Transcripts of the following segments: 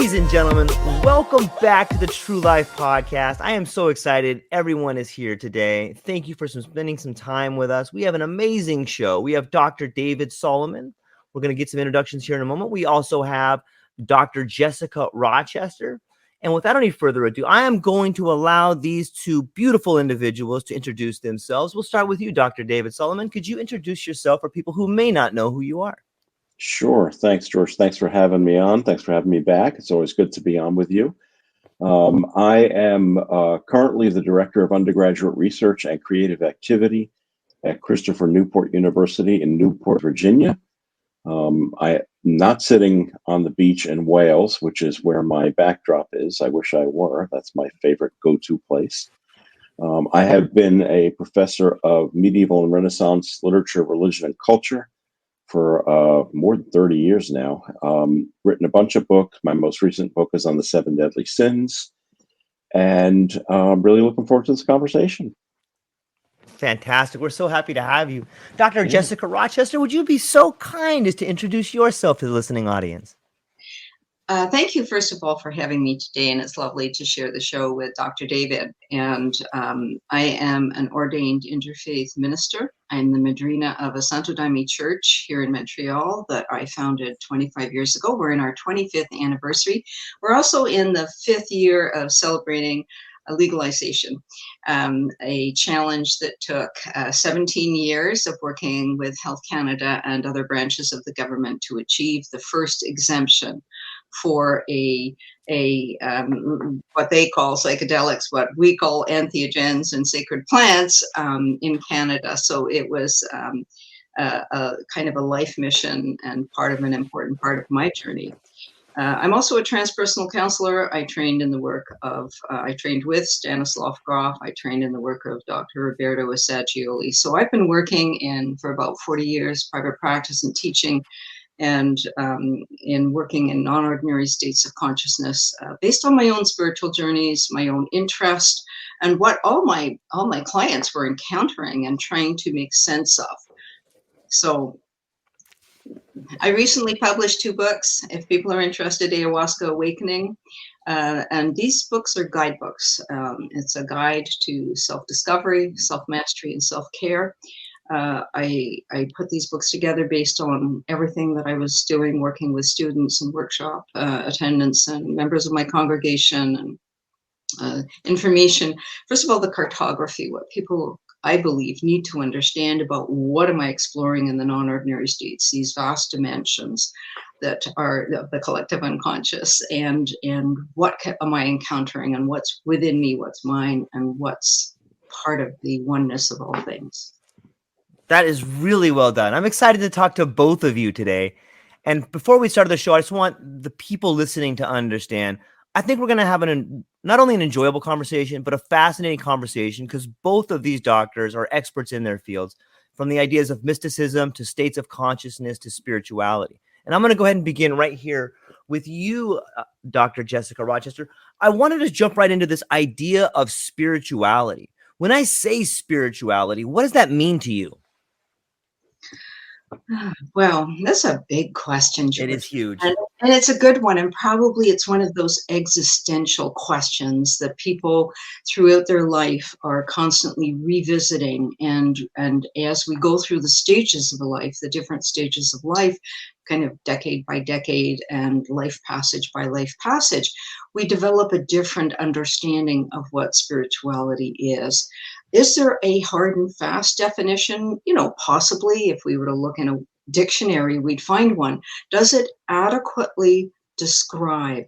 Ladies and gentlemen, welcome back to the TrueLife podcast. I am so excited everyone is here today. Thank you for spending some time with us. We have an amazing show. We have Dr. David Salomon. We're going to get some introductions here in a moment. We also have Dr. Jessica Rochester. And without any further ado, I am going to allow these two beautiful individuals to introduce themselves. We'll start with you, Dr. David Salomon. Could you introduce yourself for people who may not know who you are? Sure. Thanks, George. Thanks for having me on. Thanks for having me back. It's always good to be on with you. I am currently the Director of Undergraduate Research and Creative Activity at Christopher Newport University in Newport, Virginia. I'm not sitting on the beach in Wales, which is where my backdrop is. I wish I were. That's my favorite go-to place. I have been a professor of medieval and Renaissance literature, religion, and culture for more than 30 years now. Written a bunch of books. My most recent book is on the 7 deadly sins. And I'm really looking forward to this conversation. Fantastic. We're so happy to have you. Dr. Jessica Rochester, would you be so kind as to introduce yourself to the listening audience? Thank you, first of all, for having me today, and it's lovely to share the show with Dr. David. And I am an ordained interfaith minister. I'm the madrina of a Santo Daime church here in Montreal that I founded 25 years ago. We're in our 25th anniversary. We're also in the 5th year of celebrating legalization, a challenge that took 17 years of working with Health Canada and other branches of the government to achieve the first exemption for what they call psychedelics, what we call entheogens and sacred plants in Canada. So it was a kind of a life mission and part of an important part of my journey. I'm also a transpersonal counselor. I trained with Stanislav Grof. I trained in the work of Dr. Roberto Assagioli. So I've been working for about 40 years, private practice and teaching, and in working in non-ordinary states of consciousness based on my own spiritual journeys, my own interest, and what all my clients were encountering and trying to make sense of. So I recently published 2 books, if people are interested, Ayahuasca Awakening, and these books are guidebooks. It's a guide to self-discovery, self-mastery, and self-care. I put these books together based on everything that I was doing, working with students and workshop attendants and members of my congregation, and information. First of all, the cartography, what people, I believe, need to understand about what am I exploring in the non-ordinary states, these vast dimensions that are the collective unconscious, and what am I encountering, and what's within me, what's mine, and what's part of the oneness of all things. That is really well done. I'm excited to talk to both of you today. And before we start the show, I just want the people listening to understand, I think we're going to have not only an enjoyable conversation, but a fascinating conversation, because both of these doctors are experts in their fields, from the ideas of mysticism to states of consciousness to spirituality. And I'm going to go ahead and begin right here with you, Dr. Jessica Rochester. I wanted to jump right into this idea of spirituality. When I say spirituality, what does that mean to you? Well, that's a big question, George. It is huge. And it's a good one. And probably it's one of those existential questions that people throughout their life are constantly revisiting. And as we go through the stages of life, the different stages of life, kind of decade by decade and life passage by life passage, we develop a different understanding of what spirituality is. Is there a hard and fast definition? Possibly. If we were to look in a dictionary, we'd find one. Does it adequately describe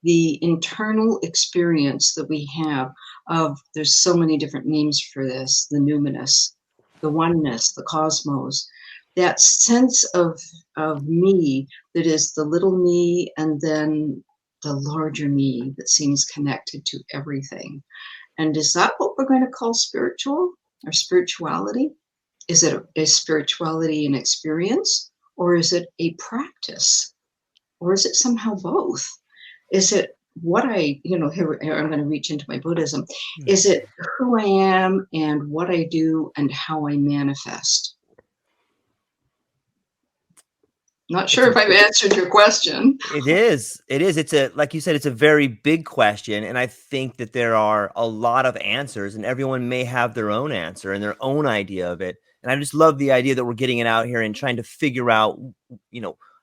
the internal experience that we have of, there's so many different names for this, the numinous, the oneness, the cosmos, that sense of me that is the little me, and then the larger me that seems connected to everything. And is that what we're going to call spiritual or spirituality? Is spirituality an experience, or is it a practice, or is it somehow both? Is it what here I'm going to reach into my Buddhism. Is it who I am and what I do and how I manifest? Not sure if I've answered your question. It is. It is. It's a, like you said, it's a very big question. And I think that there are a lot of answers, and everyone may have their own answer and their own idea of it. And I just love the idea that we're getting it out here and trying to figure out,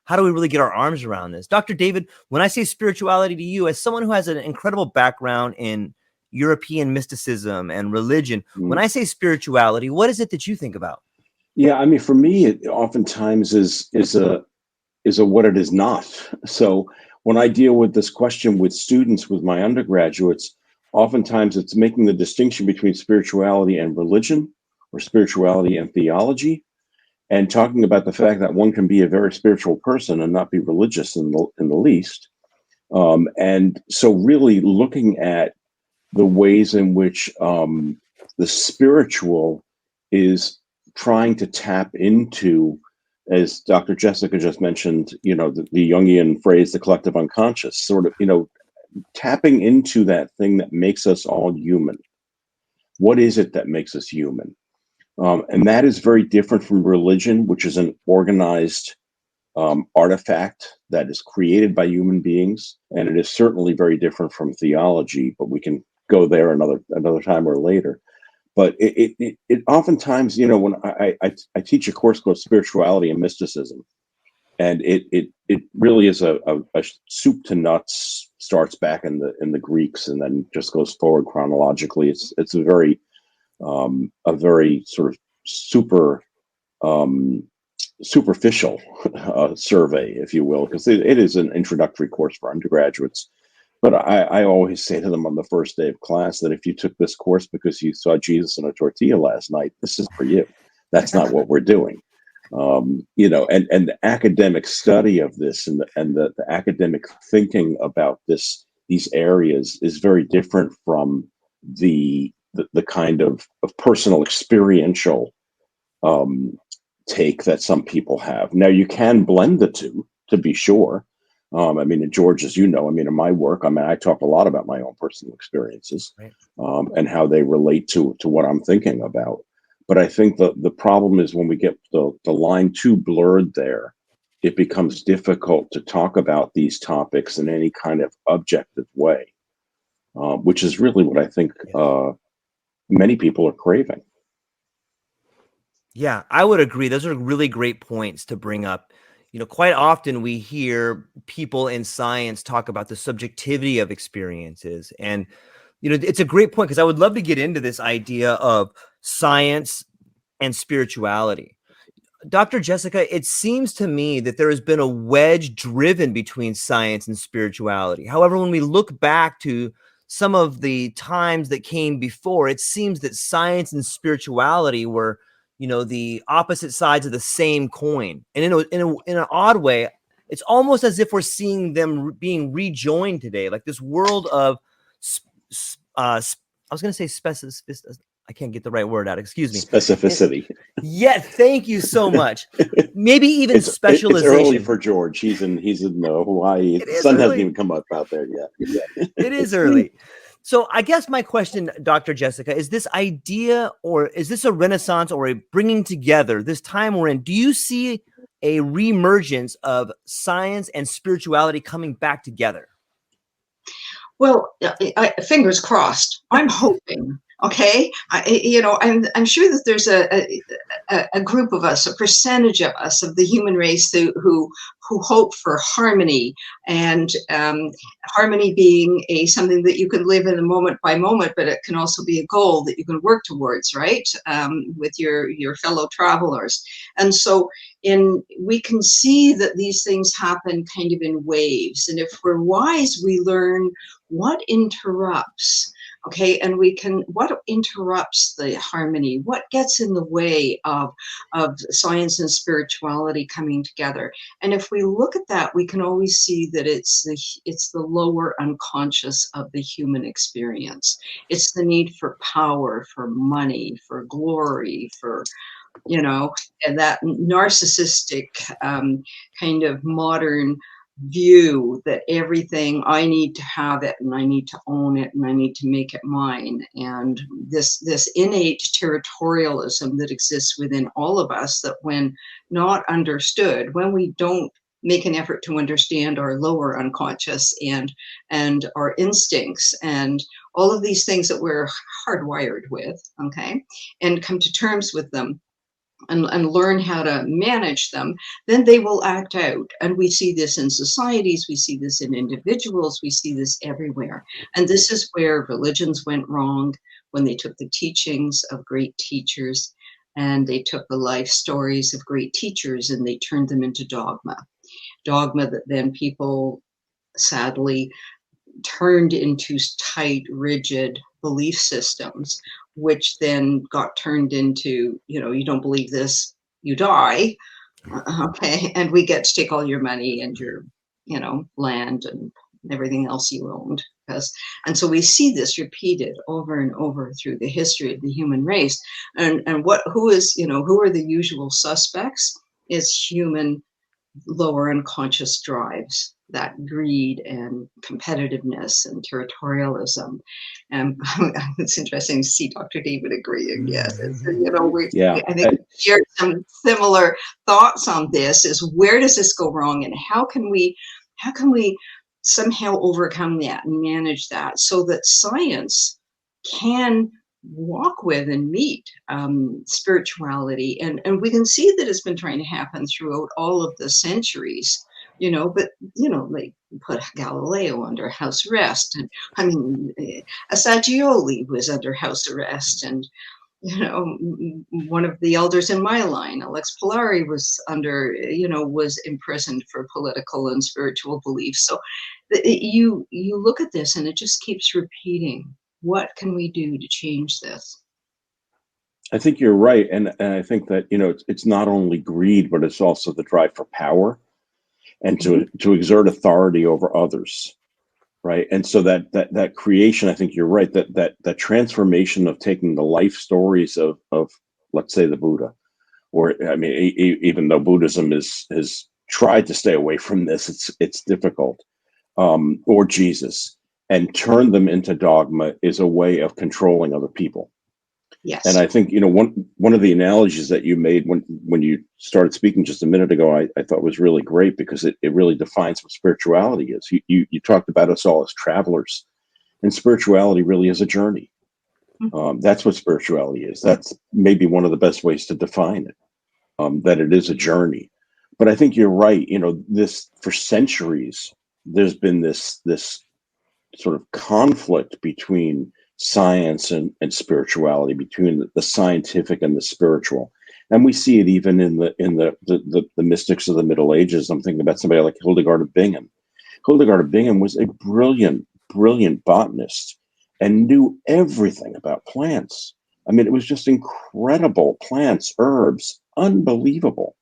how do we really get our arms around this? Dr. David, when I say spirituality to you, as someone who has an incredible background in European mysticism and religion, when I say spirituality, what is it that you think about? Yeah, I mean, for me, it oftentimes is a what it is not. So when I deal with this question with students, with my undergraduates, oftentimes it's making the distinction between spirituality and religion, or spirituality and theology, and talking about the fact that one can be a very spiritual person and not be religious in the least. And so really looking at the ways in which the spiritual is trying to tap into, as Dr. Jessica just mentioned, the Jungian phrase, the collective unconscious, sort of, tapping into that thing that makes us all human. What is it that makes us human? And that is very different from religion, which is an organized artifact that is created by human beings. And it is certainly very different from theology, but we can go there another time or later. But it oftentimes, when I teach a course called Spirituality and Mysticism, and it really is a soup to nuts, starts back in the Greeks and then just goes forward chronologically. It's a very sort of superficial survey, if you will, because it is an introductory course for undergraduates. But I always say to them on the first day of class that if you took this course because you saw Jesus in a tortilla last night, this is for you. That's not what we're doing. And the academic study of this and the academic thinking about these areas is very different from the kind of personal experiential take that some people have. Now, you can blend the two, to be sure. And George, as you know, in my work, I talk a lot about my own personal experiences, Right. And how they relate to what I'm thinking about. But I think the problem is when we get the line too blurred there, it becomes difficult to talk about these topics in any kind of objective way, which is really what I think many people are craving. Yeah, I would agree. Those are really great points to bring up. Quite often we hear people in science talk about the subjectivity of experiences. And, it's a great point because I would love to get into this idea of science and spirituality. Dr. Jessica, it seems to me that there has been a wedge driven between science and spirituality. However, when we look back to some of the times that came before, it seems that science and spirituality were the opposite sides of the same coin. And in an odd way, it's almost as if we're seeing them being rejoined today, like this world of, I was going to say specificity. I can't get the right word out. Excuse me. Specificity. Yeah, thank you so much. Maybe even specialization. It's early for George. He's in Hawaii. The sun hasn't even come up out there yet. It is early. So I guess my question, Dr. Jessica, is this idea, or is this a renaissance or a bringing together this time we're in? Do you see a reemergence of science and spirituality coming back together? Well, fingers crossed. I'm hoping. Okay, I'm sure that there's a group of us, a percentage of us, of the human race who hope for harmony, and harmony being something that you can live in a moment by moment, but it can also be a goal that you can work towards, right? With your fellow travelers, and so we can see that these things happen kind of in waves, and if we're wise, we learn what interrupts. Okay, and what interrupts the harmony? What gets in the way of science and spirituality coming together? And if we look at that, we can always see that it's the lower unconscious of the human experience. It's the need for power, for money, for glory, for and that narcissistic kind of modern view that everything, I need to have it and I need to own it and I need to make it mine. And this innate territorialism that exists within all of us, that when not understood, when we don't make an effort to understand our lower unconscious and our instincts and all of these things that we're hardwired with, okay, and come to terms with them, and learn how to manage them, then they will act out. And we see this in societies, we see this in individuals, we see this everywhere. And this is where religions went wrong, when they took the teachings of great teachers and they took the life stories of great teachers and they turned them into dogma. Dogma that then people sadly turned into tight, rigid belief systems, which then got turned into, you don't believe this, you die. Okay. And we get to take all your money and your, land and everything else you owned. And so we see this repeated over and over through the history of the human race. And who are the usual suspects? Is human lower unconscious drives, that greed and competitiveness and territorialism. And it's interesting to see Dr. David agreeing. Yes, I think we shared some similar thoughts on this. Is where does this go wrong, and how can we somehow overcome that and manage that so that science can walk with and meet spirituality, and we can see that it's been trying to happen throughout all of the centuries, but they put Galileo under house arrest, and I mean Assagioli was under house arrest, and one of the elders in my line, Alex Polari, was was imprisoned for political and spiritual beliefs. So you look at this and it just keeps repeating. What can we do to change this? I think you're right. And I think that, it's not only greed, but it's also the drive for power and to exert authority over others. Right. And so that creation, I think you're right, that transformation of taking the life stories of let's say the Buddha, or I mean, even though Buddhism has tried to stay away from this, it's difficult, or Jesus, and turn them into dogma is a way of controlling other people. Yes. And I think, one of the analogies that you made when you started speaking just a minute ago, I thought was really great, because it really defines what spirituality is. You talked about us all as travelers, and spirituality really is a journey. That's what spirituality is. That's maybe one of the best ways to define it, that it is a journey. But I think you're right. This, for centuries, there's been this sort of conflict between science and spirituality, between the scientific and the spiritual. And we see it even in the mystics of the Middle Ages. I'm thinking about somebody like Hildegard of Bingen. Hildegard of Bingen was a brilliant botanist and knew everything about plants. I mean, it was just incredible. Plants, herbs, unbelievable.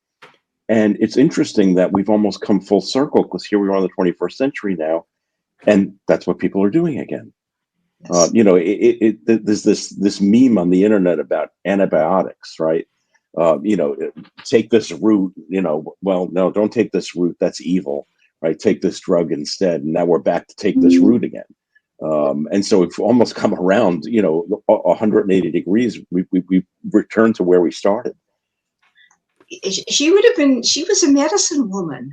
And it's interesting that we've almost come full circle, because here we are in the 21st century now, and that's what people are doing again. Yes. There's this meme on the internet about antibiotics, right? Take this root, well, no, don't take this root. That's evil, right? Take this drug instead. And now we're back to take this root again. And so we've almost come around, 180 degrees. We returned to where we started. She was a medicine woman.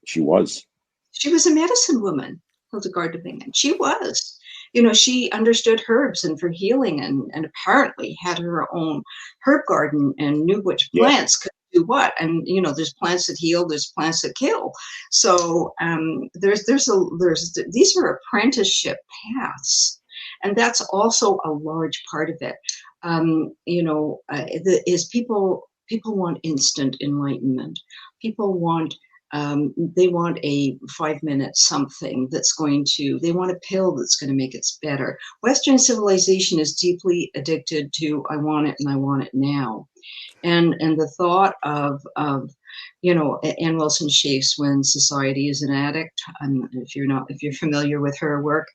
She was a medicine woman, Hildegard of Bingen. She was. She understood herbs and for healing, and apparently had her own herb garden and knew which plants could do what. And there's plants that heal, there's plants that kill. So these are apprenticeship paths, and that's also a large part of it. People want instant enlightenment. People want. They want a 5-minute something they want a pill that's going to make it better. Western civilization is deeply addicted to, I want it and I want it now. And the thought of Ann Wilson Schaef's When Society is an Addict, if you're familiar with her work,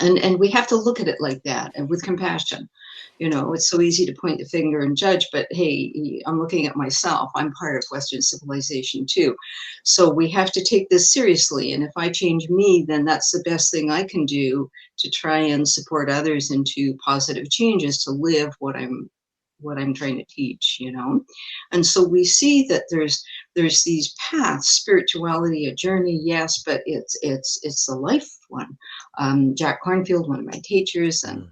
and we have to look at it like that, and with compassion. It's so easy to point the finger and judge, but hey, I'm looking at myself. I'm part of Western civilization too. So we have to take this seriously. And if I change me, then that's the best thing I can do to try and support others into positive changes to live what I'm trying to teach, And so we see that there's these paths, spirituality, a journey, yes, but it's a life one. Jack Cornfield, one of my teachers, and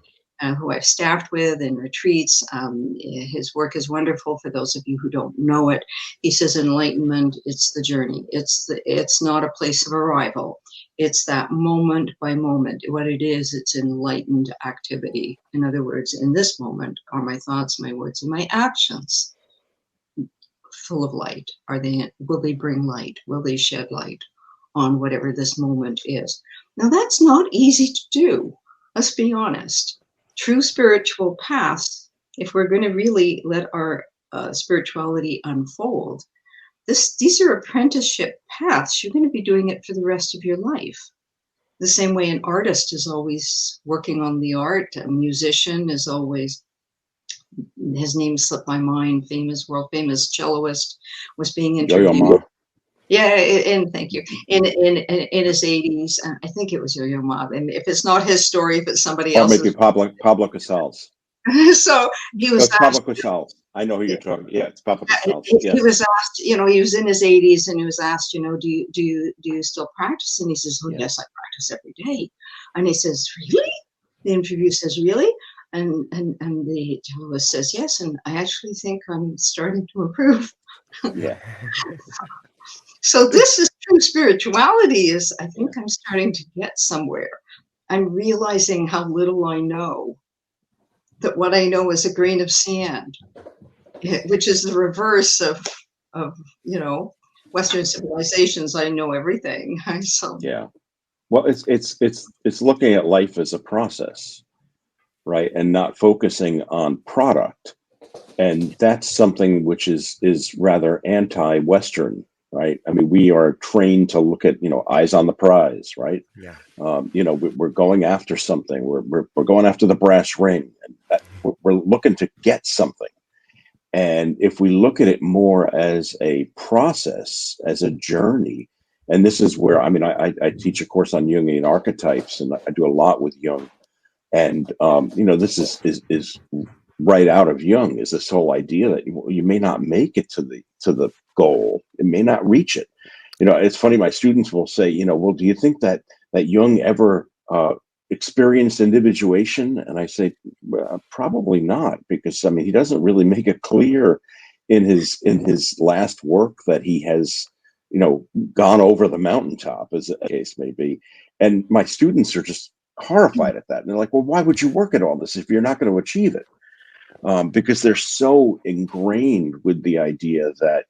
who I've staffed with in retreats. His work is wonderful for those of you who don't know it. He says enlightenment, it's the journey. It's not a place of arrival. It's that moment by moment. What it is, it's enlightened activity. In other words, in this moment are my thoughts, my words, and my actions full of light? Will they bring light? Will they shed light on whatever this moment is? Now, that's not easy to do. Let's be honest. True spiritual paths, if we're going to really let our spirituality unfold, these are apprenticeship paths. You're going to be doing it for the rest of your life. The same way an artist is always working on the art, a musician is always, his name slipped my mind, world famous celloist, was being interviewed. Yo-Yo Ma. Yeah, and thank you. In his 80s, I think it was Yo-Yo Ma. And if it's not his story, if it's somebody else's. Or maybe Pablo Casals. So he was asked, Pablo Casals. I know who you're talking. Yeah, it's Pablo Casals. He was asked, he was in his 80s, and he was asked, do you still practice? And he says, oh, yes, I practice every day. And he says, really? The interview says, really? And the journalist says, yes. And I actually think I'm starting to improve. Yeah. So this is true spirituality. I think I'm starting to get somewhere. I'm realizing how little I know, that what I know is a grain of sand, which is the reverse of Western civilizations. I know everything. So yeah. Well, it's looking at life as a process, right? And not focusing on product. And that's something which is rather anti-Western. Right. I mean, we are trained to look at, eyes on the prize. Right. Yeah. We're going after something. We're going after the brass ring. And we're looking to get something. And if we look at it more as a process, as a journey, and this is where, I teach a course on Jungian archetypes, and I do a lot with Jung. And, this is right out of Jung, is this whole idea that you may not make it to the goal. It may not reach it. It's funny. My students will say, well, do you think that Jung ever experienced individuation? And I say, well, probably not, because he doesn't really make it clear in his last work that he has, gone over the mountaintop, as the case may be. And my students are just horrified at that. And they're like, well, why would you work at all this if you're not going to achieve it? Because they're so ingrained with the idea that,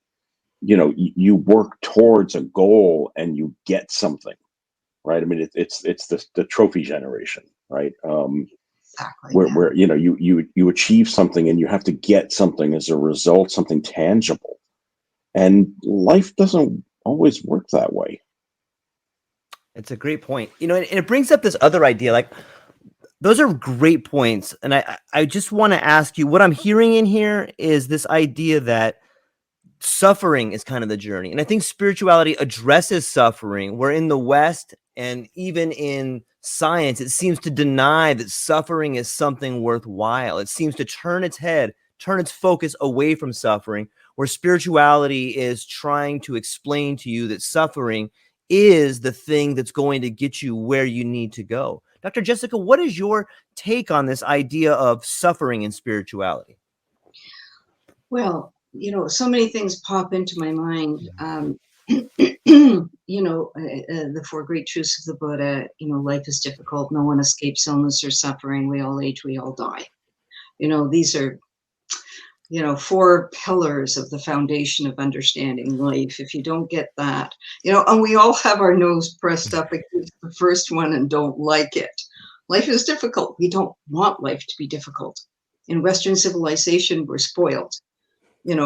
you work towards a goal and you get something, right? I mean, it's the trophy generation, right? exactly, Where you achieve something and you have to get something as a result, something tangible. And life doesn't always work that way. It's a great point. And it brings up this other idea, like, those are great points. And I just want to ask you, what I'm hearing in here is this idea that suffering is kind of the journey. And I think spirituality addresses suffering, where in the West and even in science, it seems to deny that suffering is something worthwhile. It seems to turn its focus away from suffering, where spirituality is trying to explain to you that suffering is the thing that's going to get you where you need to go. Dr. Jessica, what is your take on this idea of suffering and spirituality? Well, so many things pop into my mind. The four great truths of the Buddha, life is difficult. No one escapes illness or suffering. We all age, we all die. These are, four pillars of the foundation of understanding life. If you don't get that, and we all have our nose pressed up against the first one and don't like it. Life is difficult. We don't want life to be difficult. In Western civilization, we're spoiled.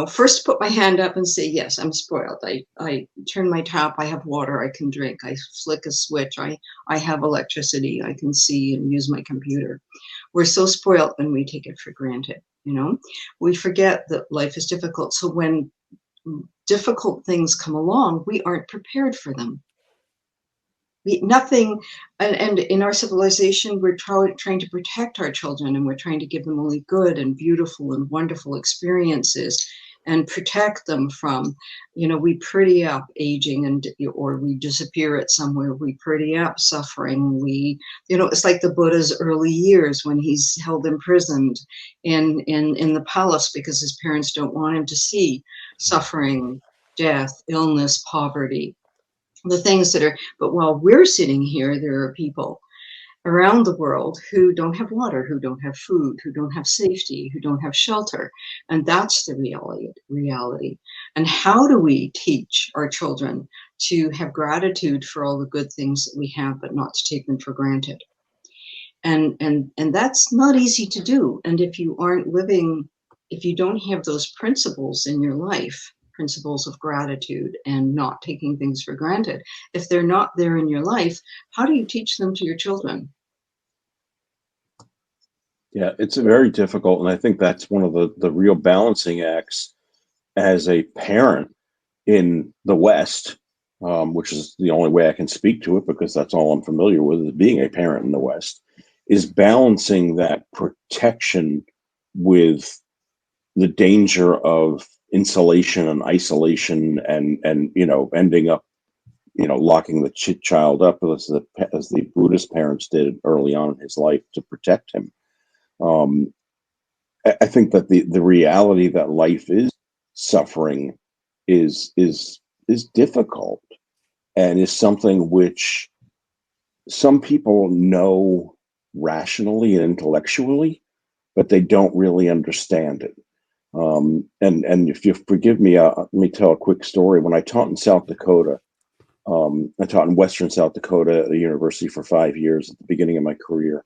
First put my hand up and say, yes, I'm spoiled. I turn my tap, I have water, I can drink, I flick a switch, I have electricity, I can see and use my computer. We're so spoiled and we take it for granted. We forget that life is difficult. So when difficult things come along, we aren't prepared for them. Nothing, and in our civilization, we're trying to protect our children, and we're trying to give them only good and beautiful and wonderful experiences and protect them from, we pretty up aging or we disappear at somewhere, we pretty up suffering. It's like the Buddha's early years when he's held imprisoned in the palace because his parents don't want him to see suffering, death, illness, poverty, the things but while we're sitting here, there are people around the world who don't have water, who don't have food, who don't have safety, who don't have shelter. And that's the reality. And how do we teach our children to have gratitude for all the good things that we have, but not to take them for granted? And that's not easy to do. And if you don't have those principles in your life, principles of gratitude and not taking things for granted, if they're not there in your life, how do you teach them to your children? Yeah, it's very difficult. And I think that's one of the real balancing acts as a parent in the West, which is the only way I can speak to it because that's all I'm familiar with is being a parent in the West, is balancing that protection with the danger of insulation and isolation and ending up locking the child up as the Buddhist parents did early on in his life to protect him. I think that the reality that life is suffering is difficult and is something which some people know rationally and intellectually, but they don't really understand it. And if you forgive me, let me tell a quick story. When I taught in South Dakota, I taught in Western South Dakota at a university for 5 years at the beginning of my career.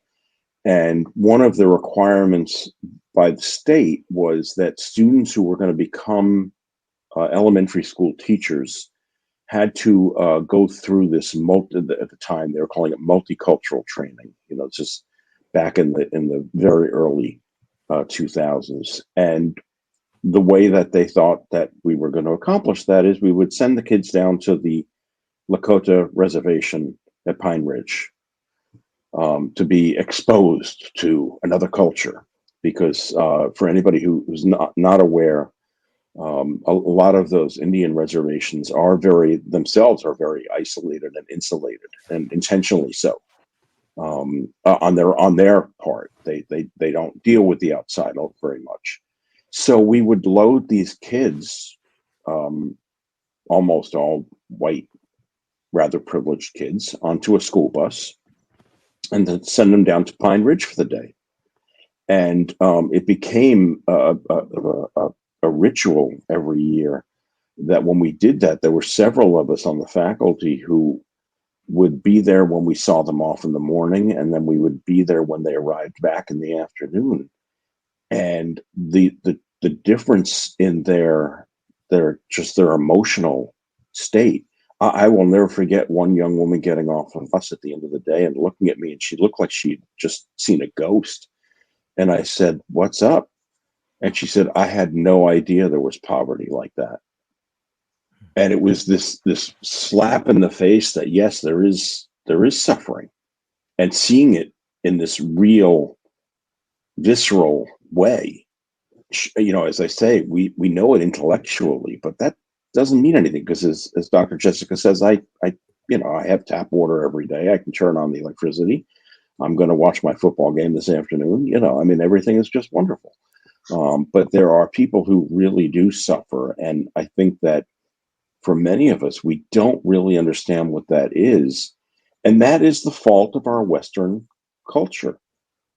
And one of the requirements by the state was that students who were going to become elementary school teachers had to go through this at the time they were calling it multicultural training. It's just back in the very early 2000s. And the way that they thought that we were going to accomplish that is we would send the kids down to the Lakota reservation at Pine Ridge to be exposed to another culture. Because for anybody who's not aware, a lot of those Indian reservations are very isolated and insulated, and intentionally so. On their part, they don't deal with the outside very much. So we would load these kids, almost all white, rather privileged kids, onto a school bus, and then send them down to Pine Ridge for the day. And it became a ritual every year that when we did that, there were several of us on the faculty who would be there when we saw them off in the morning, and then we would be there when they arrived back in the afternoon. And the difference in their emotional state. I will never forget one young woman getting off of us at the end of the day and looking at me, and she looked like she'd just seen a ghost. And I said, "What's up?" And she said, "I had no idea there was poverty like that." And it was this slap in the face that yes, there is suffering, and seeing it in this real, visceral way. As I say, we know it intellectually, but that doesn't mean anything because as Dr. Jessica says, I have tap water every day. I can turn on the electricity. I'm going to watch my football game this afternoon. Everything is just wonderful. But there are people who really do suffer. And I think that for many of us, we don't really understand what that is. And that is the fault of our Western culture,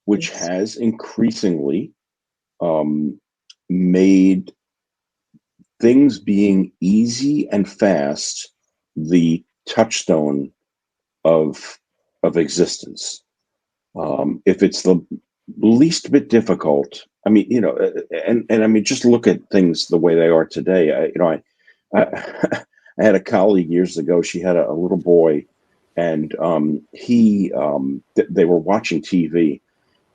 which has increasingly made things being easy and fast the touchstone of existence. If it's the least bit difficult, just look at things the way they are today. I had a colleague years ago. She had a little boy, and they were watching TV,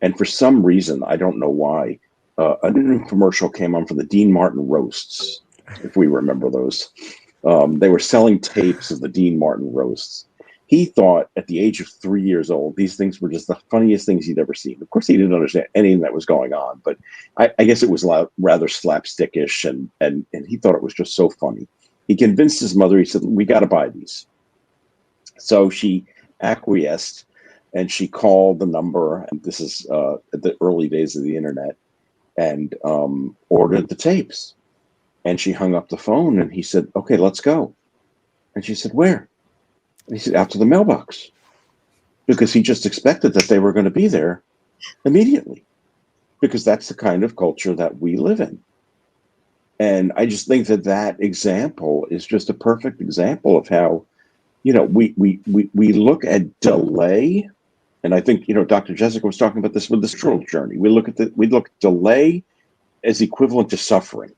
And for some reason, I don't know why, a new commercial came on for the Dean Martin roasts, if we remember those. They were selling tapes of the Dean Martin roasts. He thought at the age of 3 years old, these things were just the funniest things he'd ever seen. Of course, he didn't understand anything that was going on, but I guess it was rather slapstickish, and he thought it was just so funny. He convinced his mother, he said, we got to buy these. So she acquiesced, and she called the number, and this is at the early days of the internet, and ordered the tapes. And she hung up the phone, and he said, okay, let's go. And she said, where? And he said, out to the mailbox. Because he just expected that they were going to be there immediately. Because that's the kind of culture that we live in. And I just think that that example is just a perfect example of how, we look at delay. And I think, Dr. Jessica was talking about this with the spiritual journey. We look at delay as equivalent to suffering.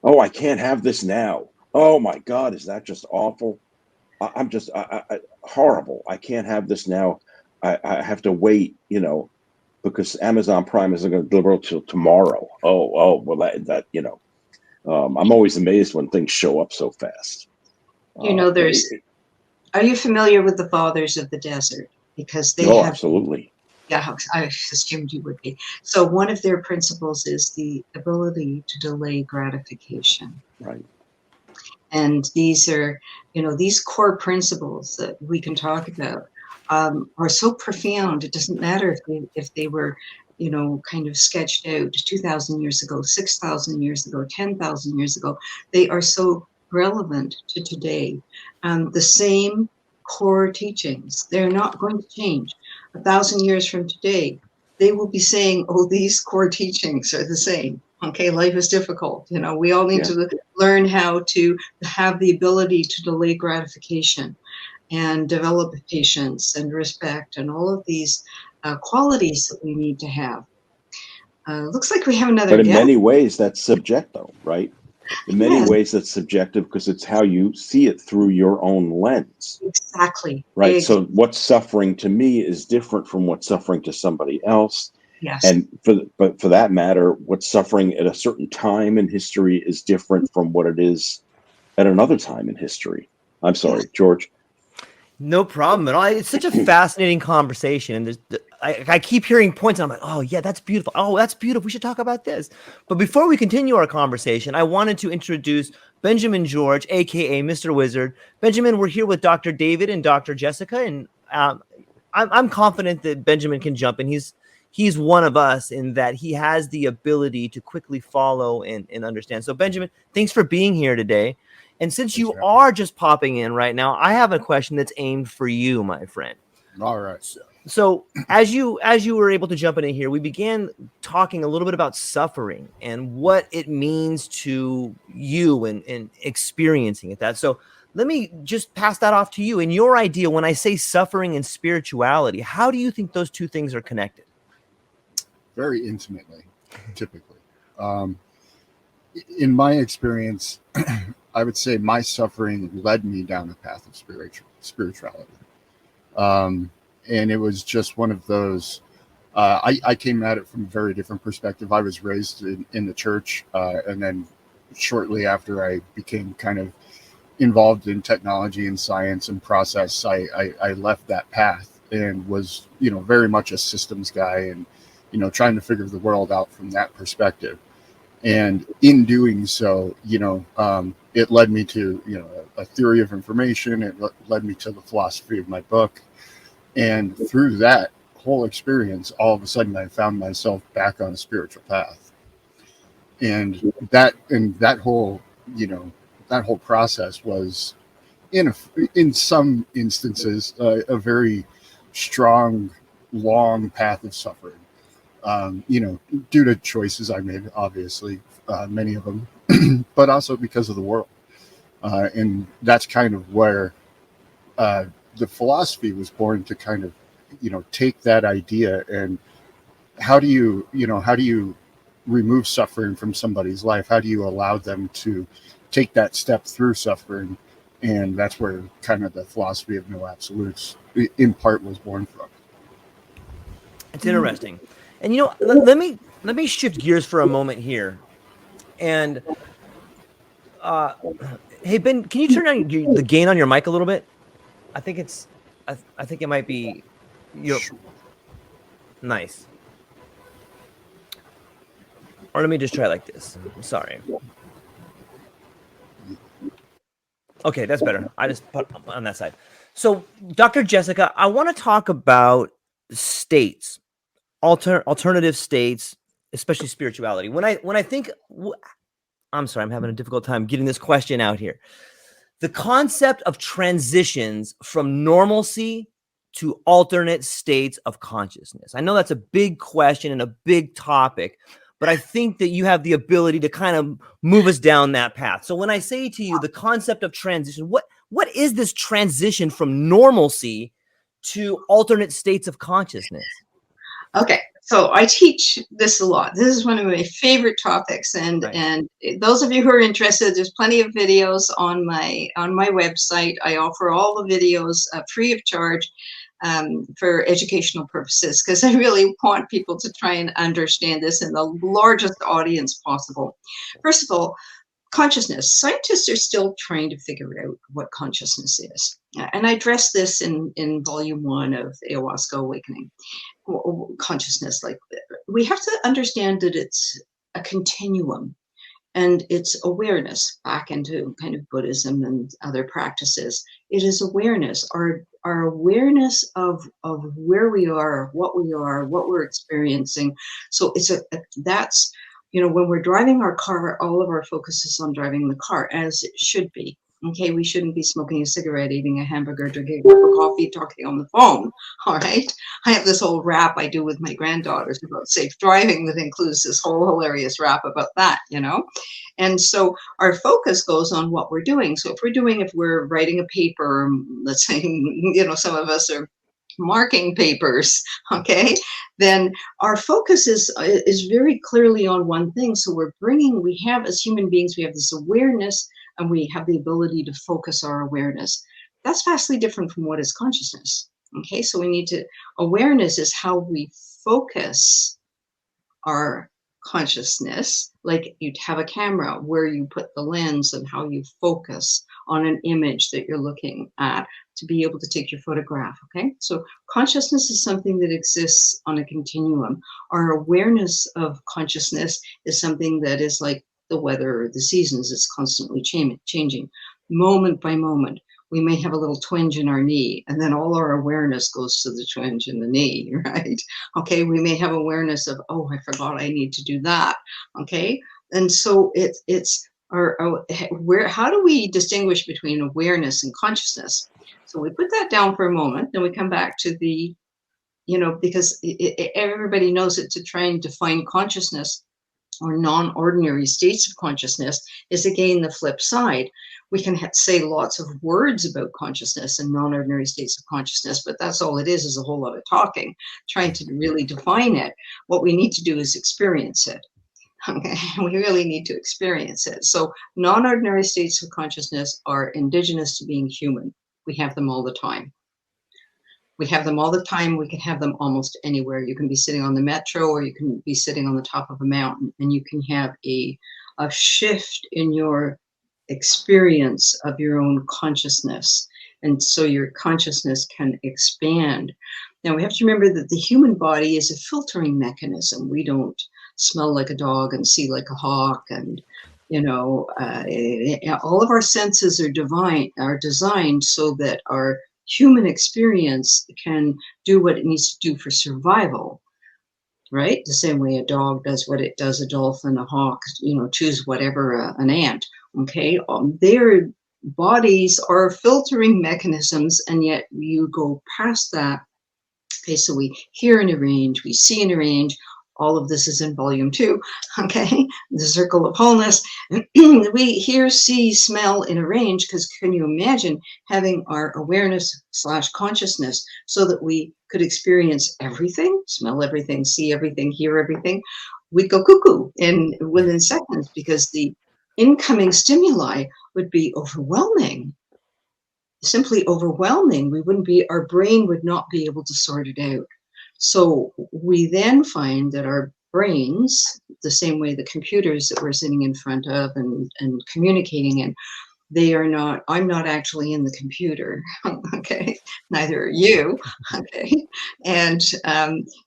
Oh, I can't have this now. Oh my God, is that just awful? I'm just horrible. I can't have this now. I have to wait, because Amazon Prime isn't going to deliver until tomorrow. Oh, well, I'm always amazed when things show up so fast. Are you familiar with the Fathers of the Desert? Because they have. Absolutely. Yeah, I assumed you would be. So one of their principles is the ability to delay gratification. Right. And these are, these core principles that we can talk about are so profound. It doesn't matter if they were, kind of sketched out 2,000 years ago, 6,000 years ago, 10,000 years ago. They are so relevant to today. The same core teachings, they're not going to change. 1,000 years from today, they will be saying, oh, these core teachings are the same. Okay, life is difficult. We all need to learn how to have the ability to delay gratification and develop patience and respect and all of these qualities that we need to have. Looks like we have another But in guest. many ways, that's subjective, right? In many ways, that's subjective because it's how you see it through your own lens. Exactly. Right. So what's suffering to me is different from what's suffering to somebody else. Yes. And for that matter, what's suffering at a certain time in history is different from what it is at another time in history. I'm sorry, George. No problem at all. It's such a fascinating conversation. And I keep hearing points, and I'm like, oh, yeah, that's beautiful. Oh, that's beautiful. We should talk about this. But before we continue our conversation, I wanted to introduce Benjamin George, a.k.a. Mr. Wizard. Benjamin, we're here with Dr. David and Dr. Jessica, and I'm confident that Benjamin can jump in. He's one of us in that he has the ability to quickly follow and understand. So, Benjamin, thanks for being here today. And since you are just popping in right now, I have a question that's aimed for you, my friend. All right. So as you were able to jump in here, we began talking a little bit about suffering and what it means to you and experiencing it. So let me just pass that off to you. In your idea, when I say suffering and spirituality, how do you think those two things are connected? Very intimately, typically. In my experience, I would say my suffering led me down a path of spirituality. And it was just one of those, I came at it from a very different perspective. I was raised in the church, and then shortly after I became kind of involved in technology and science and process, I left that path and was, very much a systems guy and, trying to figure the world out from that perspective. And in doing so, it led me to, a theory of information. It led me to the philosophy of my book. And through that whole experience, all of a sudden I found myself back on a spiritual path. And that whole process was in some instances, a very strong, long path of suffering. Due to choices I made, obviously, many of them, but also because of the world. And that's kind of where the philosophy was born, to kind of, take that idea and how do you remove suffering from somebody's life? How do you allow them to take that step through suffering? And that's where kind of the philosophy of no absolutes in part was born from. It's interesting. And you know, let me shift gears for a moment here. And hey Ben, can you turn on the gain on your mic a little bit? I think it's I think it might be nice. Or let me just try it like this. I'm sorry. Okay, that's better. I just put on that side. So, Dr. Jessica, I want to talk about states, alternative states, especially spirituality. When I think, I'm sorry, I'm having a difficult time getting this question out here. The concept of transitions from normalcy to alternate states of consciousness. I know that's a big question and a big topic, but I think that you have the ability to kind of move us down that path. So when I say to you the concept of transition, what is this transition from normalcy to alternate states of consciousness? Okay, so I teach this a lot. This is one of my favorite topics, and Right. and those of you who are interested, there's plenty of videos on my website. I offer all the videos free of charge for educational purposes, because I really want people to try and understand this in the largest audience possible. First of all, consciousness. Scientists are still trying to figure out what consciousness is, and I address this in volume 1 of Ayahuasca Awakening. Consciousness, like, we have to understand that it's a continuum, and it's awareness, back into kind of Buddhism and other practices. It is awareness, our awareness of where we are, what we're experiencing. So it's that's, when we're driving our car, all of our focus is on driving the car, as it should be. Okay, we shouldn't be smoking a cigarette, eating a hamburger, drinking a cup of coffee, talking on the phone. All right. I have this whole rap I do with my granddaughters about safe driving that includes this whole hilarious rap about that, And so our focus goes on what we're doing. So if we're writing a paper, let's say, some of us are marking papers, okay, then our focus is very clearly on one thing. So we have, as human beings, we have this awareness, and we have the ability to focus our awareness. That's vastly different from what is consciousness. Okay, so awareness is how we focus our consciousness. Like, you'd have a camera where you put the lens and how you focus on an image that you're looking at to be able to take your photograph. Okay, so consciousness is something that exists on a continuum. Our awareness of consciousness is something that is like the weather or the seasons. It's constantly changing moment by moment. We may have a little twinge in our knee, and then all our awareness goes to the twinge in the knee, right? Okay, we may have awareness of, oh, I forgot I need to do that. Okay, and so how do we distinguish between awareness and consciousness? So we put that down for a moment, then we come back to because everybody knows it, to try and define consciousness or non-ordinary states of consciousness is, again, the flip side. We can say lots of words about consciousness and non-ordinary states of consciousness, but that's all it is a whole lot of talking, trying to really define it. What we need to do is experience it. Okay, we really need to experience it. So non-ordinary states of consciousness are indigenous to being human. We have them all the time. We have them all the time. We can have them almost anywhere. You can be sitting on the metro, or you can be sitting on the top of a mountain, and you can have a shift in your experience of your own consciousness. And so your consciousness can expand. Now, we have to remember that the human body is a filtering mechanism. We don't smell like a dog and see like a hawk, and all of our senses are designed so that our human experience can do what it needs to do for survival, right? The same way a dog does what it does, a dolphin, a hawk, choose whatever, an ant, okay? Their bodies are filtering mechanisms, and yet you go past that. Okay, so we hear in a range, we see in a range. All of this is in volume 2, okay? The circle of wholeness. We hear, see, smell in a range, because can you imagine having our awareness / consciousness so that we could experience everything, smell everything, see everything, hear everything? We'd go cuckoo within seconds, because the incoming stimuli would be overwhelming, simply overwhelming. Our brain would not be able to sort it out. So we then find that our brains, the same way the computers that we're sitting in front of and communicating in, they are not, I'm not actually in the computer, okay? Neither are you, okay? And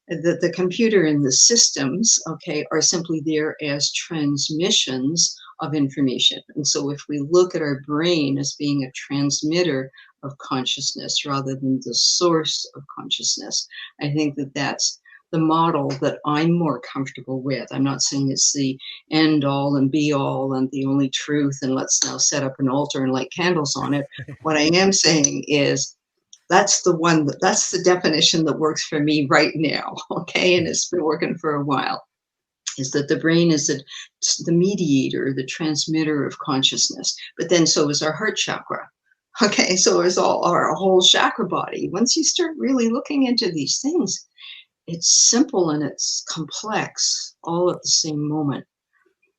the computer and the systems, okay, are simply there as transmissions of information. And so if we look at our brain as being a transmitter of consciousness rather than the source of consciousness, I think that that's the model that I'm more comfortable with. I'm not saying it's the end all and be all and the only truth, and let's now set up an altar and light candles on it. What I am saying is that's the one, that's the definition that works for me right now, okay? And it's been working for a while, is that the brain is the mediator, the transmitter of consciousness, but then so is our heart chakra. Okay, so is all our whole chakra body. Once you start really looking into these things, it's simple and it's complex all at the same moment.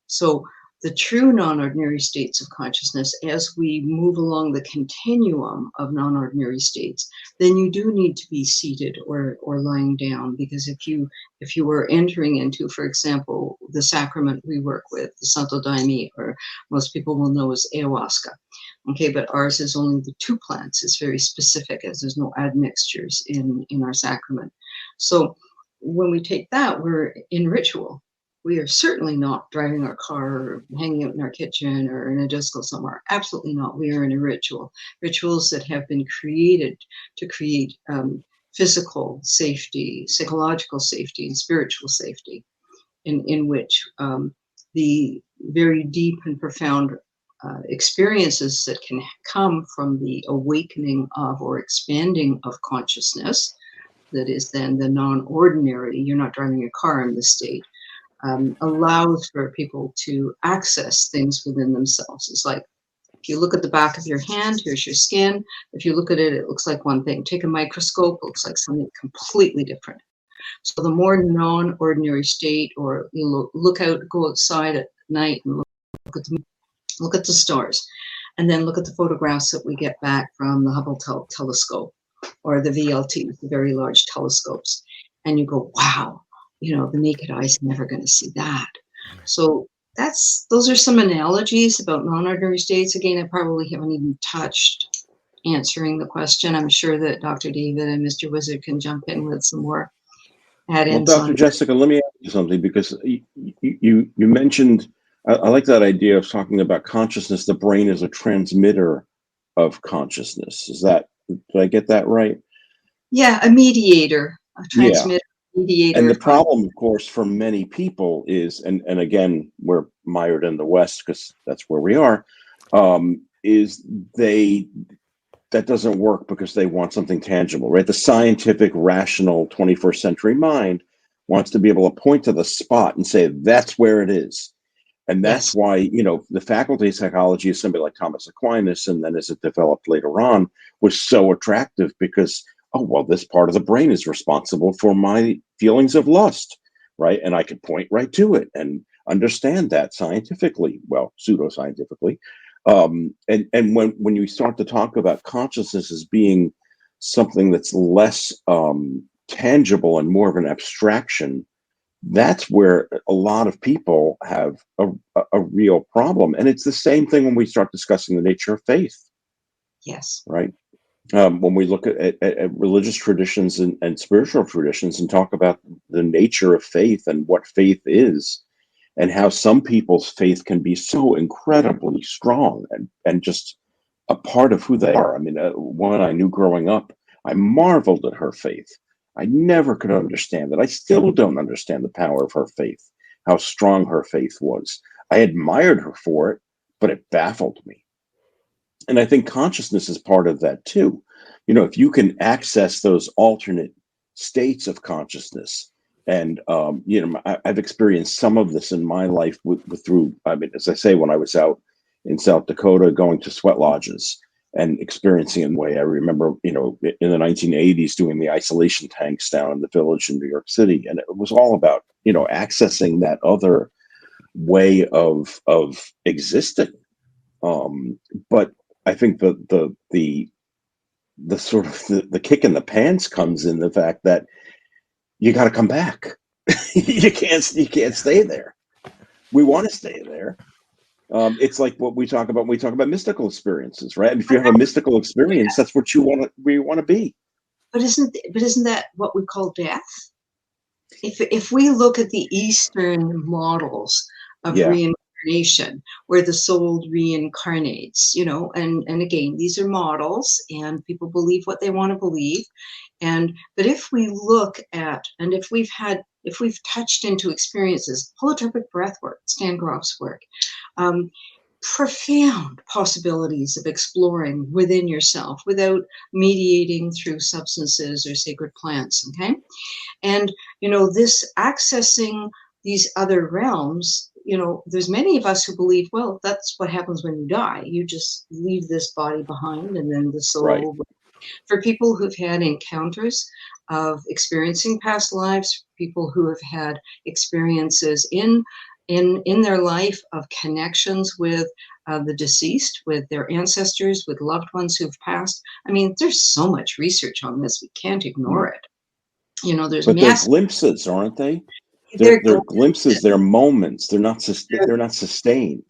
So the true non-ordinary states of consciousness, as we move along the continuum of non-ordinary states, then you do need to be seated or lying down, because if you were entering into, for example, the sacrament we work with, the Santo Daime, or most people will know as ayahuasca. Okay, but ours is only the two plants. It's very specific, as there's no admixtures in our sacrament. So when we take that, we're in ritual. We are certainly not driving our car or hanging out in our kitchen or in a disco somewhere. Absolutely not. We are in a ritual. Rituals that have been created to create physical safety, psychological safety, and spiritual safety, in which the very deep and profound experiences that can come from the awakening of or expanding of consciousness, that is then the non-ordinary, you're not driving a car in this state, allows for people to access things within themselves. It's like, if you look at the back of your hand, here's your skin. If you look at it, it looks like one thing. Take a microscope, it looks like something completely different. So the more non-ordinary state, or you look out, go outside at night and look at the stars, and then look at the photographs that we get back from the Hubble telescope or the VLT, the very large telescopes, and you go, wow, you know, the naked eye is never going to see that. So those are some analogies about non-ordinary states. Again, I probably haven't even touched answering the question. I'm sure that Dr. David and Mr. Wizard can jump in with some more add-ins. Well, Dr. Jessica, let me ask you something, because you mentioned, I like that idea of talking about consciousness. The brain is a transmitter of consciousness. Did I get that right? Yeah, a mediator, a transmitter. Yeah. Mediator. And the problem, of course, for many people is, and again, we're mired in the West because that's where we are, is that doesn't work because they want something tangible, right? The scientific, rational 21st century mind wants to be able to point to the spot and say, that's where it is. And that's why, you know, the faculty of psychology of somebody like Thomas Aquinas, and then as it developed later on, was so attractive because, oh, well, this part of the brain is responsible for my feelings of lust, right? And I could point right to it and understand that scientifically, well, pseudoscientifically. And when you start to talk about consciousness as being something that's less tangible and more of an abstraction, that's where a lot of people have a real problem. And it's the same thing when we start discussing the nature of faith. Yes. Right. When we look at religious traditions and spiritual traditions and talk about the nature of faith and what faith is, and how some people's faith can be so incredibly strong and just a part of who they are. I mean, a woman I knew growing up, I marveled at her faith. I never could understand it. I still don't understand the power of her faith, how strong her faith was. I admired her for it, but it baffled me. And I think consciousness is part of that too. You know, if you can access those alternate states of consciousness, and you know, I've experienced some of this in my life through, I mean, as I say, when I was out in South Dakota, going to sweat lodges and experiencing it in a way. I remember, you know, in the 1980s doing the isolation tanks down in the Village in New York City, and it was all about, you know, accessing that other way of existing. But I think the sort of the kick in the pants comes in the fact that you got to come back. You can't stay there. We want to stay there. It's like what we talk about when we talk about mystical experiences, right? If you have a mystical experience, that's what you want to, where you want to be. But isn't that what we call death? If we look at the Eastern models of reincarnation, where the soul reincarnates, and again, these are models, and people believe what they want to believe. But if we look at, and if we've touched into experiences, holotropic breath work, Stan Grof's work, profound possibilities of exploring within yourself without mediating through substances or sacred plants, okay? And, this accessing these other realms, there's many of us who believe, well, that's what happens when you die. You just leave this body behind and then the soul. Right. For people who've had encounters of experiencing past lives, people who have had experiences in their life of connections with the deceased, with their ancestors, with loved ones who've passed. I mean, there's so much research on this. We can't ignore it. There's but they're glimpses, aren't they? They're glimpses. They're moments. They're not sustained.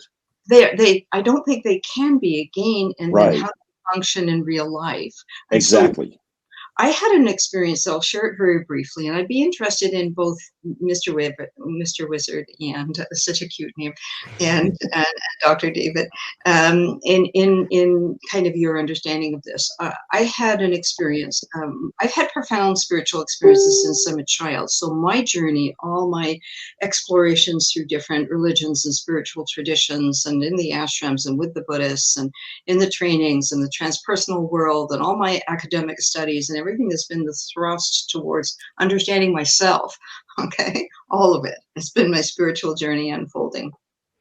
I don't think they can be again. And then how they function in real life. And exactly. So I had an experience, I'll share it very briefly, and I'd be interested in both Mr. Wizard, and such a cute name, and Dr. David, in kind of your understanding of this. I had an experience. I've had profound spiritual experiences since I'm a child. So my journey, all my explorations through different religions and spiritual traditions, and in the ashrams and with the Buddhists, and in the trainings and the transpersonal world, and all my academic studies and everything has been the thrust towards understanding myself. Okay, all of it. It's been my spiritual journey unfolding.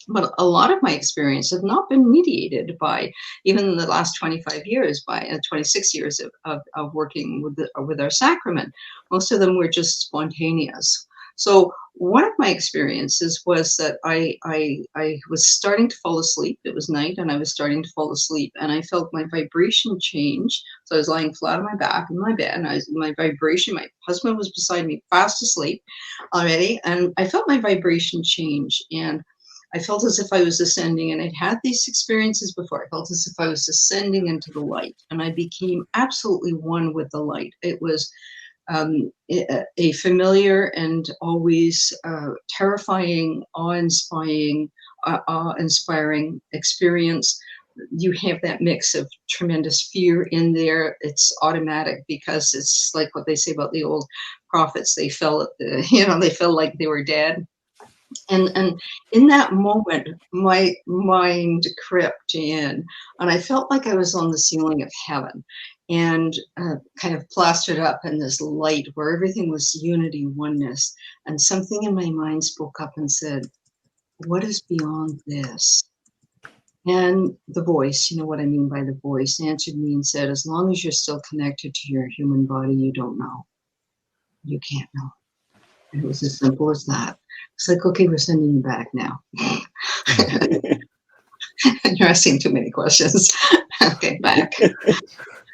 But a lot of my experience have not been mediated by, even in the last 25 years, by 26 years of working with our sacrament. Most of them were just spontaneous. So one of my experiences was that I was starting to fall asleep. It was night and I was starting to fall asleep, and I felt my vibration change. So I was lying flat on my back in my bed, and my husband was beside me fast asleep already, and I felt my vibration change, and I felt as if I was ascending, and I'd had these experiences before. I felt as if I was ascending into the light, and I became absolutely one with the light. It was a familiar and always terrifying, awe-inspiring experience. You have that mix of tremendous fear in there. It's automatic because it's like what they say about the old prophets. They felt, they felt like they were dead. And in that moment, my mind crept in, and I felt like I was on the ceiling of heaven, and kind of plastered up in this light where everything was unity, oneness. And something in my mind spoke up and said, "What is beyond this?" And the voice, what I mean by the voice, answered me and said, "As long as you're still connected to your human body, you don't know. You can't know." And it was as simple as that. It's like, okay, we're sending you back now. You're asking too many questions. Okay, back.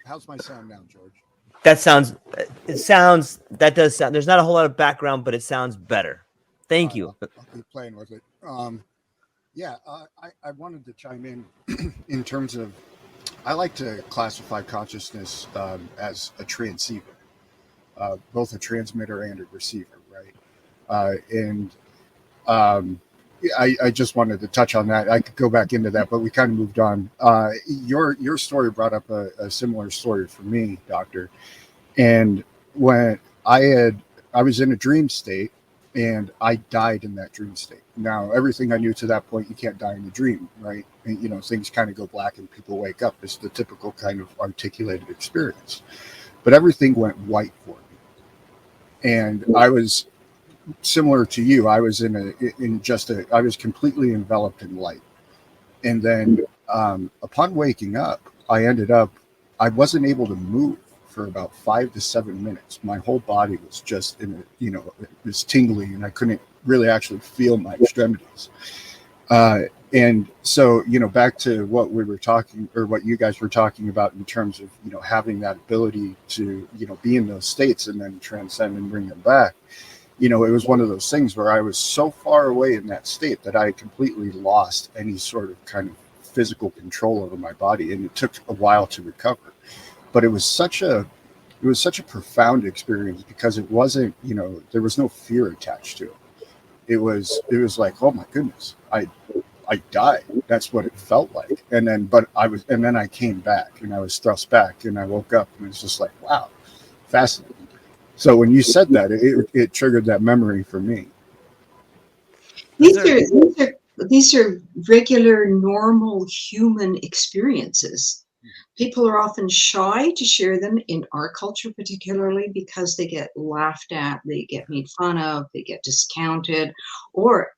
How's my sound now, George? That does sound, there's not a whole lot of background, but it sounds better. Thank you. I'll keep playing with it. I wanted to chime in terms of, I like to classify consciousness as a transceiver, both a transmitter and a receiver, right? I just wanted to touch on that. I could go back into that, but we kind of moved on. Your story brought up a similar story for me, Doctor. And when I was in a dream state, and I died in that dream state. Now, everything I knew to that point, you can't die in a dream, right? And, things kind of go black and people wake up. It's the typical kind of articulated experience. But everything went white for me. And I was similar to you. I was I was completely enveloped in light. And then upon waking up, I wasn't able to move for about 5 to 7 minutes. My whole body was just it was tingling, and I couldn't really actually feel my extremities. And And so, back to what we were talking, or what you guys were talking about in terms of, having that ability to, be in those states and then transcend and bring them back. It was one of those things where I was so far away in that state that I completely lost any sort of kind of physical control over my body. And it took a while to recover. But it was such a profound experience, because it wasn't, there was no fear attached to it. It was like, oh my goodness, I died. That's what it felt like. And then I came back, and I was thrust back, and I woke up, and it was just like, wow, fascinating. So when you said that, it triggered that memory for me. These are regular, normal human experiences. People are often shy to share them in our culture, particularly because they get laughed at, they get made fun of, they get discounted, or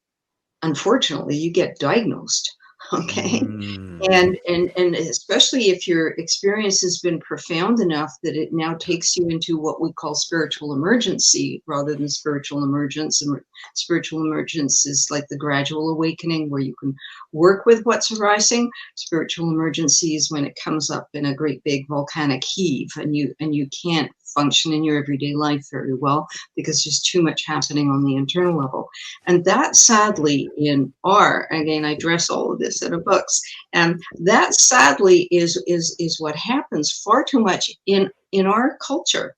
unfortunately, you get diagnosed. Okay. And especially if your experience has been profound enough that it now takes you into what we call spiritual emergency rather than spiritual emergence. And spiritual emergence is like the gradual awakening where you can work with what's arising. Spiritual emergency is when it comes up in a great big volcanic heave, and you can't function in your everyday life very well because there's too much happening on the internal level. And that, sadly, again, I address all of this in the books, and that sadly is what happens far too much in our culture.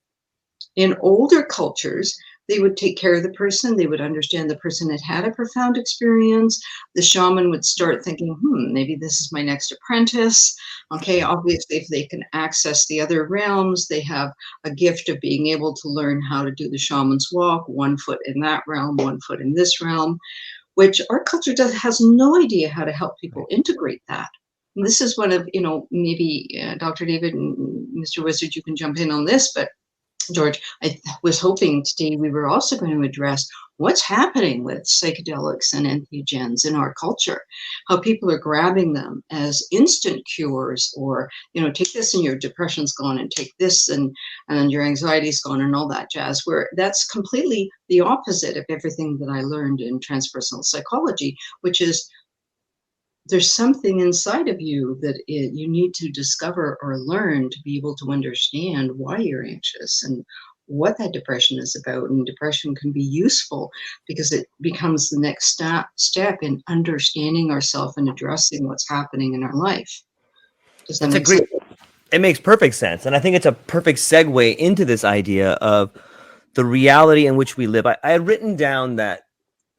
In older cultures, they would take care of the person. They would understand the person had had a profound experience. The shaman would start thinking, maybe this is my next apprentice. Okay, obviously, if they can access the other realms, they have a gift of being able to learn how to do the shaman's walk, 1 foot in that realm, 1 foot in this realm, which our culture has no idea how to help people integrate that. And this is one of, maybe Dr. David and Mr. Wizard, you can jump in on this, but George, I was hoping today we were also going to address what's happening with psychedelics and entheogens in our culture, how people are grabbing them as instant cures, or, take this and your depression's gone, and take this and your anxiety's gone, and all that jazz, where that's completely the opposite of everything that I learned in transpersonal psychology, which is there's something inside of you that you need to discover or learn to be able to understand why you're anxious and what that depression is about. And depression can be useful because it becomes the next step in understanding ourselves and addressing what's happening in our life. Does that make sense? It makes perfect sense. And I think it's a perfect segue into this idea of the reality in which we live. I had written down that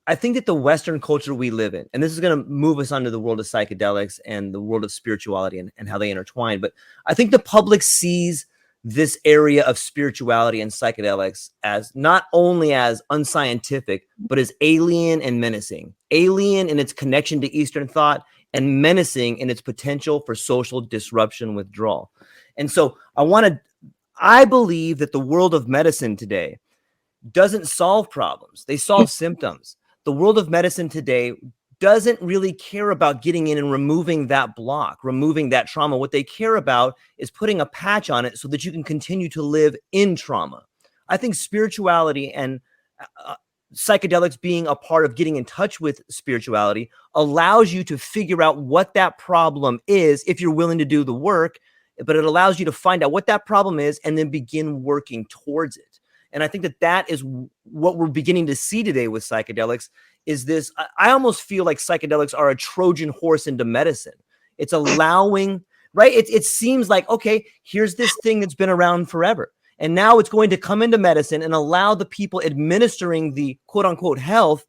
I think that the Western culture we live in, and this is going to move us onto the world of psychedelics and the world of spirituality and how they intertwine, but I think the public sees this area of spirituality and psychedelics as not only as unscientific, but as alien and menacing. Alien in its connection to Eastern thought, and menacing in its potential for social disruption withdrawal. And so I believe that the world of medicine today doesn't solve problems. They solve symptoms. The world of medicine today doesn't really care about getting in and removing that block, removing that trauma. What they care about is putting a patch on it so that you can continue to live in trauma. I think spirituality and psychedelics being a part of getting in touch with spirituality allows you to figure out what that problem is if you're willing to do the work, but it allows you to find out what that problem is and then begin working towards it. And I think that is what we're beginning to see today with psychedelics is this. I almost feel like psychedelics are a Trojan horse into medicine. It's allowing, right? It seems like, okay, here's this thing that's been around forever. And now it's going to come into medicine and allow the people administering the quote unquote health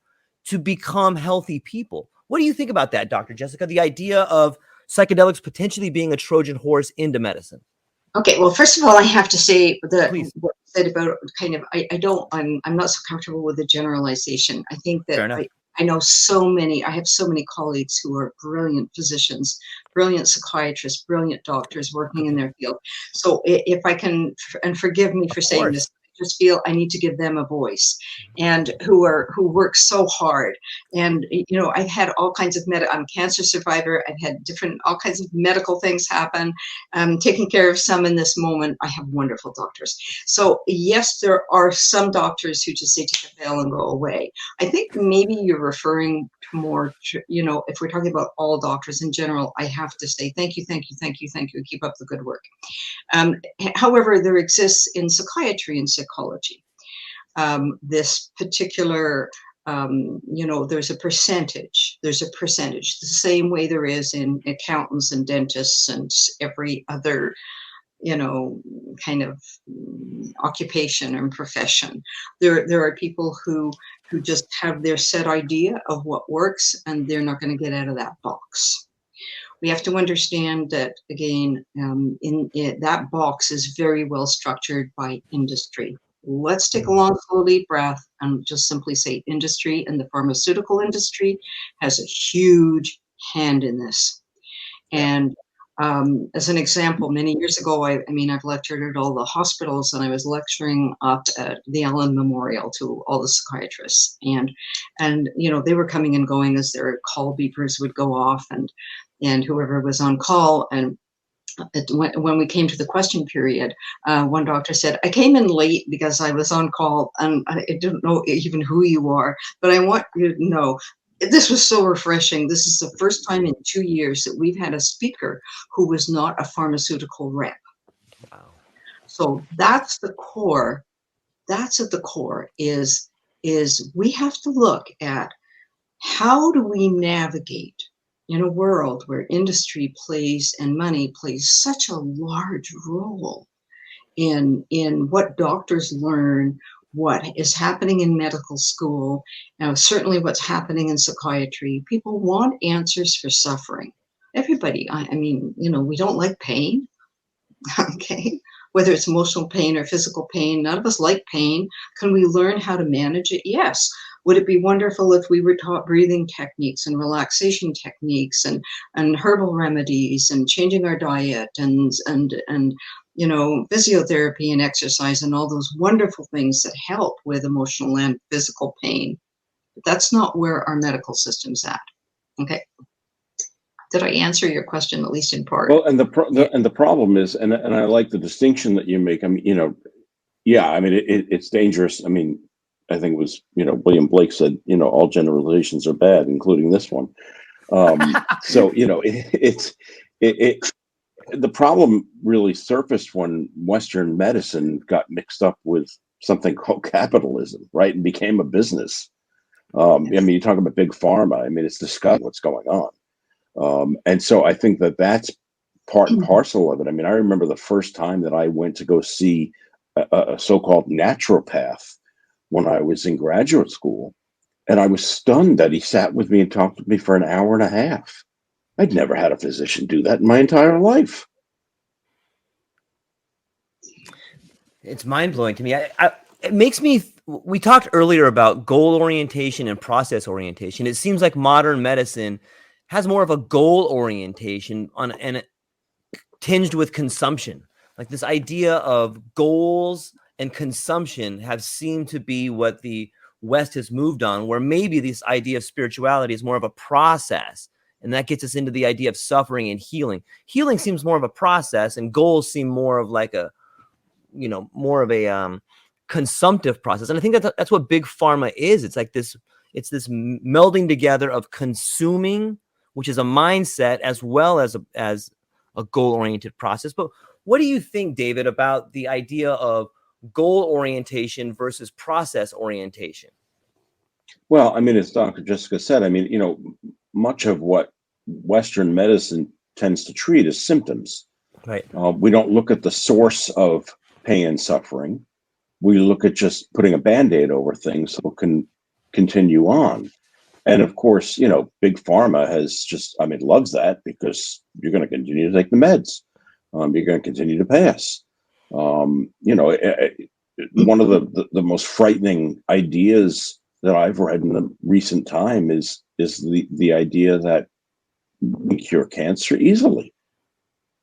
to become healthy people. What do you think about that, Dr. Jessica? The idea of psychedelics potentially being a Trojan horse into medicine? Okay, well, first of all, I have to say that what you said about kind of, I'm not so comfortable with the generalization. I think that I know I have so many colleagues who are brilliant physicians, brilliant psychiatrists, brilliant doctors working in their field. So if I can, and forgive me for saying this, just feel I need to give them a voice, and who work so hard. And I've had all kinds of I'm a cancer survivor. I've had all kinds of medical things happen. Taking care of some in this moment. I have wonderful doctors. So yes, there are some doctors who just say take a pill and go away. I think maybe you're referring to more, if we're talking about all doctors in general, I have to say thank you, thank you, thank you, thank you. Keep up the good work. However, there exists in psychiatry and psychology this particular, there's a percentage. The same way there is in accountants and dentists and every other kind of occupation and profession. There are people who just have their set idea of what works, and they're not going to get out of that box. We have to understand that, again, that box is very well structured by industry. Let's take a long, slow, deep breath and just simply say industry, and the pharmaceutical industry has a huge hand in this. And as an example, many years ago, I've lectured at all the hospitals, and I was lecturing up at the Allen Memorial to all the psychiatrists, and they were coming and going as their call beepers would go off, and whoever was on call. And when we came to the question period, one doctor said, I came in late because I was on call, and I don't know even who you are, but I want you to know, this was so refreshing. This is the first time in 2 years that we've had a speaker who was not a pharmaceutical rep. Wow. So that's the core. That's at the core is we have to look at how do we navigate in a world where industry plays and money plays such a large role in what doctors learn, what is happening in medical school, certainly what's happening in psychiatry. People want answers for suffering. Everybody, we don't like pain, okay? Whether it's emotional pain or physical pain, none of us like pain. Can we learn how to manage it? Yes. Would it be wonderful if we were taught breathing techniques and relaxation techniques and herbal remedies and changing our diet and physiotherapy and exercise and all those wonderful things that help with emotional and physical pain? But that's not where our medical system's at. Okay. Did I answer your question, at least in part? Well, and the problem is, and I like the distinction that you make. It's dangerous. I think it was, William Blake said, all generalizations are bad, including this one. The problem really surfaced when Western medicine got mixed up with something called capitalism, right? And became a business. You talk about big pharma. It's disgusting what's going on. And so I think that's part and parcel of it. I remember the first time that I went to go see a so-called naturopath when I was in graduate school. And I was stunned that he sat with me and talked to me for an hour and a half. I'd never had a physician do that in my entire life. It's mind-blowing to me. It makes me, we talked earlier about goal orientation and process orientation. It seems like modern medicine has more of a goal orientation and tinged with consumption. Like this idea of goals and consumption have seemed to be what the West has moved on, where maybe this idea of spirituality is more of a process. And that gets us into the idea of suffering and healing. Healing seems more of a process, and goals seem more of like more of a consumptive process. And I think that's what big pharma is. It's like this melding together of consuming, which is a mindset, as well as a goal-oriented process. But what do you think, David, about the idea of goal orientation versus process orientation? Well, as Dr. Jessica said, much of what Western medicine tends to treat is symptoms. Right. We don't look at the source of pain and suffering. We look at just putting a Band-Aid over things so it can continue on. And of course, big pharma has just, loves that, because you're going to continue to take the meds. You're going to continue to pass. One of the most frightening ideas that I've read in the recent time is the idea that we cure cancer easily.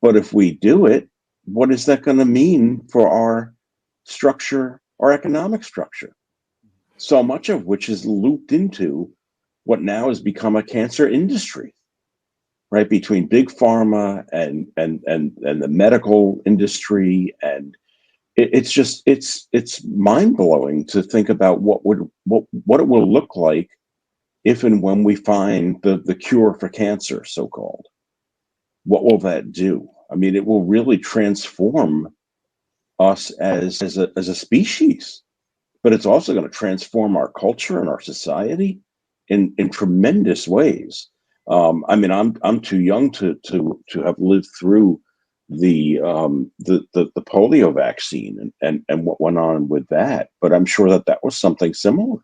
But if we do it, what is that going to mean for our structure our economic structure, so much of which is looped into what now has become a cancer industry, right? Between big pharma and the medical industry, and it's mind blowing to think about what it will look like if and when we find the cure for cancer, so called. What will that do? I mean, it will really transform us as a species, but it's also going to transform our culture and our society in tremendous ways. I mean, I'm too young to have lived through the polio vaccine and what went on with that, but I'm sure that was something similar.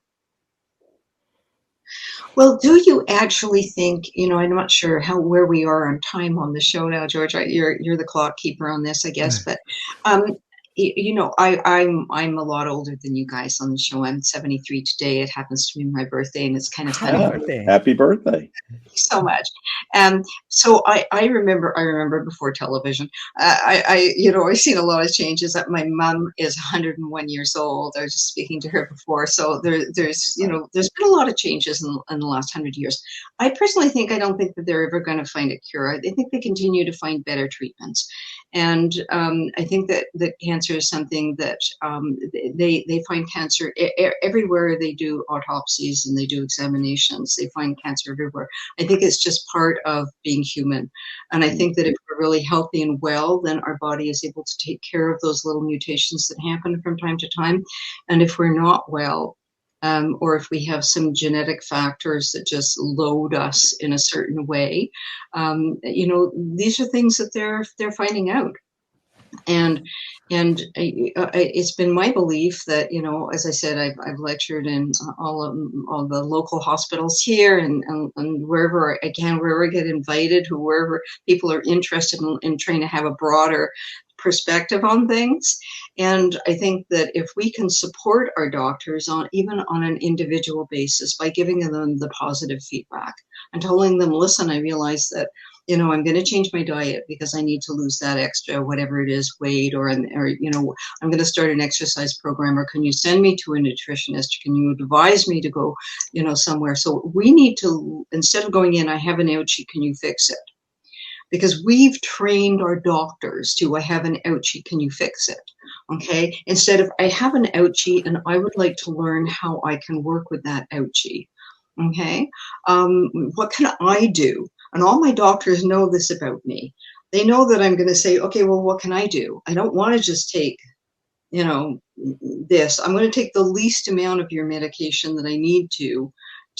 Well, do you actually think, I'm not sure where we are on time on the show now, George. You're the clock keeper on this, I guess. But I'm a lot older than you guys on the show. I'm 73 today. It happens to be my birthday, and it's kind of funny. Happy birthday! Thank you so much. So I remember before television. I've seen a lot of changes. That my mom is 101 years old. I was just speaking to her before. So there's been a lot of changes in the last 100 years. I personally I don't think that they're ever going to find a cure. I think they continue to find better treatments. And I think that cancer is something that they find cancer everywhere they do autopsies and they do examinations. They find cancer everywhere. I think it's just part of being human. And I think that if we're really healthy and well, then our body is able to take care of those little mutations that happen from time to time. And if we're not well, or if we have some genetic factors that just load us in a certain way, these are things that they're finding out. And it's been my belief that, as I said, I've lectured in all the local hospitals here and wherever I can, wherever I get invited, wherever people are interested in trying to have a broader perspective on things. And I think that if we can support our doctors even on an individual basis by giving them the positive feedback and telling them, listen, I realize that I'm going to change my diet because I need to lose that extra, whatever it is, weight, or I'm going to start an exercise program, or can you send me to a nutritionist? Can you advise me to go, somewhere? So we need to, instead of going in, I have an ouchie, can you fix it? Because we've trained our doctors to, I have an ouchie, can you fix it? Okay. Instead of, I have an ouchie and I would like to learn how I can work with that ouchie. Okay. What can I do? And all my doctors know this about me. They know that I'm going to say, okay, well, what can I do? I don't want to just take, this. I'm going to take the least amount of your medication that I need to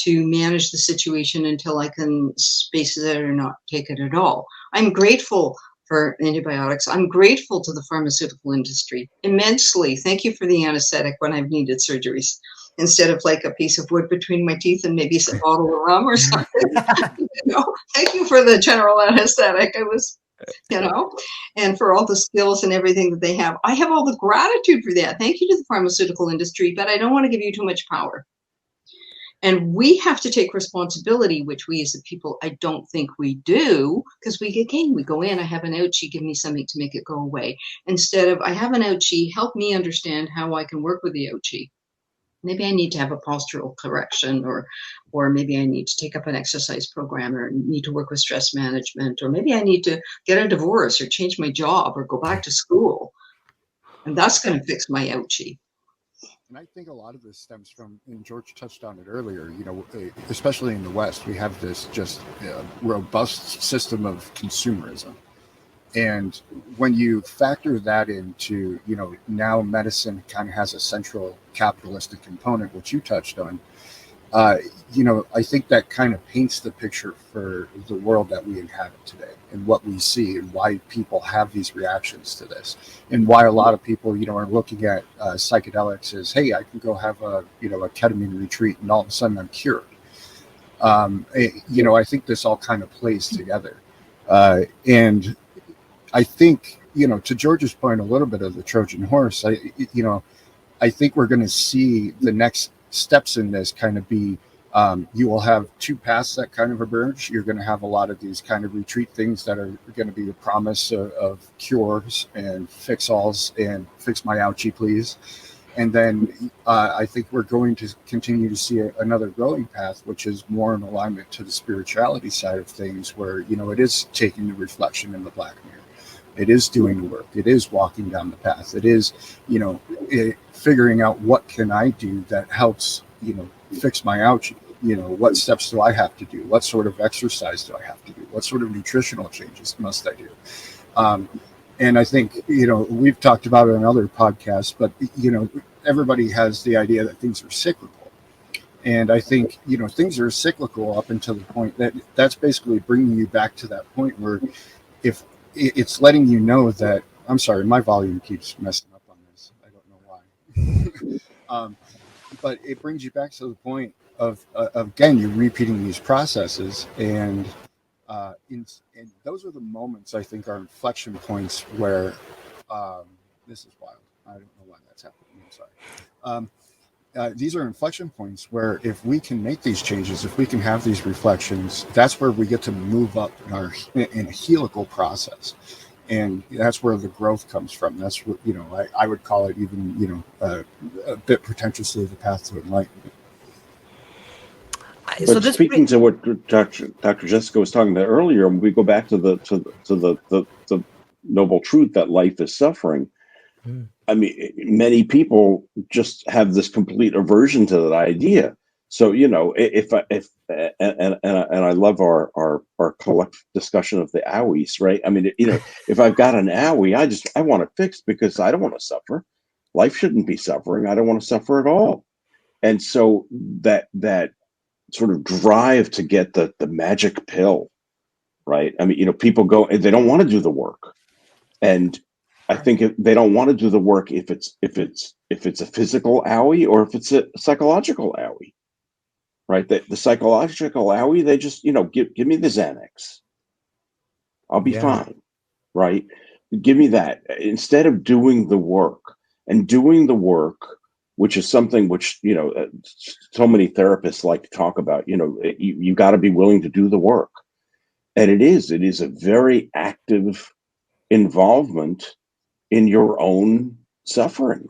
manage the situation until I can space it out or not take it at all. I'm grateful for antibiotics. I'm grateful to the pharmaceutical industry immensely. Thank you for the anesthetic when I've needed surgeries, instead of like a piece of wood between my teeth and maybe some bottle of rum or something. Thank you for the general anesthetic. I was, and for all the skills and everything that they have. I have all the gratitude for that. Thank you to the pharmaceutical industry, but I don't want to give you too much power. And we have to take responsibility, which we as a people, I don't think we do, because we go in, I have an ouchie, give me something to make it go away. Instead of, I have an ouchie, help me understand how I can work with the ouchie. Maybe I need to have a postural correction, or maybe I need to take up an exercise program, or need to work with stress management, or maybe I need to get a divorce or change my job or go back to school. And that's going to fix my ouchie. And I think a lot of this stems from, and George touched on it earlier, especially in the West, we have this just robust system of consumerism. And when you factor that into, now medicine kind of has a central capitalistic component, which you touched on, I think that kind of paints the picture for the world that we inhabit today and what we see and why people have these reactions to this, and why a lot of people, are looking at psychedelics as, hey, I can go have a ketamine retreat and all of a sudden I'm cured. I think this all kind of plays together. And I think, to George's point, a little bit of the Trojan horse, I think we're going to see the next steps in this kind of be, you will have two paths that kind of emerge. You're going to have a lot of these kind of retreat things that are going to be a promise of cures and fix-alls and fix my ouchie, please. And then I think we're going to continue to see another growing path, which is more in alignment to the spirituality side of things, where, you know, it is taking the reflection in the black mirror. It is doing the work. It is walking down the path. It is, you know, figuring out what can I do that helps, you know, fix my ouchie. You know, what steps do I have to do? What sort of exercise do I have to do? What sort of nutritional changes must I do? And I think, you know, we've talked about it in other podcasts, but, you know, everybody has the idea that things are cyclical. And I think, you know, things are cyclical up until the point that that's basically bringing you back to that point where if it's letting you know that, I'm sorry, my volume keeps messing up on this. I don't know why. But it brings you back to the point of again, you're repeating these processes, and those are the moments I think are inflection points where this is wild. I don't know why that's happening. I'm sorry. These are inflection points where if we can make these changes, if we can have these reflections, that's where we get to move up in a helical process. And that's where the growth comes from. That's what, you know, I would call it even, you know, a bit pretentiously the path to enlightenment. But speaking to what Dr. Jessica was talking about earlier, we go back to the noble truth that life is suffering. I mean, many people just have this complete aversion to that idea. So, you know, and I love our collective discussion of the owies, right? I mean, you know, if I've got an owie, I want it fixed because I don't want to suffer. Life shouldn't be suffering. I don't want to suffer at all. And so that sort of drive to get the magic pill, right? I mean, you know, people go, they don't want to do the work. And I think they don't want to do the work if it's a physical owie or if it's a psychological owie, right? The psychological owie, they just, you know, give me the Xanax. I'll be fine, right? Give me that instead of doing the work. And doing the work, which is something which, you know, so many therapists like to talk about. You know, you got to be willing to do the work, and it is a very active involvement in your own suffering.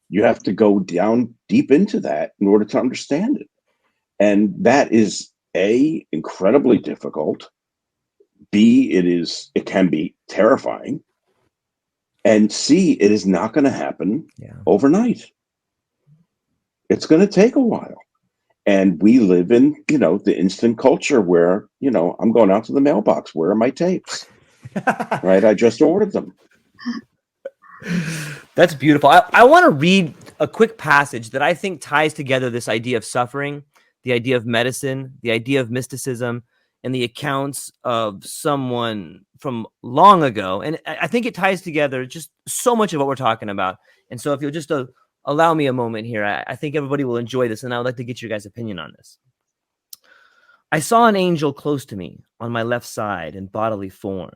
You have to go down deep into that in order to understand it. And that is A, incredibly difficult. B, it can be terrifying. And C, it is not going to happen overnight. It's going to take a while. And we live in, you know, the instant culture where, you know, I'm going out to the mailbox. Where are my tapes? Right? I just ordered them. That's beautiful. I want to read a quick passage that I think ties together this idea of suffering, the idea of medicine, the idea of mysticism, and the accounts of someone from long ago. And I think it ties together just so much of what we're talking about. And so if you'll just allow me a moment here, I think everybody will enjoy this, and I would like to get your guys' opinion on this. I saw an angel close to me on my left side in bodily form.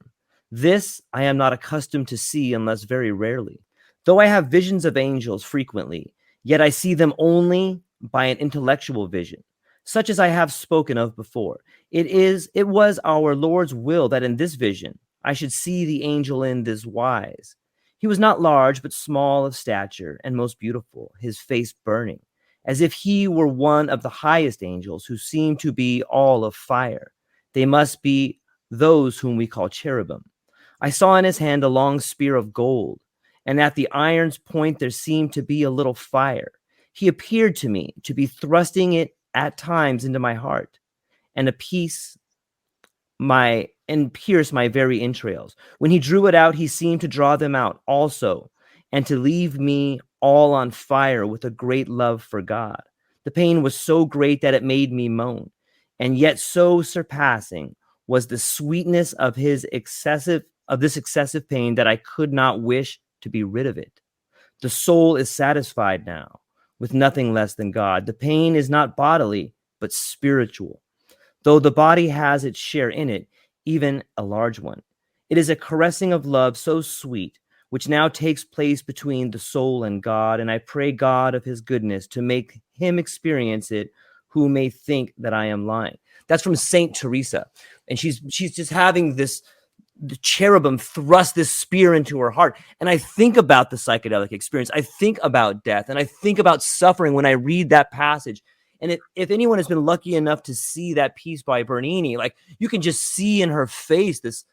This I am not accustomed to see unless very rarely. Though I have visions of angels frequently, yet I see them only by an intellectual vision, such as I have spoken of before. It was our Lord's will that in this vision I should see the angel in this wise. He was not large, but small of stature and most beautiful, his face burning, as if he were one of the highest angels who seem to be all of fire. They must be those whom we call cherubim. I saw in his hand a long spear of gold, and at the iron's point there seemed to be a little fire. He appeared to me to be thrusting it at times into my heart, and pierce my very entrails. When he drew it out, he seemed to draw them out also, and to leave me all on fire with a great love for God. The pain was so great that it made me moan, and yet so surpassing was the sweetness of this excessive pain that I could not wish to be rid of it. The soul is satisfied now with nothing less than God. The pain is not bodily, but spiritual. Though the body has its share in it, even a large one. It is a caressing of love so sweet, which now takes place between the soul and God, and I pray God of his goodness to make him experience it who may think that I am lying. That's from Saint Teresa. And she's just having this the cherubim thrust this spear into her heart. And I think about the psychedelic experience. I think about death, and I think about suffering when I read that passage. And if anyone has been lucky enough to see that piece by Bernini, like, you can just see in her face this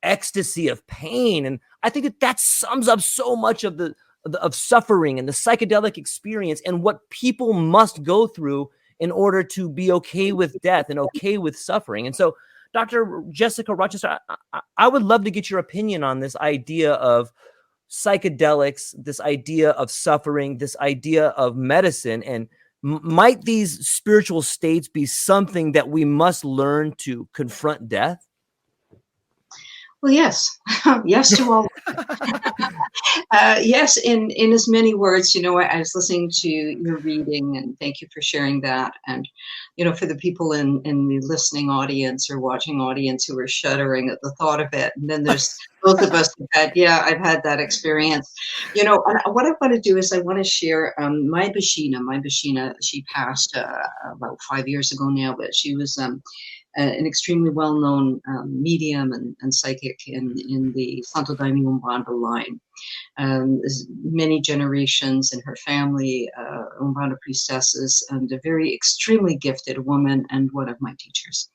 ecstasy of pain. And I think that sums up so much of of suffering and the psychedelic experience and what people must go through in order to be okay with death and okay with suffering. And so, Dr. Jessica Rochester, I would love to get your opinion on this idea of psychedelics, this idea of suffering, this idea of medicine, and might these spiritual states be something that we must learn to confront death? Well, yes, yes to all. Yes, in as many words. I was listening to your reading, and thank you for sharing that. And for the people in the listening audience or watching audience who are shuddering at the thought of it, and then there's both of us who had, I've had that experience. And what I want to do is I want to share my Bashina. She passed about 5 years ago now, but she was an extremely well-known medium and psychic in the Santo Daime Umbanda line. Many generations in her family, Umbanda priestesses, and a very extremely gifted woman, and one of my teachers.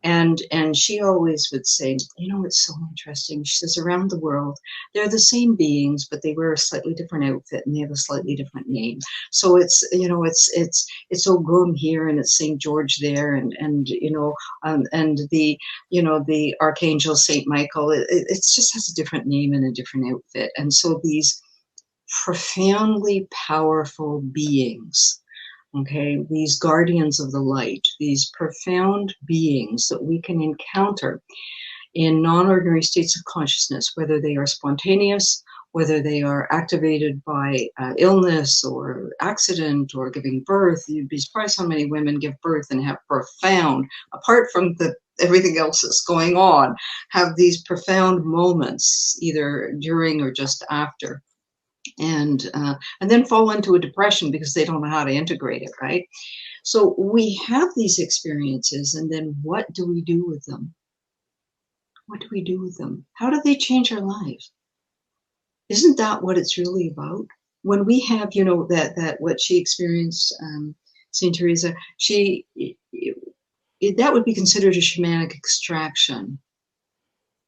And she always would say, it's so interesting. She says, around the world, they're the same beings, but they wear a slightly different outfit and they have a slightly different name. So it's Ogum here and it's St. George there, and the Archangel St. Michael. It just has a different name and a different outfit. And so these profoundly powerful beings, okay, these guardians of the light, these profound beings that we can encounter in non-ordinary states of consciousness, whether they are spontaneous, whether they are activated by illness or accident or giving birth. You'd be surprised how many women give birth and have profound, apart from everything else that's going on, have these profound moments either during or just after. And then fall into a depression because they don't know how to integrate it, right? So we have these experiences, and then what do we do with them? What do we do with them? How do they change our lives? Isn't that what it's really about? When we have, that what she experienced, Saint Teresa, that would be considered a shamanic extraction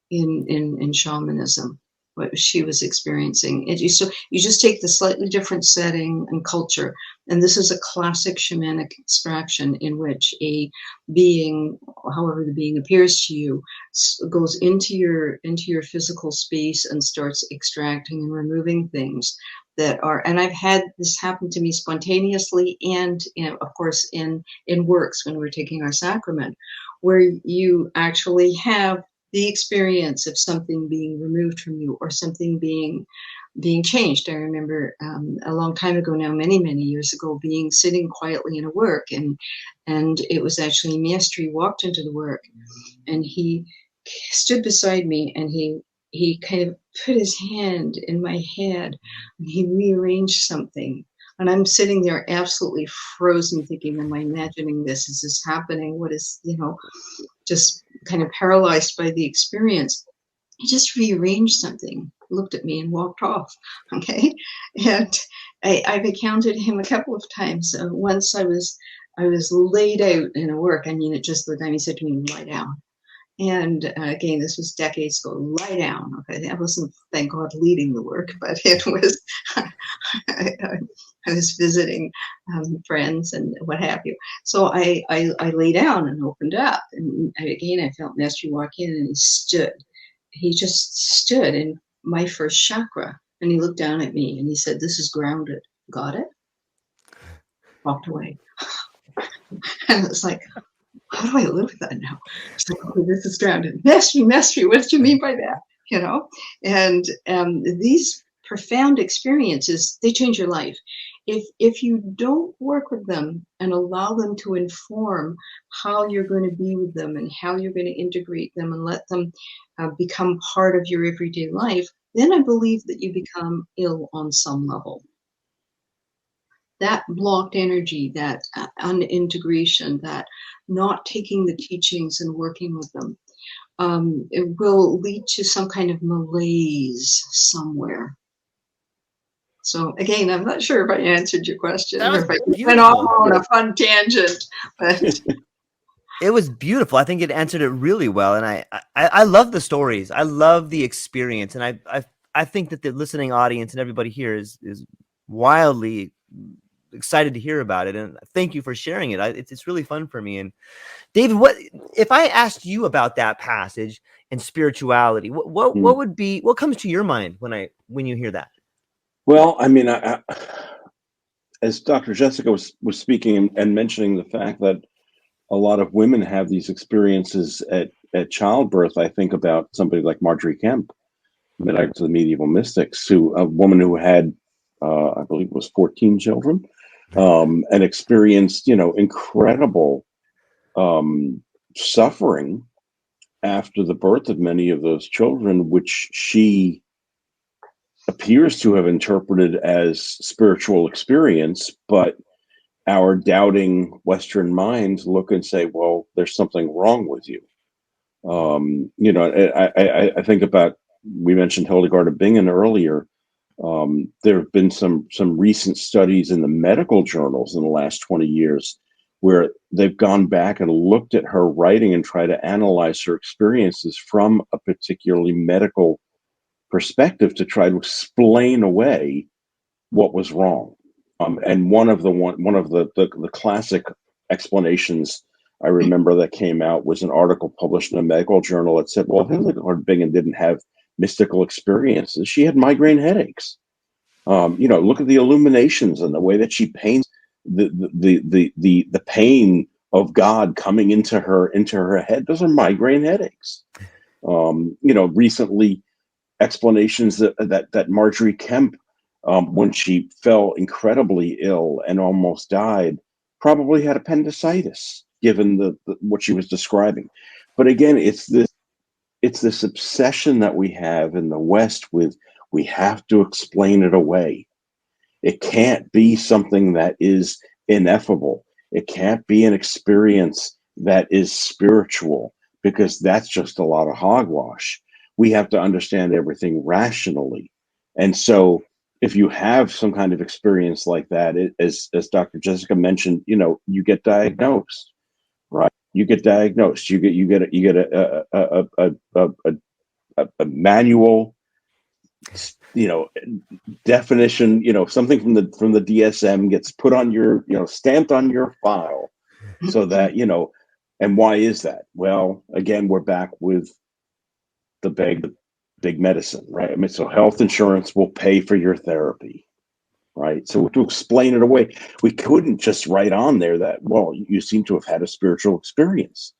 in shamanism. What she was experiencing. So you just take the slightly different setting and culture, and this is a classic shamanic extraction in which a being, however the being appears to you, goes into your physical space and starts extracting and removing things that are. And I've had this happen to me spontaneously, and of course in works when we're taking our sacrament, where you actually have the experience of something being removed from you or something being changed. I remember a long time ago now, many years ago, sitting quietly in a work, and it was actually Maestri walked into the work, and he stood beside me, and he kind of put his hand in my head, and he rearranged something. And I'm sitting there absolutely frozen, thinking, am I imagining this? Is this happening? What is, just kind of paralyzed by the experience. He just rearranged something, looked at me and walked off. Okay. And I've encountered him a couple of times. Once I was laid out in a work. I mean, it just the time he said to me, lie down. And again, this was decades ago, lie down. Okay. I wasn't, thank God, leading the work, but it was, I was visiting friends and what have you. So I lay down and opened up. And again, I felt Maestri walk in, and he stood. He just stood in my first chakra. And he looked down at me and he said, this is grounded. Got it? Walked away. And it's like, how do I live with that now? So, this is grounded. Maestri, what did you mean by that? And these profound experiences, they change your life. If you don't work with them and allow them to inform how you're going to be with them and how you're going to integrate them and let them become part of your everyday life, then I believe that you become ill on some level. That blocked energy, that unintegration, that not taking the teachings and working with them it will lead to some kind of malaise somewhere. So again, I'm not sure if I answered your question That or was if I went off beautiful. on a fun tangent, but It was beautiful. I think it answered it really well, and I love the stories. I love the experience, and I think that the listening audience and everybody here is wildly excited to hear about it. And thank you for sharing it. It's really fun for me. And David, what if I asked you about that passage and spirituality? What would be what comes to your mind when you hear that? Well, I mean, as Dr. Jessica was speaking and mentioning the fact that a lot of women have these experiences at childbirth, I think about somebody like Marjorie Kemp, to the medieval mystics, a woman who had, I believe it was 14 children, and experienced, incredible suffering after the birth of many of those children, which she appears to have interpreted as spiritual experience, but our doubting Western minds look and say, well, there's something wrong with you. I think about, we mentioned Hildegard of Bingen earlier. There have been some recent studies in the medical journals in the last 20 years where they've gone back and looked at her writing and try to analyze her experiences from a particularly medical perspective to try to explain away what was wrong. And one of the classic explanations I remember that came out was an article published in a medical journal that said, well, Hildegard Bingen didn't have mystical experiences. She had migraine headaches. Look at the illuminations and the way that she paints the pain of God coming into her head. Those are migraine headaches. Recently explanations that Marjorie Kemp, when she fell incredibly ill and almost died, probably had appendicitis, given what she was describing. But again, it's this obsession that we have in the West with, we have to explain it away. It can't be something that is ineffable. It can't be an experience that is spiritual, because that's just a lot of hogwash. We have to understand everything rationally. And so if you have some kind of experience like that, as Dr. Jessica mentioned, you get diagnosed, right? You get diagnosed. You get a manual, definition, something from the DSM gets put on your, stamped on your file, so that, and why is that? Well, again, we're back with the big medicine, right? I mean, so health insurance will pay for your therapy, right? So to explain it away, we couldn't just write on there that, well, you seem to have had a spiritual experience.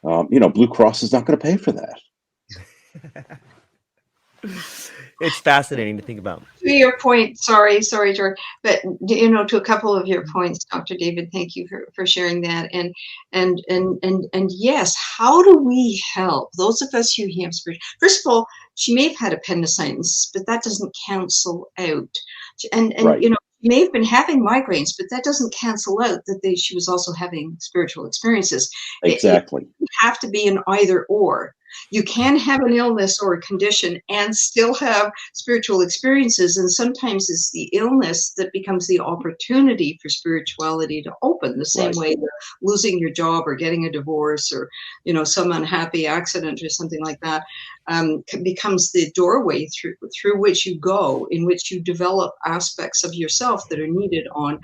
Blue Cross is not going to pay for that. It's fascinating to think about. To your point, sorry, George, but to a couple of your points, Dr. David, thank you for sharing that. And yes, how do we help those of us who have spiritual? First of all, she may have had appendicitis, but that doesn't cancel out. And Right. She may have been having migraines, but that doesn't cancel out that she was also having spiritual experiences. Exactly. It have to be an either or. You can have an illness or a condition and still have spiritual experiences. And sometimes it's the illness that becomes the opportunity for spirituality to open, the same way that losing your job or getting a divorce or, some unhappy accident or something like that becomes the doorway through which you go, in which you develop aspects of yourself that are needed on,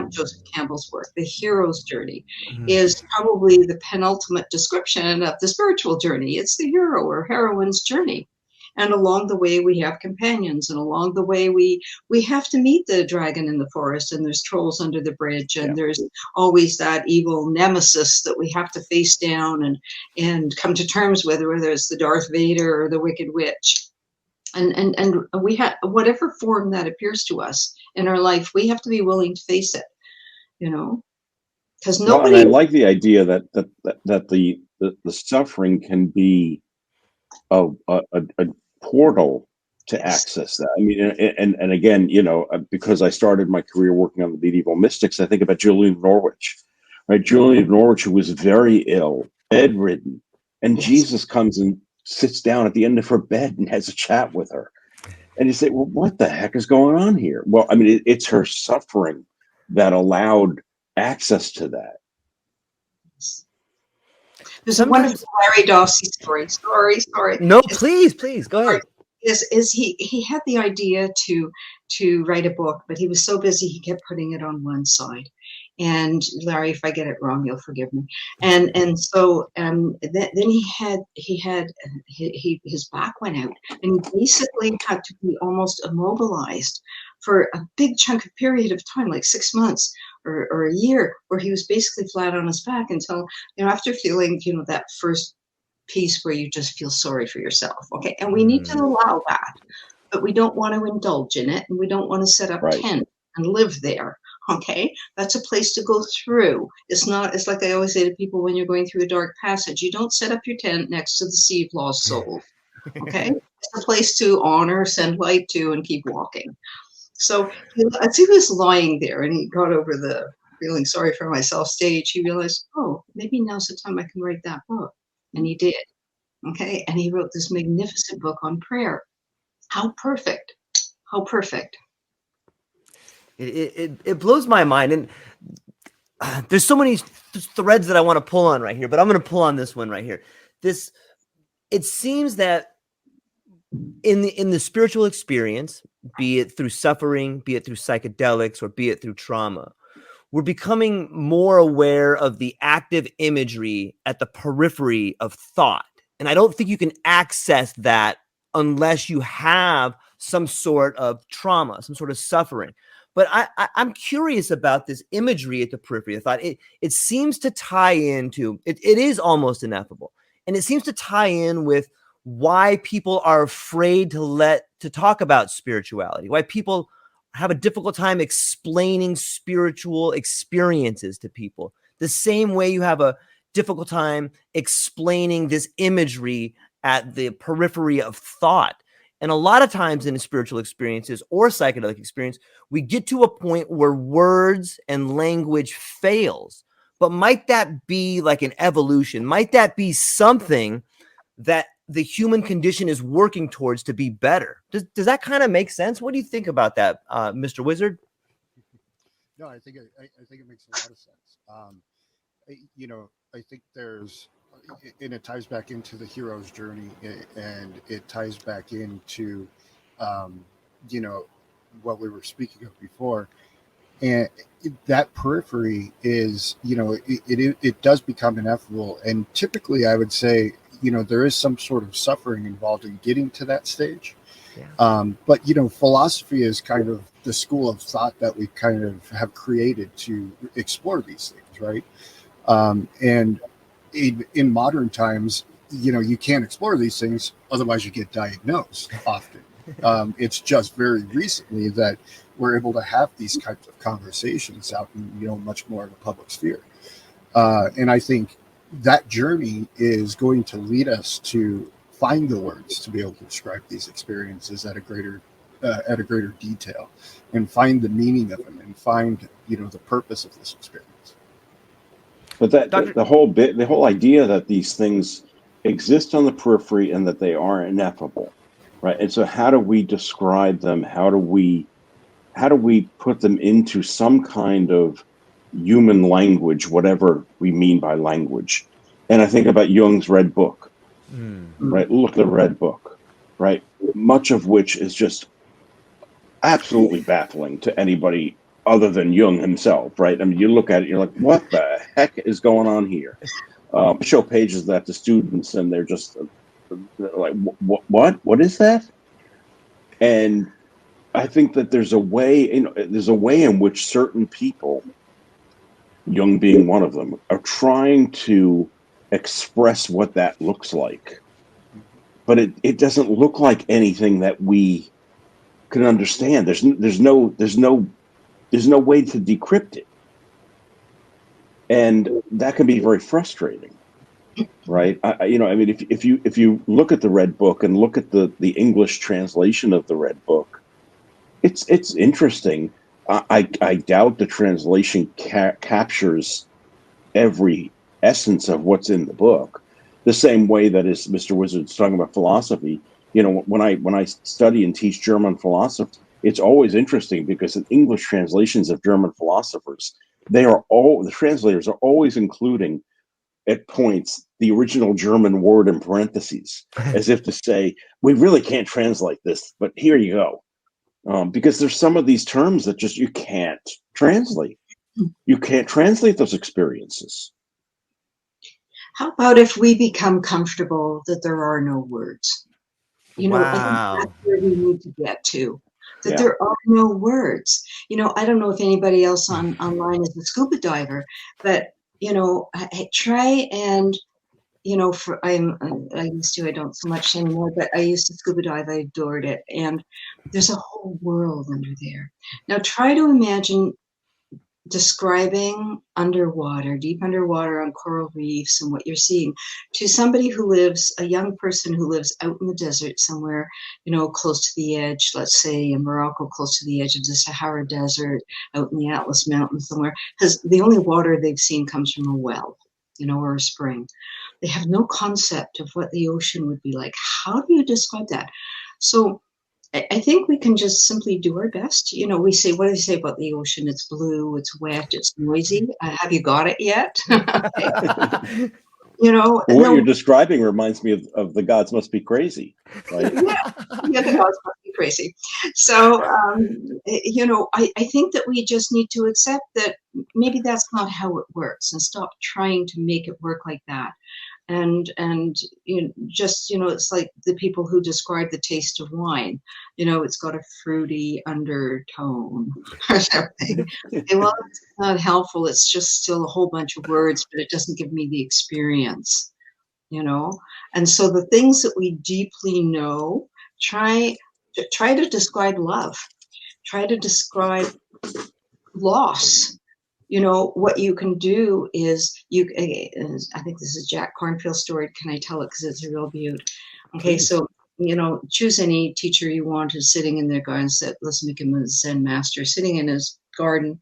Joseph Campbell's work. The hero's journey is probably the penultimate description of the spiritual journey. It's the hero or heroine's journey. And along the way, we have companions, and along the way, we have to meet the dragon in the forest, and there's trolls under the bridge, and there's always that evil nemesis that we have to face down and come to terms with, whether it's the Darth Vader or the Wicked Witch. And we have, whatever form that appears to us in our life, we have to be willing to face it, because nobody. Well, and I like the idea that the suffering can be a portal to access that. I mean, and again, because I started my career working on the medieval mystics, I think about Julian of Norwich, right? Julian of Norwich, who was very ill, bedridden, And Yes. Jesus comes and sits down at the end of her bed and has a chat with her. And you say, well, what the heck is going on here? Well, I mean, it's her suffering that allowed access to that. There's a Sometimes, wonderful Larry Dossey story. Sorry. no, please, go ahead. Is he had the idea to write a book, but he was so busy he kept putting it on one side. And Larry, if I get it wrong, you'll forgive me. And so then his back went out, and he basically had to be almost immobilized for a big chunk of period of time, like 6 months or a year, where he was basically flat on his back until, after feeling, that first piece where you just feel sorry for yourself. Okay. And we need to allow that, but we don't want to indulge in it, and we don't want to set up tent and live there. Okay. That's a place to go through. It's like I always say to people, when you're going through a dark passage, you don't set up your tent next to the sea of lost souls. Okay. It's a place to honor, send light to, and keep walking. So as he was lying there and he got over the feeling sorry for myself stage, he realized, oh, maybe now's the time I can write that book. And he did. Okay. And he wrote this magnificent book on prayer. How perfect. How perfect. It blows my mind. And there's so many threads that I want to pull on right here, but I'm going to pull on this one right here. It seems that in the spiritual experience, be it through suffering, be it through psychedelics, or be it through trauma, we're becoming more aware of the active imagery at the periphery of thought. And I don't think you can access that unless you have some sort of trauma, some sort of suffering. But I'm curious about this imagery at the periphery of thought. It seems to tie into, it is almost ineffable. And it seems to tie in with why people are afraid to talk about spirituality, why people have a difficult time explaining spiritual experiences to people, the same way you have a difficult time explaining this imagery at the periphery of thought. And a lot of times in spiritual experiences or psychedelic experience, we get to a point where words and language fails. But might that be like an evolution? Might that be something that the human condition is working towards to be better? Does that kind of make sense? What do you think about that, Mr. Wizard? No, I think it makes a lot of sense. I think and it ties back into the hero's journey, and it ties back into, what we were speaking of before. And that periphery is, it does become ineffable. And typically I would say, there is some sort of suffering involved in getting to that stage. Yeah. But, philosophy is kind of the school of thought that we kind of have created to explore these things, right? And in modern times, you can't explore these things, otherwise you get diagnosed often. It's just very recently that we're able to have these types of conversations out in, much more in the public sphere. And I think that journey is going to lead us to find the words to be able to describe these experiences at a greater detail, and find the meaning of them, and find, the purpose of this experience. But the whole idea that these things exist on the periphery and that they are ineffable, right? And so how do we describe them? How do we put them into some kind of human language, whatever we mean by language? And I think about Jung's Red Book, right? Look at the Red Book, right? Much of which is just absolutely baffling to anybody other than Jung himself, right? I mean, you look at it, you're like, what the heck is going on here? Show pages that to students, and they're just like, what is that? And I think that there's a way in which certain people, Jung being one of them, are trying to express what that looks like. But it doesn't look like anything that we can understand. There's no way to decrypt it. And that can be very frustrating, right? If you look at the Red Book and look at the English translation of the Red Book, it's interesting. I doubt the translation captures every essence of what's in the book, The same way that as Mr. Wizard's talking about philosophy, when I study and teach German philosophy, it's always interesting because in English translations of German philosophers, the translators are always including at points the original German word in parentheses, as if to say, we really can't translate this, but here you go. Because there's some of these terms that just you can't translate. You can't translate those experiences. How about if we become comfortable that there are no words? I think that's where we need to get to, that there are no words. I don't know if anybody else online is a scuba diver, but, I try and, I used to, I don't so much anymore, but I used to scuba dive. I adored it. And there's a whole world under there. Now try to imagine describing deep underwater on coral reefs and what you're seeing to somebody a young person who lives out in the desert somewhere, close to the edge, let's say in Morocco, close to the edge of the Sahara Desert, out in the Atlas Mountains somewhere, because the only water they've seen comes from a well, or a spring. They have no concept of what the ocean would be like. How do you describe that? So I think we can just simply do our best. We say, what do they say about the ocean? It's blue, it's wet, it's noisy. Have you got it yet? What you're describing reminds me of The Gods Must Be Crazy. Right? Yeah, The Gods Must Be Crazy. So, I think that we just need to accept that maybe that's not how it works and stop trying to make it work like that. And it's like the people who describe the taste of wine. It's got a fruity undertone or something. Well, it's not helpful. It's just still a whole bunch of words, but it doesn't give me the experience. And so the things that we deeply know, try to describe love. Try to describe loss. What you can do is I think this is Jack Cornfield's story. Can I tell it? Because it's a real beaut. Okay, so, choose any teacher you want who's sitting in their garden. Let's make him a Zen master, sitting in his garden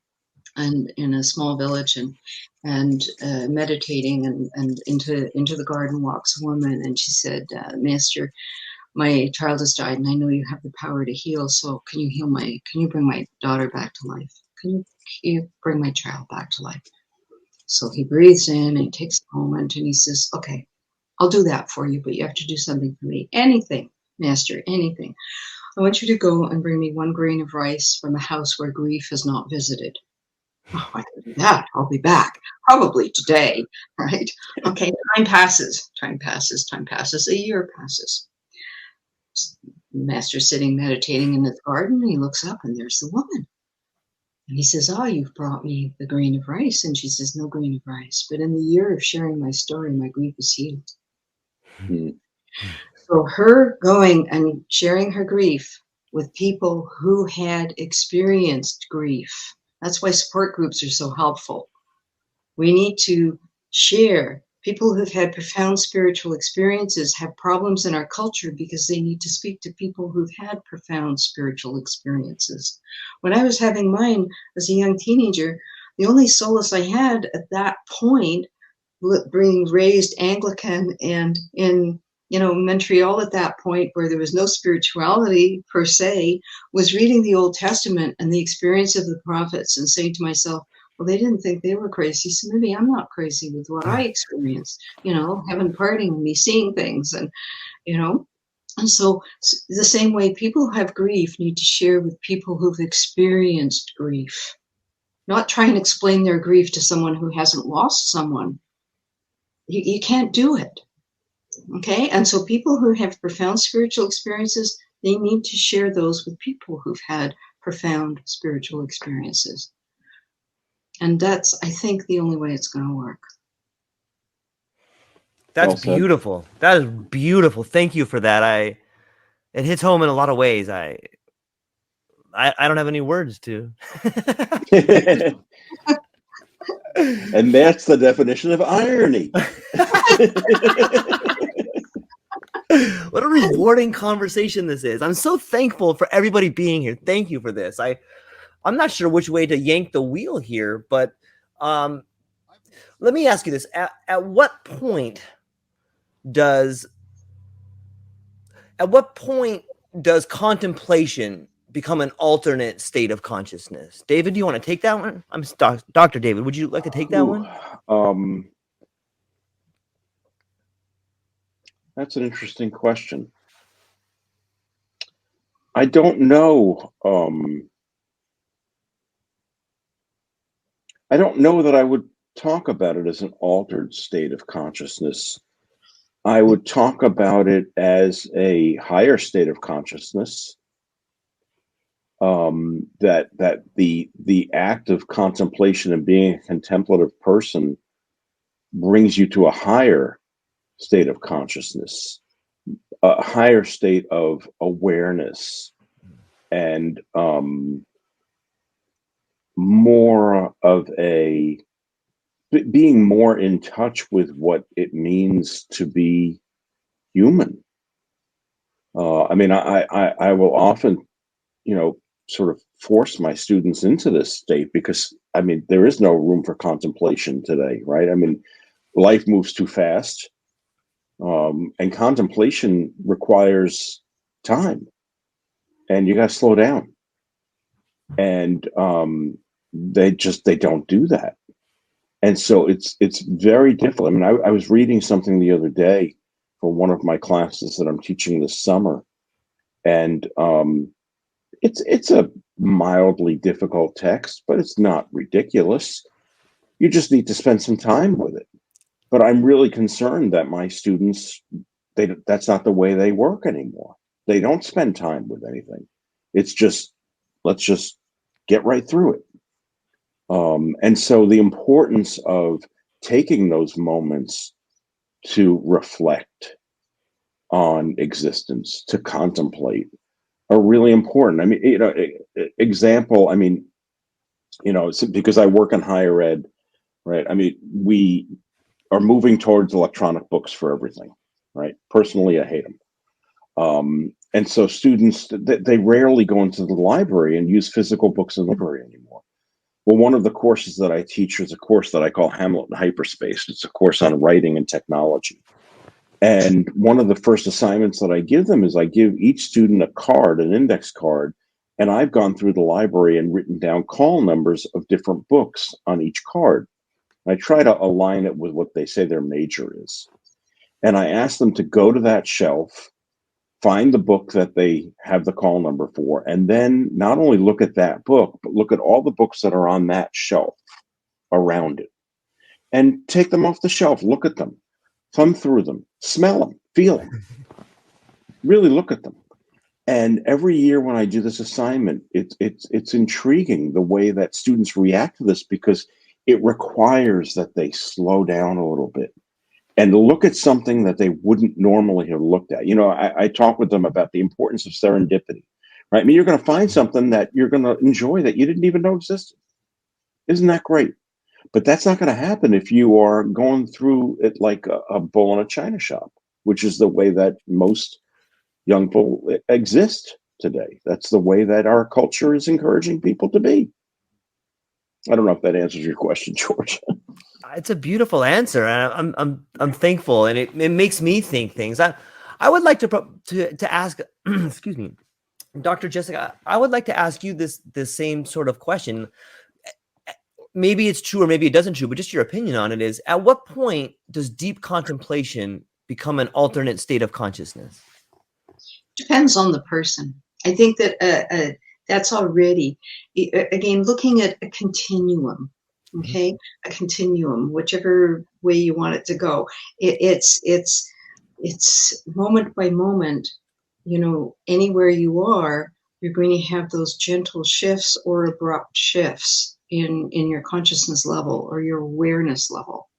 and in a small village and meditating, and into the garden walks a woman. And she said, Master, my child has died and I know you have the power to heal. So can you bring my daughter back to life? Can you bring my child back to life? So he breathes in and he takes a moment and he says, okay, I'll do that for you, but you have to do something for me. Anything, Master, anything. I want you to go and bring me 1 grain of rice from a house where grief has not visited. Oh, I can do that. I'll be back. Probably today, right? Okay, time passes. A year passes. The master's sitting meditating in his garden. And he looks up and there's the woman. And he says, you've brought me the grain of rice. And she says, no grain of rice. But in the year of sharing my story, my grief is healed. Mm-hmm. So her going and sharing her grief with people who had experienced grief. That's why support groups are so helpful. We need to share. People who've had profound spiritual experiences have problems in our culture because they need to speak to people who've had profound spiritual experiences. When I was having mine as a young teenager, the only solace I had at that point, being raised Anglican and in Montreal at that point where there was no spirituality per se, was reading the Old Testament and the experience of the prophets and saying to myself, well, they didn't think they were crazy, so maybe I'm not crazy with what I experienced, heaven parting with me, seeing things, and so the same way people who have grief need to share with people who've experienced grief, not try and explain their grief to someone who hasn't lost someone. You can't do it. Okay, and so people who have profound spiritual experiences, they need to share those with people who've had profound spiritual experiences. And that's, I think, the only way it's going to work. That's beautiful. That is beautiful. Thank you for that. It hits home in a lot of ways. I don't have any words to. And that's the definition of irony. What a rewarding conversation this is. I'm so thankful for everybody being here. Thank you for this. I'm not sure which way to yank the wheel here, but let me ask you this. At what point does at what point does contemplation become an alternate state of consciousness? David, do you want to take that one? I'm Dr. David. Would you like to take that one? That's an interesting question. I don't know. I don't know that I would talk about it as an altered state of consciousness. I would talk about it as a higher state of consciousness. That the act of contemplation and being a contemplative person brings you to a higher state of consciousness, a higher state of awareness, and more of a being more in touch with what it means to be human. I mean, I will often, sort of force my students into this state because, I mean, there is no room for contemplation today, right? I mean, life moves too fast, and contemplation requires time, and you got to slow down. And they don't do that. And so it's very difficult. I mean, I was reading something the other day for one of my classes that I'm teaching this summer, and it's a mildly difficult text, but it's not ridiculous. You just need to spend some time with it. But I'm really concerned that my students, that's not the way they work anymore. They don't spend time with anything. It's just, let's just get right through it. And so the importance of taking those moments to reflect on existence, to contemplate, are really important. I mean, example, I mean, because I work in higher ed, right? I mean, we are moving towards electronic books for everything, right? Personally, I hate them. And so students, they rarely go into the library and use physical books in the library anymore. Well, one of the courses that I teach is a course that I call Hamlet in Hyperspace. It's a course on writing and technology. And one of the first assignments that I give them is I give each student a card, an index card, and I've gone through the library and written down call numbers of different books on each card. I try to align it with what they say their major is. And I ask them to go to that shelf, find the book that they have the call number for, and then not only look at that book, but look at all the books that are on that shelf around it. And take them off the shelf, look at them, thumb through them, smell them, feel them, really look at them. And every year when I do this assignment, it's intriguing the way that students react to this, because it requires that they slow down a little bit and look at something that they wouldn't normally have looked at. I talk with them about the importance of serendipity, right? I mean, you're going to find something that you're going to enjoy that you didn't even know existed. Isn't that great? But that's not going to happen if you are going through it like a bull in a china shop, which is the way that most young people exist today. That's the way that our culture is encouraging people to be. I don't know if that answers your question, George. It's a beautiful answer, and I'm thankful, and it makes me think things. I would like to ask, excuse me, Dr. Jessica. I would like to ask you this same sort of question. Maybe it's true or maybe it doesn't true, but just your opinion on it is: at what point does deep contemplation become an alternate state of consciousness? Depends on the person. I think that that's already, again, looking at a continuum. Okay, a continuum, whichever way you want it to go. It's moment by moment. Anywhere you are, you're going to have those gentle shifts or abrupt shifts in your consciousness level or your awareness level.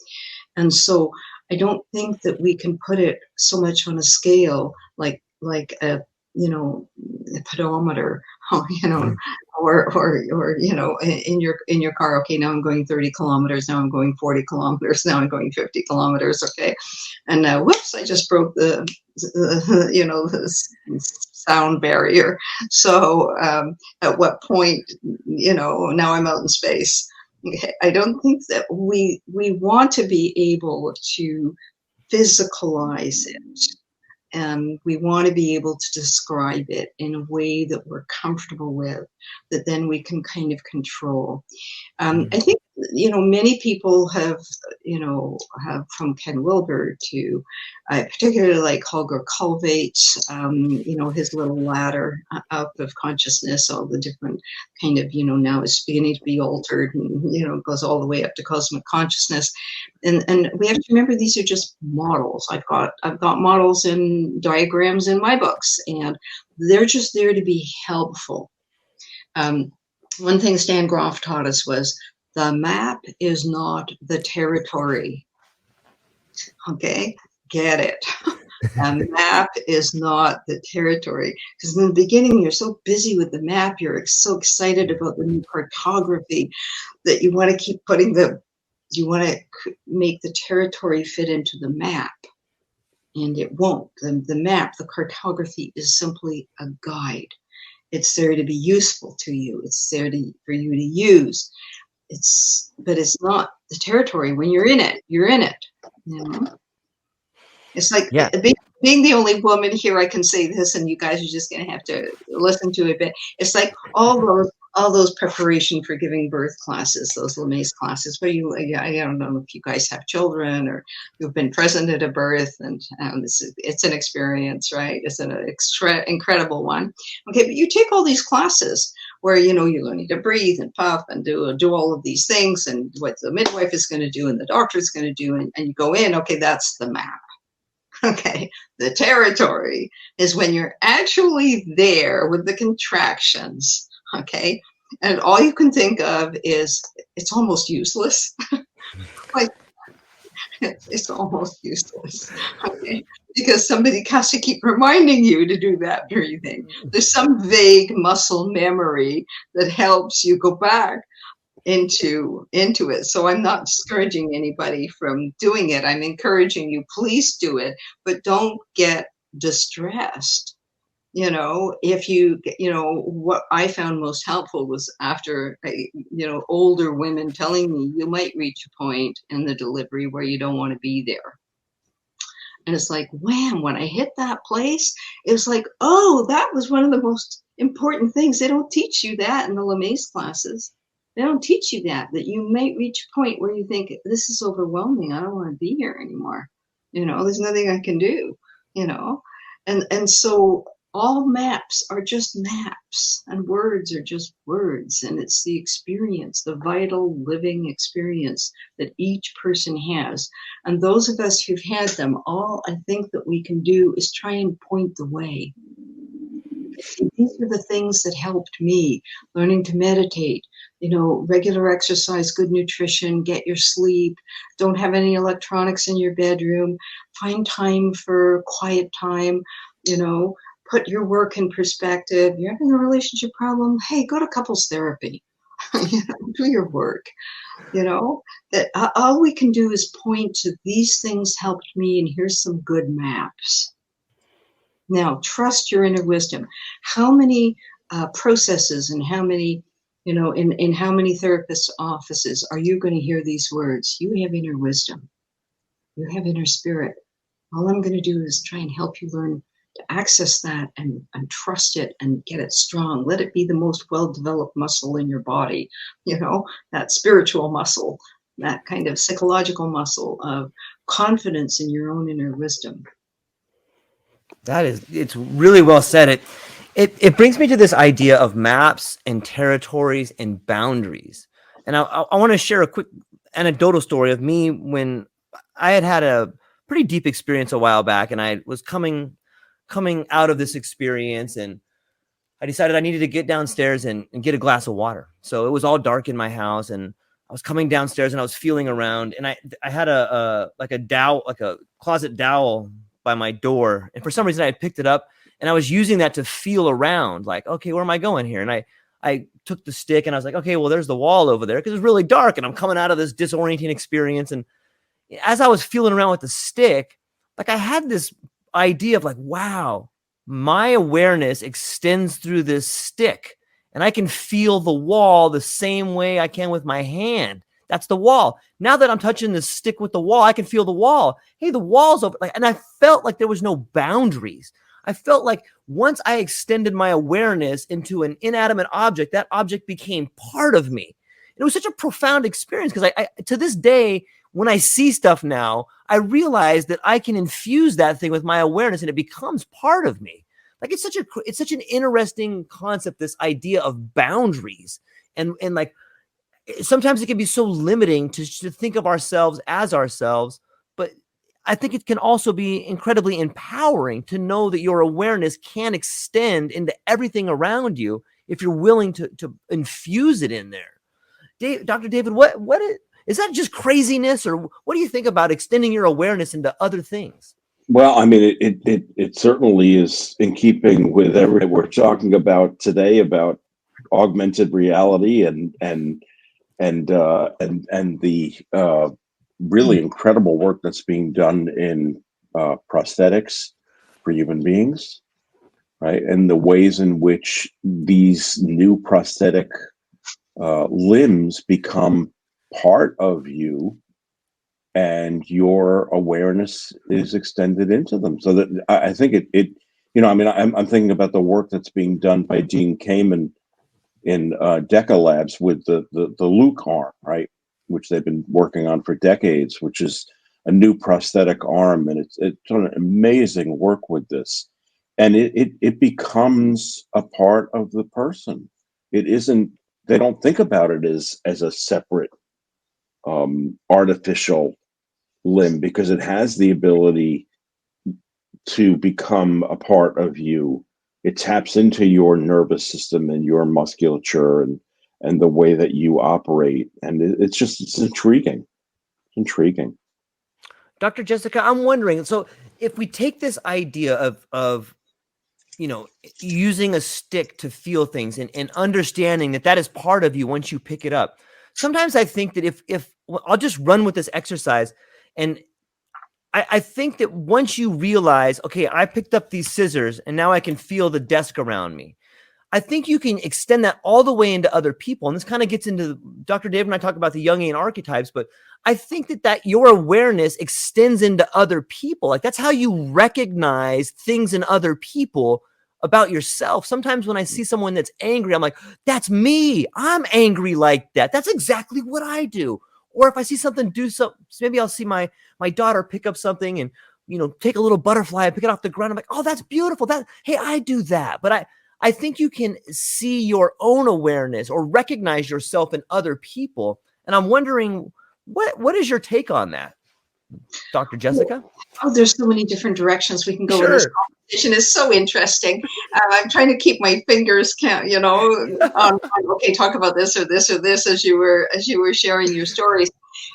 And so I don't think that we can put it so much on a scale like a pedometer, or in your car. Okay, now I'm going 30 kilometers. Now I'm going 40 kilometers. Now I'm going 50 kilometers. Okay, and whoops! I just broke the sound barrier. So at what point, now I'm out in space. Okay. I don't think that we want to be able to physicalize it. And we want to be able to describe it in a way that we're comfortable with, that then we can kind of control. I think, many people have from Ken Wilber to particularly like Holger Culvate's, his little ladder out of consciousness, all the different kind of, now it's beginning to be altered and, goes all the way up to cosmic consciousness. And we have to remember these are just models. I've got models and diagrams in my books, and they're just there to be helpful. One thing Stan Groff taught us was the map is not the territory. Okay, get it. A map is not the territory. Because in the beginning, you're so busy with the map, you're so excited about the new cartography that you want to keep you want to make the territory fit into the map. And it won't. The map, the cartography is simply a guide. It's there to be useful to you. It's there for you to use. But it's not the territory. When you're in it, you're in it. It's like being the only woman here, I can say this, and you guys are just going to have to listen to it. But it's like all those preparation for giving birth classes, those LeMay's classes, where I don't know if you guys have children or you've been present at a birth, and it's an experience, right? It's an incredible one. Okay, but you take all these classes where you're learning to breathe and puff and do all of these things, and what the midwife is going to do and the doctor is going to do, and you go in. Okay, that's the map. Okay, the territory is when you're actually there with the contractions. Okay, and all you can think of is it's almost useless. Like it's almost useless. Okay, because somebody has to keep reminding you to do that breathing. There's some vague muscle memory that helps you go back into it. So I'm not discouraging anybody from doing it. I'm encouraging you, please do it, but don't get distressed. If what I found most helpful was after, older women telling me you might reach a point in the delivery where you don't want to be there. And it's like, wham, when I hit that place, it was like, oh, that was one of the most important things. They don't teach you that in the LeMay's classes. They don't teach you that you might reach a point where you think, this is overwhelming. I don't want to be here anymore. There's nothing I can do, and so all maps are just maps and words are just words. And it's the experience, the vital living experience that each person has. And those of us who've had them, all I think that we can do is try and point the way. These are the things that helped me, learning to meditate, regular exercise, good nutrition, get your sleep, don't have any electronics in your bedroom, find time for quiet time, put your work in perspective. You're having a relationship problem, hey, go to couples therapy. Do your work. That all we can do is point to these things helped me, and here's some good maps. Now, trust your inner wisdom. How many processes and how many, in how many therapists' offices are you going to hear these words? You have inner wisdom. You have inner spirit. All I'm going to do is try and help you learn to access that and trust it and get it strong. Let it be the most well-developed muscle in your body, that spiritual muscle, that kind of psychological muscle of confidence in your own inner wisdom. It's really well said. It brings me to this idea of maps and territories and boundaries. And I want to share a quick anecdotal story of me when I had a pretty deep experience a while back, and I was coming out of this experience, and I decided I needed to get downstairs and get a glass of water. So it was all dark in my house, and I was coming downstairs and I was feeling around, and I had a closet dowel by my door. And for some reason I had picked it up and I was using that to feel around, like, okay, where am I going here? And I took the stick and I was like, okay, well, there's the wall over there, because it's really dark and I'm coming out of this disorienting experience. And as I was feeling around with the stick, like I had this idea of like, wow, my awareness extends through this stick and I can feel the wall the same way I can with my hand. That's the wall. Now that I'm touching the stick with the wall, I can feel the wall. Hey, the wall's open. Like, and I felt like there was no boundaries. I felt like once I extended my awareness into an inanimate object, that object became part of me. It was such a profound experience because I to this day, when I see stuff now, I realize that I can infuse that thing with my awareness and it becomes part of me. Like it's such an interesting concept, this idea of boundaries. And like sometimes it can be so limiting to think of ourselves as ourselves, but I think it can also be incredibly empowering to know that your awareness can extend into everything around you if you're willing to infuse it in there. Dr. David, is that just craziness, or what do you think about extending your awareness into other things? Well, I mean, it certainly is in keeping with everything we're talking about today about augmented reality and the really incredible work that's being done in prosthetics for human beings, right? And the ways in which these new prosthetic limbs become part of you, and your awareness is extended into them. So that I think I mean, I'm thinking about the work that's being done by Dean Kamen in Deca Labs with the Luke arm, right, which they've been working on for decades, which is a new prosthetic arm, and it's done amazing work with this, and it becomes a part of the person. It isn't. They don't think about it as a separate artificial limb because it has the ability to become a part of you. It taps into your nervous system and your musculature and the way that you operate, and it's intriguing. It's intriguing. Dr. Jessica, I'm wondering, so if we take this idea of using a stick to feel things and understanding that is part of you once you pick it up. Sometimes I think that if I'll just run with this exercise, and I think that once you realize, okay, I picked up these scissors and now I can feel the desk around me. I think you can extend that all the way into other people. And this kind of gets into Dr. Dave and I talk about the Jungian archetypes, but I think that your awareness extends into other people. Like that's how you recognize things in other people about yourself. Sometimes when I see someone that's angry, I'm like, that's me. I'm angry like that. That's exactly what I do. Or if I see something do something, maybe I'll see my daughter pick up something and, take a little butterfly and pick it off the ground. I'm like, oh, that's beautiful. Hey, I do that. But I think you can see your own awareness or recognize yourself in other people. And I'm wondering, what is your take on that, Dr. Jessica? Oh, there's so many different directions we can go. Sure. In this conversation is so interesting. I'm trying to keep my fingers count, on okay, talk about this or this or this as you were sharing your stories.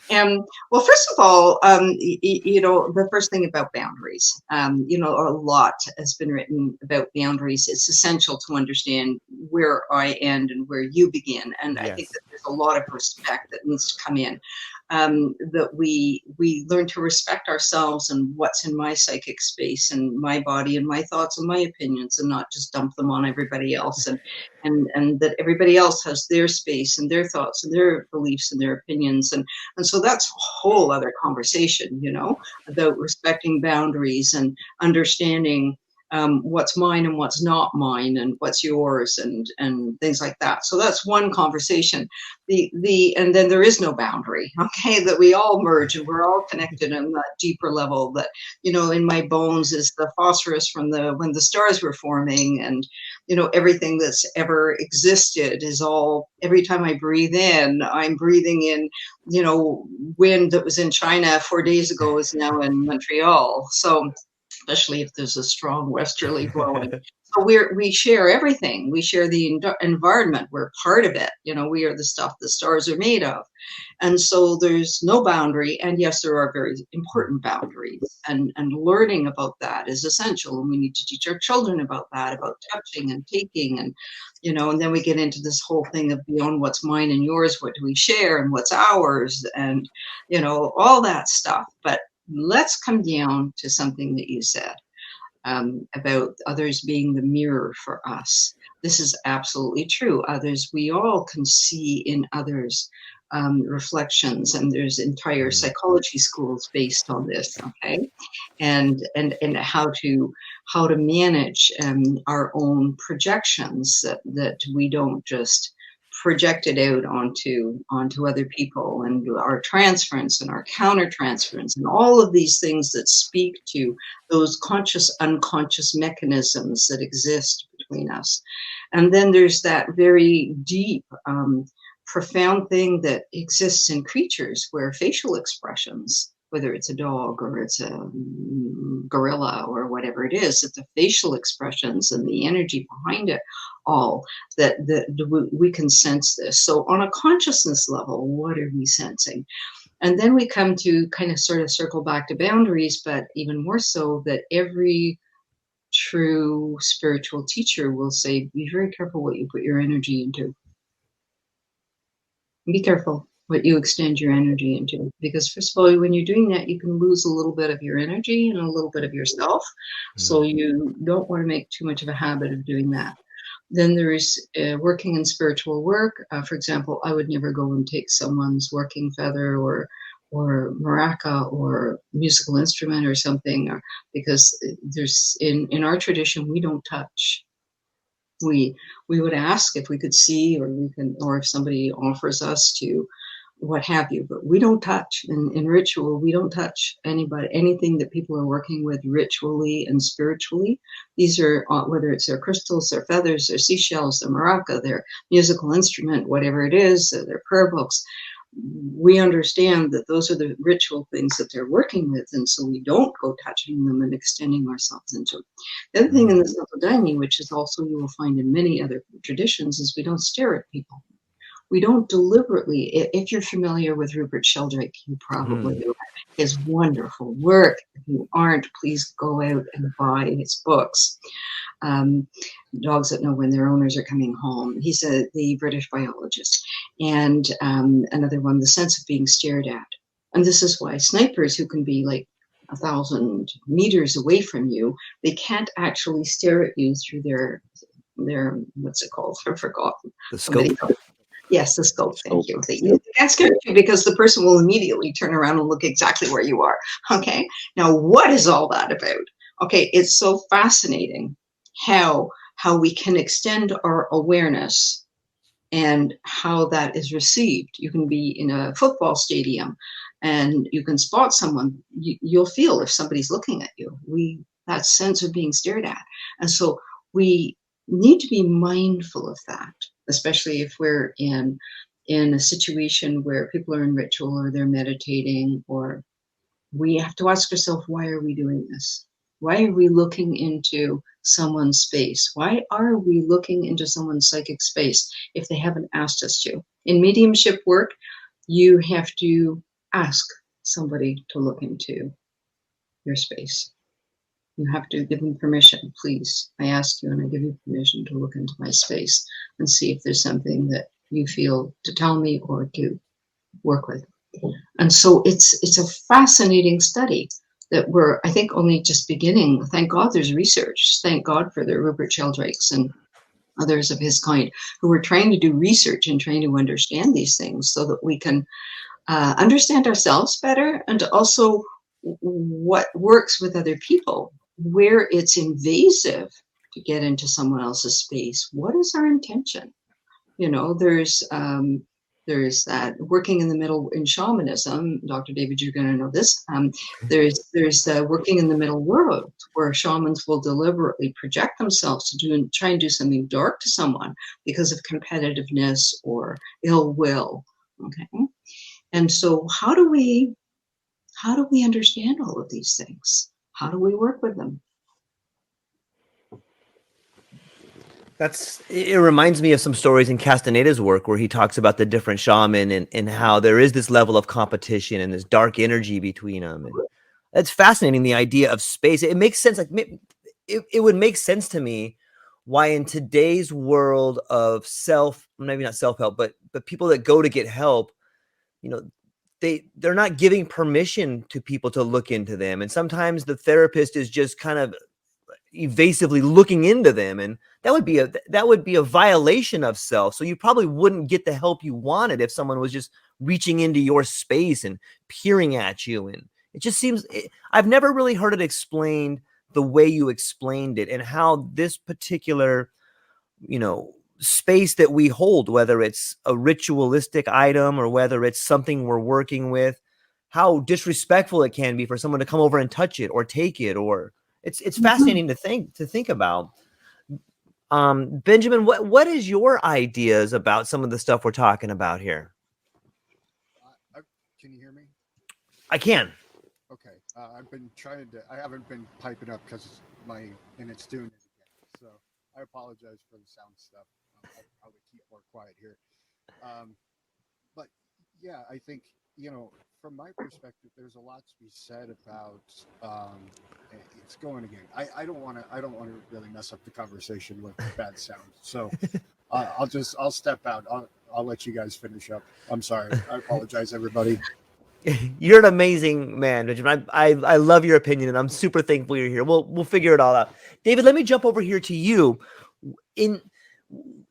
Well, first of all, the first thing about boundaries, a lot has been written about boundaries. It's essential to understand where I end and where you begin. And yes. I think that there's a lot of respect that needs to come in. That we learn to respect ourselves and what's in my psychic space and my body and my thoughts and my opinions, and not just dump them on everybody else, and that everybody else has their space and their thoughts and their beliefs and their opinions, and so that's a whole other conversation, about respecting boundaries and understanding what's mine and what's not mine and what's yours and things like that. So that's one conversation. And then there is no boundary, okay, that we all merge and we're all connected on that deeper level that, in my bones is the phosphorus from when the stars were forming, and, everything that's ever existed is all, every time I breathe in, I'm breathing in, wind that was in China 4 days ago is now in Montreal. So especially if there's a strong westerly blowing. So we share everything. We share the environment. We're part of it. We are the stuff the stars are made of. And so there's no boundary. And yes, there are very important boundaries. And learning about that is essential. And we need to teach our children about that, about touching and taking. And, and then we get into this whole thing of beyond what's mine and yours, what do we share and what's ours, and, all that stuff. But let's come down to something that you said about others being the mirror for us. This is absolutely true. We all can see in others reflections, and there's entire psychology schools based on this. Okay, and how to manage our own projections, that we don't just project it out onto other people, and our transference and our countertransference and all of these things that speak to those conscious unconscious mechanisms that exist between us. And then there's that very deep profound thing that exists in creatures, where facial expressions, whether it's a dog or it's a gorilla or whatever it is, that the facial expressions and the energy behind it all, that we can sense this. So on a consciousness level, what are we sensing? And then we come to kind of sort of circle back to boundaries, but even more so that every true spiritual teacher will say, be very careful what you put your energy into. Be careful what you extend your energy into, because first of all, when you're doing that, you can lose a little bit of your energy and a little bit of yourself. So you don't want to make too much of a habit of doing that. Then there is working in spiritual work. For example, I would never go and take someone's working feather or maraca or musical instrument or something, because there's in our tradition, we don't touch. We would ask if we could see, or if somebody offers us to, what have you, but we don't touch. In ritual, we don't touch anything that people are working with ritually and spiritually. These are, whether it's their crystals, their feathers, their seashells, their maraca, their musical instrument, whatever it is, their prayer books. We understand that those are the ritual things that they're working with, and so we don't go touching them and extending ourselves into them. The other thing in the Self-Daini, which is also you will find in many other traditions, is we don't stare at people. We don't deliberately, if you're familiar with Rupert Sheldrake, you probably do. His wonderful work. If you aren't, please go out and buy his books. Dogs That Know When Their Owners Are Coming Home. He's the British biologist. And another one, The Sense of Being Stared At. And this is why snipers, who can be like 1,000 meters away from you, they can't actually stare at you through their what's it called? I've forgotten. The scope. Yes, the scope. Thank you. That's good too, because the person will immediately turn around and look exactly where you are. Okay. Now, what is all that about? Okay, it's so fascinating how we can extend our awareness and how that is received. You can be in a football stadium and you can spot someone. You'll feel if somebody's looking at you. That sense of being stared at. And so we need to be mindful of that, especially if we're in a situation where people are in ritual or they're meditating, or we have to ask ourselves, why are we doing this? Why are we looking into someone's space? Why are we looking into someone's psychic space if they haven't asked us to? In mediumship work, you have to ask somebody to look into your space. You have to give them permission. Please, I ask you and I give you permission to look into my space and see if there's something that you feel to tell me or to work with. And so it's a fascinating study that we're, I think, only just beginning. Thank God there's research. Thank God for the Rupert Sheldrake's and others of his kind who are trying to do research and trying to understand these things so that we can understand ourselves better, and also what works with other people, where it's invasive to get into someone else's space. What is our intention? You know, there's that working in the middle in shamanism. Dr. David, you're going to know this. There's working in the middle world, where shamans will deliberately project themselves to try and do something dark to someone because of competitiveness or ill will. Okay, and so how do we understand all of these things? How do we work with them? It reminds me of some stories in Castaneda's work where he talks about the different shaman and how there is this level of competition and this dark energy between them. And it's fascinating, the idea of space. It makes sense. Like it would make sense to me why in today's world of maybe not self-help, but people that go to get help, you know, they're not giving permission to people to look into them. And sometimes the therapist is just kind of evasively looking into them, and that would be a violation of self. So you probably wouldn't get the help you wanted if someone was just reaching into your space and peering at you. And it just seems I've never really heard it explained the way you explained it, and how this particular, space that we hold, whether it's a ritualistic item or whether it's something we're working with, how disrespectful it can be for someone to come over and touch it or take it, or it's fascinating to think about. Benjamin, what is your ideas about some of the stuff we're talking about here? Can you hear me? I can. Okay. I've been I haven't been piping up because it's doing it again. So I apologize for the sound stuff. I'll probably keep more quiet here. But yeah, I think, from my perspective, there's a lot to be said about, it's going again. I don't want to really mess up the conversation with bad sound. So I'll step out. I'll let you guys finish up. I'm sorry. I apologize, everybody. You're an amazing man, Benjamin. I love your opinion, and I'm super thankful you're here. We'll figure it all out. David, let me jump over here to you. In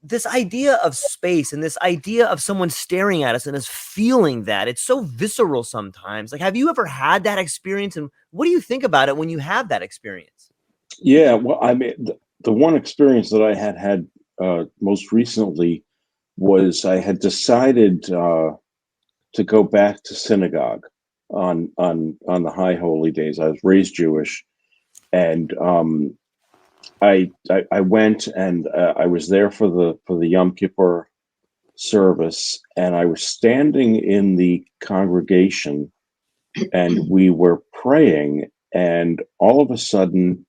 this idea of space and this idea of someone staring at us and us feeling that, it's so visceral sometimes. Like, have you ever had that experience, and what do you think about it when you have that experience? Yeah, well, I mean, the one experience that I had most recently was I had decided to go back to synagogue on the high holy days. I was raised Jewish, and I went, and I was there for the Yom Kippur service, and I was standing in the congregation, and we were praying, and all of a sudden,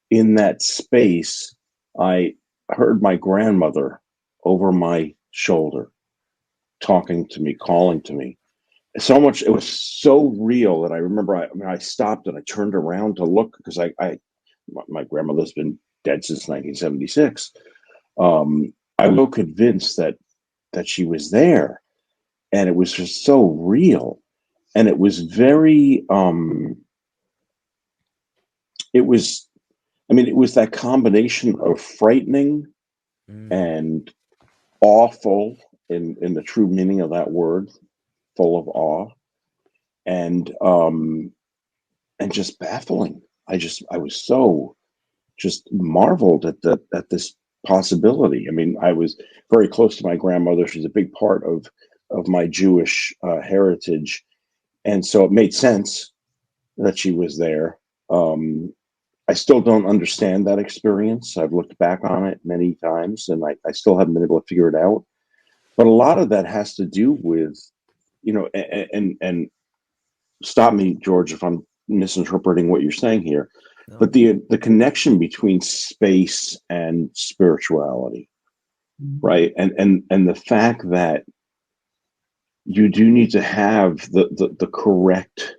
in that space, I heard my grandmother over my shoulder talking to me, calling to me. So much, it was so real that I remember I stopped and I turned around to look, because my grandmother's been dead since 1976. I was so convinced that she was there, and it was just so real, and it was very it was it was that combination of frightening and awful in the true meaning of that word, full of awe, and just baffling. I was so just marveled at this possibility. I mean, I was very close to my grandmother. She's a big part of my Jewish heritage, and so it made sense that she was there. I still don't understand that experience. I've looked back on it many times, and I still haven't been able to figure it out. But a lot of that has to do with, and stop me, George, if I'm misinterpreting what you're saying here. No. But the connection between space and spirituality, right? And the fact that you do need to have the correct,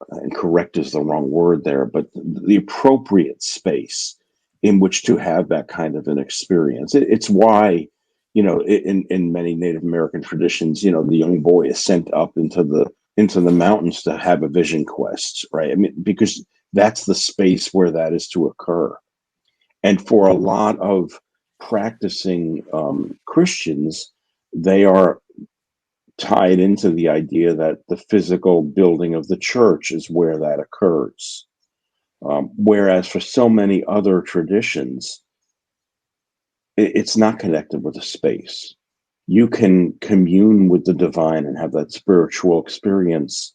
and correct is the wrong word there, but the appropriate space in which to have that kind of an experience. It's why, in many Native American traditions, the young boy is sent up into the mountains to have a vision quest, right? I mean, because that's the space where that is to occur. And for a lot of practicing Christians, they are tied into the idea that the physical building of the church is where that occurs. Whereas for so many other traditions, it's not connected with a space. You can commune with the divine and have that spiritual experience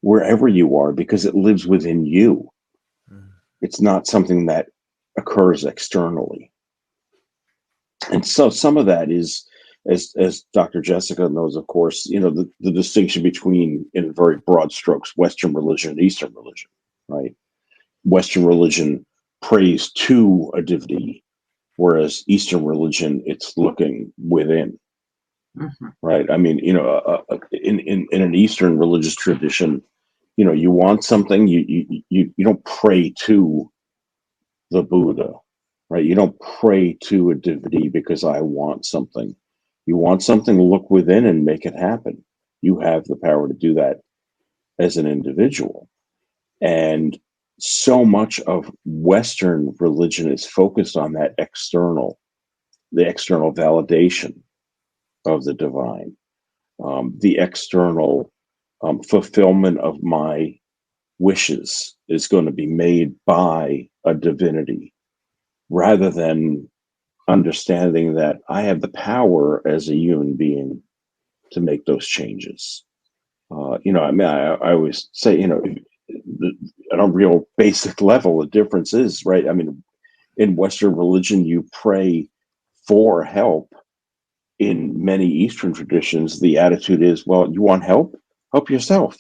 wherever you are, because it lives within you. It's not something that occurs externally. And so some of that is, as Dr. Jessica knows, of course, the distinction between, in very broad strokes, Western religion and Eastern religion, right? Western religion prays to a divinity, whereas Eastern religion, it's looking within, right? I mean, in an Eastern religious tradition, you want something, you don't pray to the Buddha, right? You don't pray to a divinity because I want something. You want something, look within and make it happen. You have the power to do that as an individual. And so much of Western religion is focused on that the external validation of the divine, the external fulfillment of my wishes is going to be made by a divinity, rather than understanding that I have the power as a human being to make those changes. I mean, I always say, at a real basic level, the difference is, right? I mean, in Western religion, you pray for help. In many Eastern traditions, the attitude is, well, you want help? Help yourself,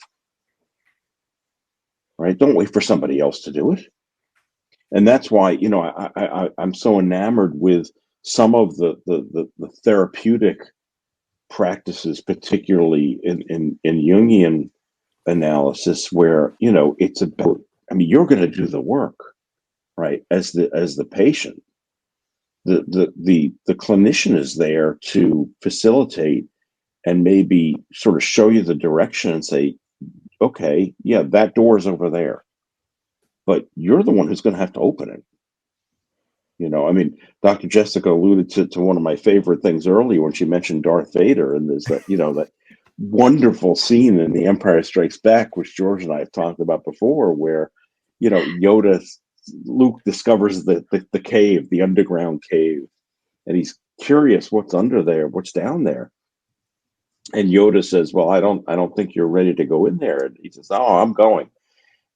right? Don't wait for somebody else to do it. And that's why, I'm so enamored with some of the therapeutic practices, particularly in Jungian analysis, where, it's about, I mean, you're going to do the work, right? As the patient, the clinician is there to facilitate and maybe sort of show you the direction and say, okay, yeah, that door is over there, but you're the one who's going to have to open it. I mean, Dr. Jessica alluded to one of my favorite things earlier when she mentioned Darth Vader, and there's that wonderful scene in The Empire Strikes Back, which George and I have talked about before, where, Luke discovers the cave, the underground cave, and he's curious what's under there, what's down there. And Yoda says, well, I don't think you're ready to go in there. And he says, oh, I'm going.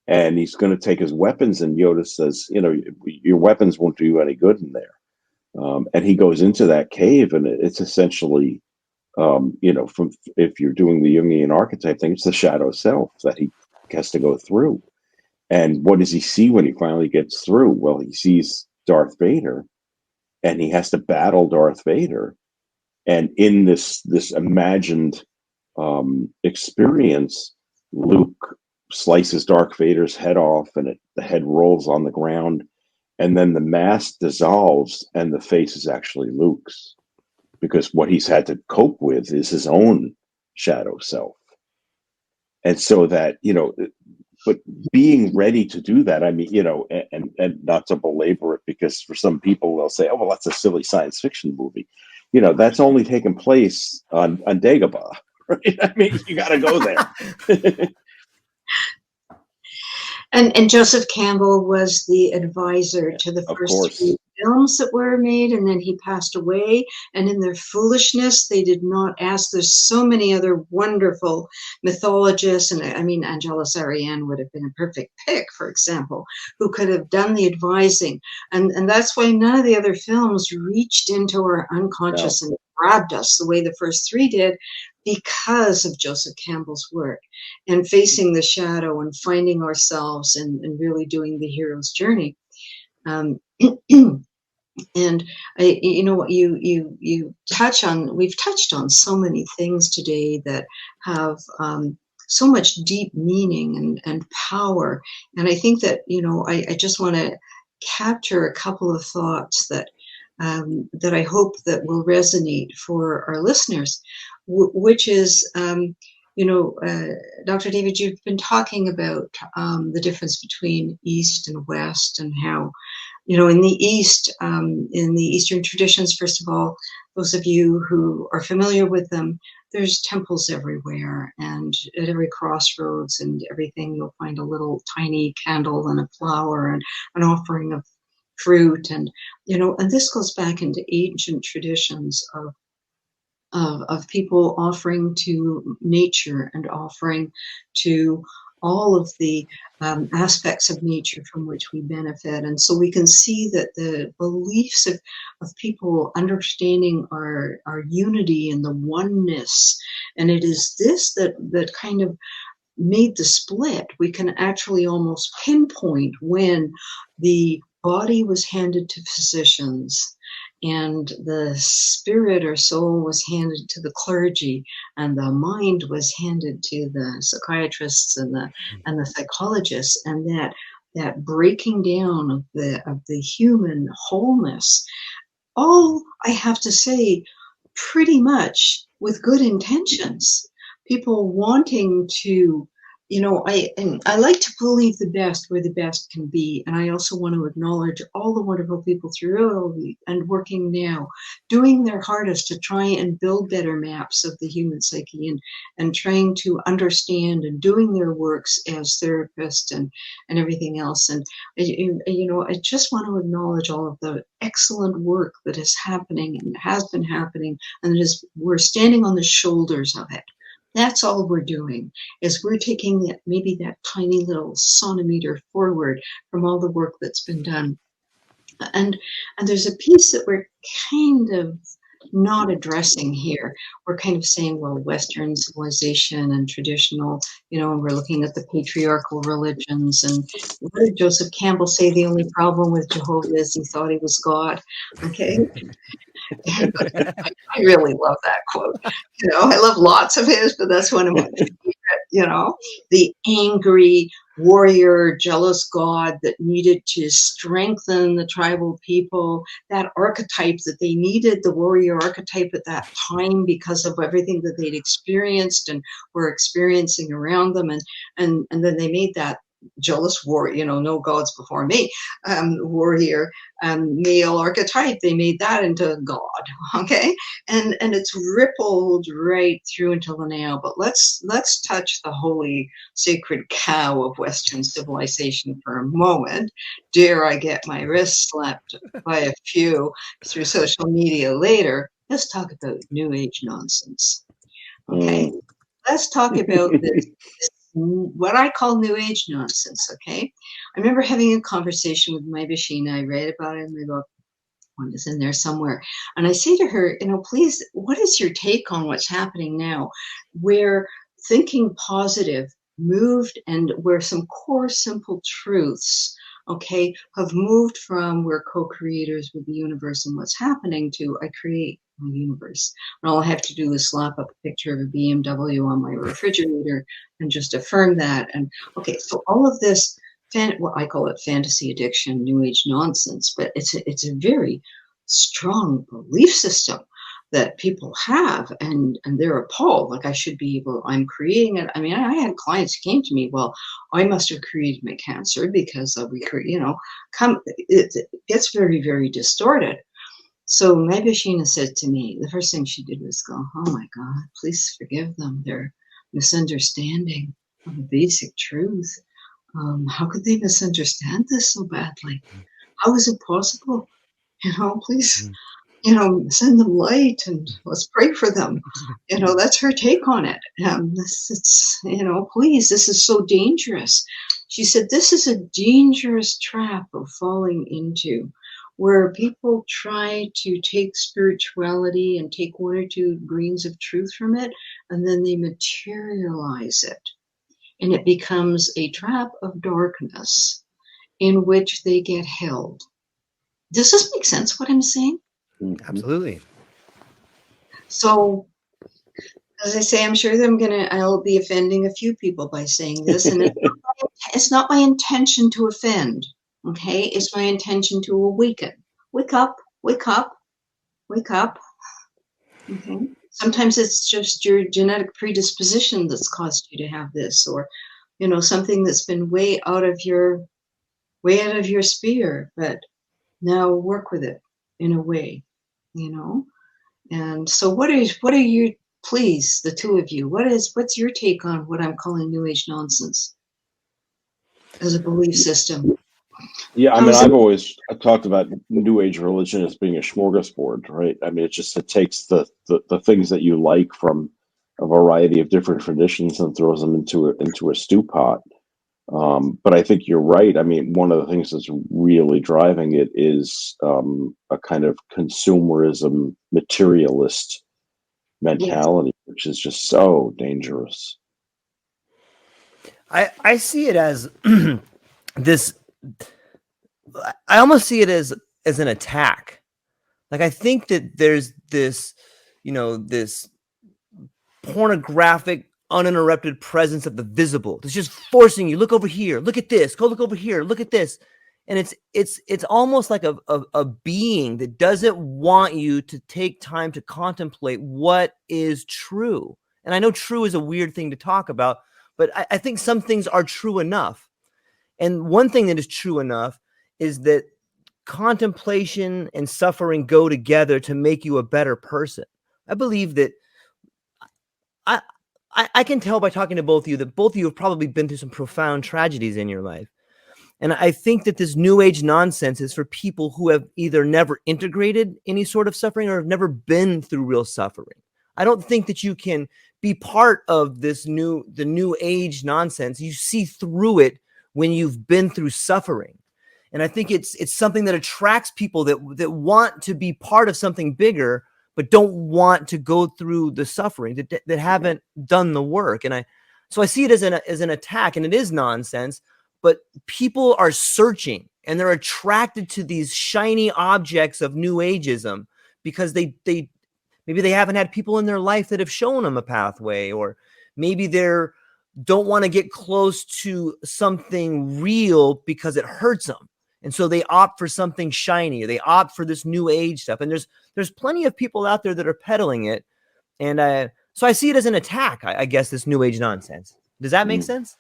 And he's going to take his weapons. And Yoda says, your weapons won't do you any good in there. And he goes into that cave, and it's essentially, from if you're doing the Jungian archetype thing, it's the shadow self that he has to go through. And what does he see when he finally gets through? Well, he sees Darth Vader, and he has to battle Darth Vader. And in this imagined experience, Luke slices Darth Vader's head off, and the head rolls on the ground, and then the mask dissolves, and the face is actually Luke's, because what he's had to cope with is his own shadow self. And so that, but being ready to do that, I mean, and not to belabor it, because for some people they'll say, oh, well, that's a silly science fiction movie. That's only taken place on Dagobah, right? I mean, you got to go there. And Joseph Campbell was the advisor to the first 3 films that were made, and then he passed away. And in their foolishness, they did not ask. There's so many other wonderful mythologists, and I mean, Angelos Ariane would have been a perfect pick, for example, who could have done the advising. And that's why none of the other films reached into our unconscious and grabbed us the way the first 3 did, because of Joseph Campbell's work and facing the shadow and finding ourselves and really doing the hero's journey. And we've touched on so many things today that have so much deep meaning and power. And I think that, I just want to capture a couple of thoughts that I hope that will resonate for our listeners, which is, Dr. David, you've been talking about the difference between East and West, and how, in the East, in the Eastern traditions, first of all, those of you who are familiar with them, there's temples everywhere, and at every crossroads and everything, you'll find a little tiny candle and a flower and an offering of fruit, and this goes back into ancient traditions of people offering to nature and offering to all of the aspects of nature from which we benefit. And so we can see that the beliefs of people understanding our unity and the oneness, and it is this that kind of made the split. We can actually almost pinpoint when the body was handed to physicians and the spirit or soul was handed to the clergy, and the mind was handed to the psychiatrists and the psychologists, and that breaking down of the human wholeness, all, I have to say, pretty much with good intentions, people wanting to I like to believe the best where the best can be, and I also want to acknowledge all the wonderful people throughout and working now, doing their hardest to try and build better maps of the human psyche, and trying to understand and doing their works as therapists and everything else. And I just want to acknowledge all of the excellent work that is happening and has been happening, and we're standing on the shoulders of it. That's all we're doing, is we're taking that tiny little centimeter forward from all the work that's been done. And there's a piece that we're kind of not addressing here. We're kind of saying, well, Western civilization and traditional, and we're looking at the patriarchal religions. And what did Joseph Campbell say? The only problem with Jehovah is he thought he was God. Okay. I really love that quote. I love lots of his, but that's one of my favorite. The angry warrior, jealous God that needed to strengthen the tribal people, that archetype that they needed, the warrior archetype at that time because of everything that they'd experienced and were experiencing around them. And then they made that jealous warrior, no gods before me, warrior, male archetype. They made that into God. Okay. And it's rippled right through until now. But let's touch the holy sacred cow of Western civilization for a moment. Dare I get my wrist slapped by a few through social media later? Let's talk about New Age nonsense. Okay. Let's talk about this what I call New Age nonsense, okay? I remember having a conversation with my Bashina. I read about it in my book. One is in there somewhere. And I say to her, please, what is your take on what's happening now? Where thinking positive moved, and where some core simple truths, okay, have moved from we're co-creators with the universe and what's happening to I create my universe. And all I have to do is slap up a picture of a BMW on my refrigerator and just affirm that. And okay, so all of this, well, I call it fantasy addiction, New Age nonsense, but it's a very strong belief system that people have, and they're appalled. Like, I should be able, I'm creating it. I mean, I had clients who came to me, well, I must have created my cancer because we create, it gets very, very distorted. So my Bashina said to me, the first thing she did was go, oh my God, please forgive them. They're misunderstanding of a basic truth. How could they misunderstand this so badly? How is it possible? Please, send them light and let's pray for them. That's her take on it. Please, this is so dangerous. She said, this is a dangerous trap of falling into, where people try to take spirituality and take one or two grains of truth from it, and then they materialize it. And it becomes a trap of darkness in which they get held. Does this make sense, what I'm saying? Absolutely. So, as I say, I'm sure I'll be offending a few people by saying this, and it's not my intention to offend, okay? It's my intention to awaken. Wake up, wake up, wake up, okay? Sometimes it's just your genetic predisposition that's caused you to have this, or, something that's been way out of your sphere, but now work with it in a way, And so what are you, please, the two of you, what's your take on what I'm calling New Age nonsense as a belief system? Yeah, I mean, I've always talked about New Age religion as being a smorgasbord, right? I mean, it takes the things that you like from a variety of different traditions and throws them into a stew pot. But I think you're right. I mean, one of the things that's really driving it is a kind of consumerism, materialist mentality, which is just so dangerous. I see it as this. I almost see it as an attack. Like, I think that there's this, this pornographic, uninterrupted presence of the visible. It's just forcing you. Look over here. Look at this. Go look over here. Look at this. And it's almost like a being that doesn't want you to take time to contemplate what is true. And I know true is a weird thing to talk about, but I think some things are true enough. And one thing that is true enough is that contemplation and suffering go together to make you a better person. I believe that I can tell by talking to both of you that both of you have probably been through some profound tragedies in your life. And I think that this new age nonsense is for people who have either never integrated any sort of suffering or have never been through real suffering. I don't think that you can be part of the new age nonsense. You see through it when you've been through suffering. And I think it's something that attracts people that want to be part of something bigger, but don't want to go through the suffering, that haven't done the work. And so I see it as an attack, and it is nonsense, but people are searching and they're attracted to these shiny objects of new ageism because maybe they haven't had people in their life that have shown them a pathway, or maybe they're don't want to get close to something real because it hurts them. And so they opt for something shiny. They opt for this new age stuff. And there's plenty of people out there that are peddling it. And so I see it as an attack, I guess, this new age nonsense. Does that make sense?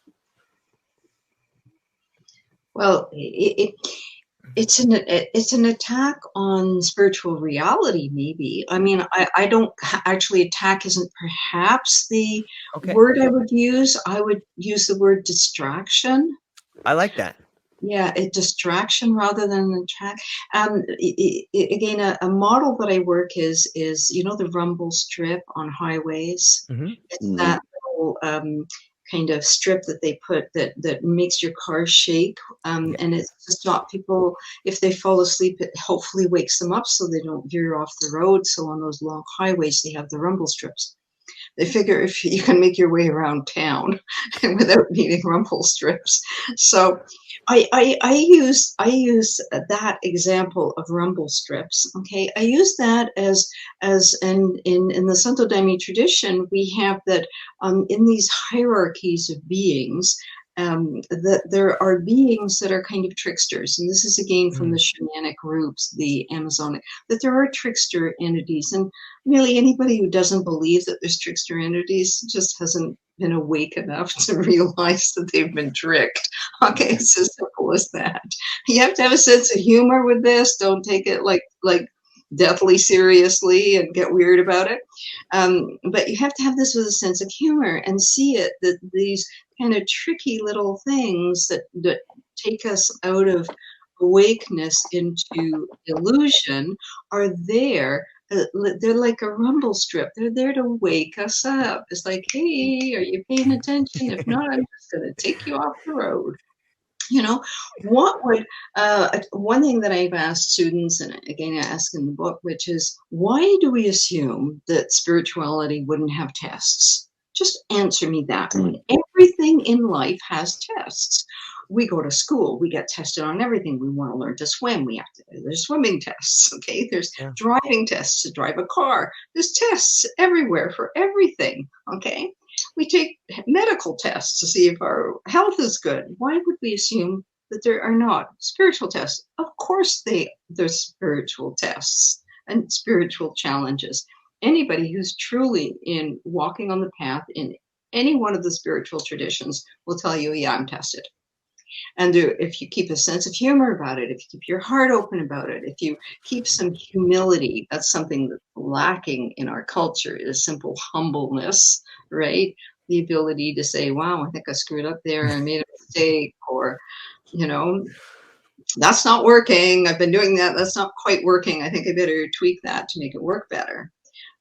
Well, it's an attack on spiritual reality, maybe. I mean, I don't actually, attack isn't perhaps the word I would use. I would use the word distraction. I like that. Yeah, a distraction rather than an attack. Again, a model that I work is the rumble strip on highways. Mm-hmm. It's that little kind of strip that they put that makes your car shake, and it's to stop people if they fall asleep. It hopefully wakes them up so they don't veer off the road. So on those long highways, they have the rumble strips. They figure if you can make your way around town without needing rumble strips. So I use that example of rumble strips. Okay, I use that as in the Santo Daime tradition, we have that in these hierarchies of beings, that there are beings that are kind of tricksters, and this is again from the shamanic groups, the Amazonic, that there are trickster entities, and really anybody who doesn't believe that there's trickster entities just hasn't been awake enough to realize that they've been tricked. Okay, it's as simple as that. You have to have a sense of humor with this. Don't take it like deathly seriously and get weird about it. But you have to have this with a sense of humor and see it, that these kind of tricky little things that take us out of awakeness into illusion are there. They're like a rumble strip. They're there to wake us up. It's like, hey, are you paying attention? If not, I'm just going to take you off the road. What would one thing that I've asked students, and again I ask in the book, which is, why do we assume that spirituality wouldn't have tests? Just answer me that one. Everything in life has tests. We go to school, we get tested on everything. We want to learn to swim, there's swimming tests, okay? There's driving tests to drive a car. There's tests everywhere for everything, okay? We take medical tests to see if our health is good. Why would we assume that there are not spiritual tests? Of course there's spiritual tests and spiritual challenges. Anybody who's truly in walking on the path in any one of the spiritual traditions will tell you, yeah, I'm tested. And if you keep a sense of humor about it, if you keep your heart open about it, if you keep some humility, that's something that's lacking in our culture, is simple humbleness, right? The ability to say, wow, I think I screwed up there and made a mistake, or, that's not working. I've been doing that. That's not quite working. I think I better tweak that to make it work better.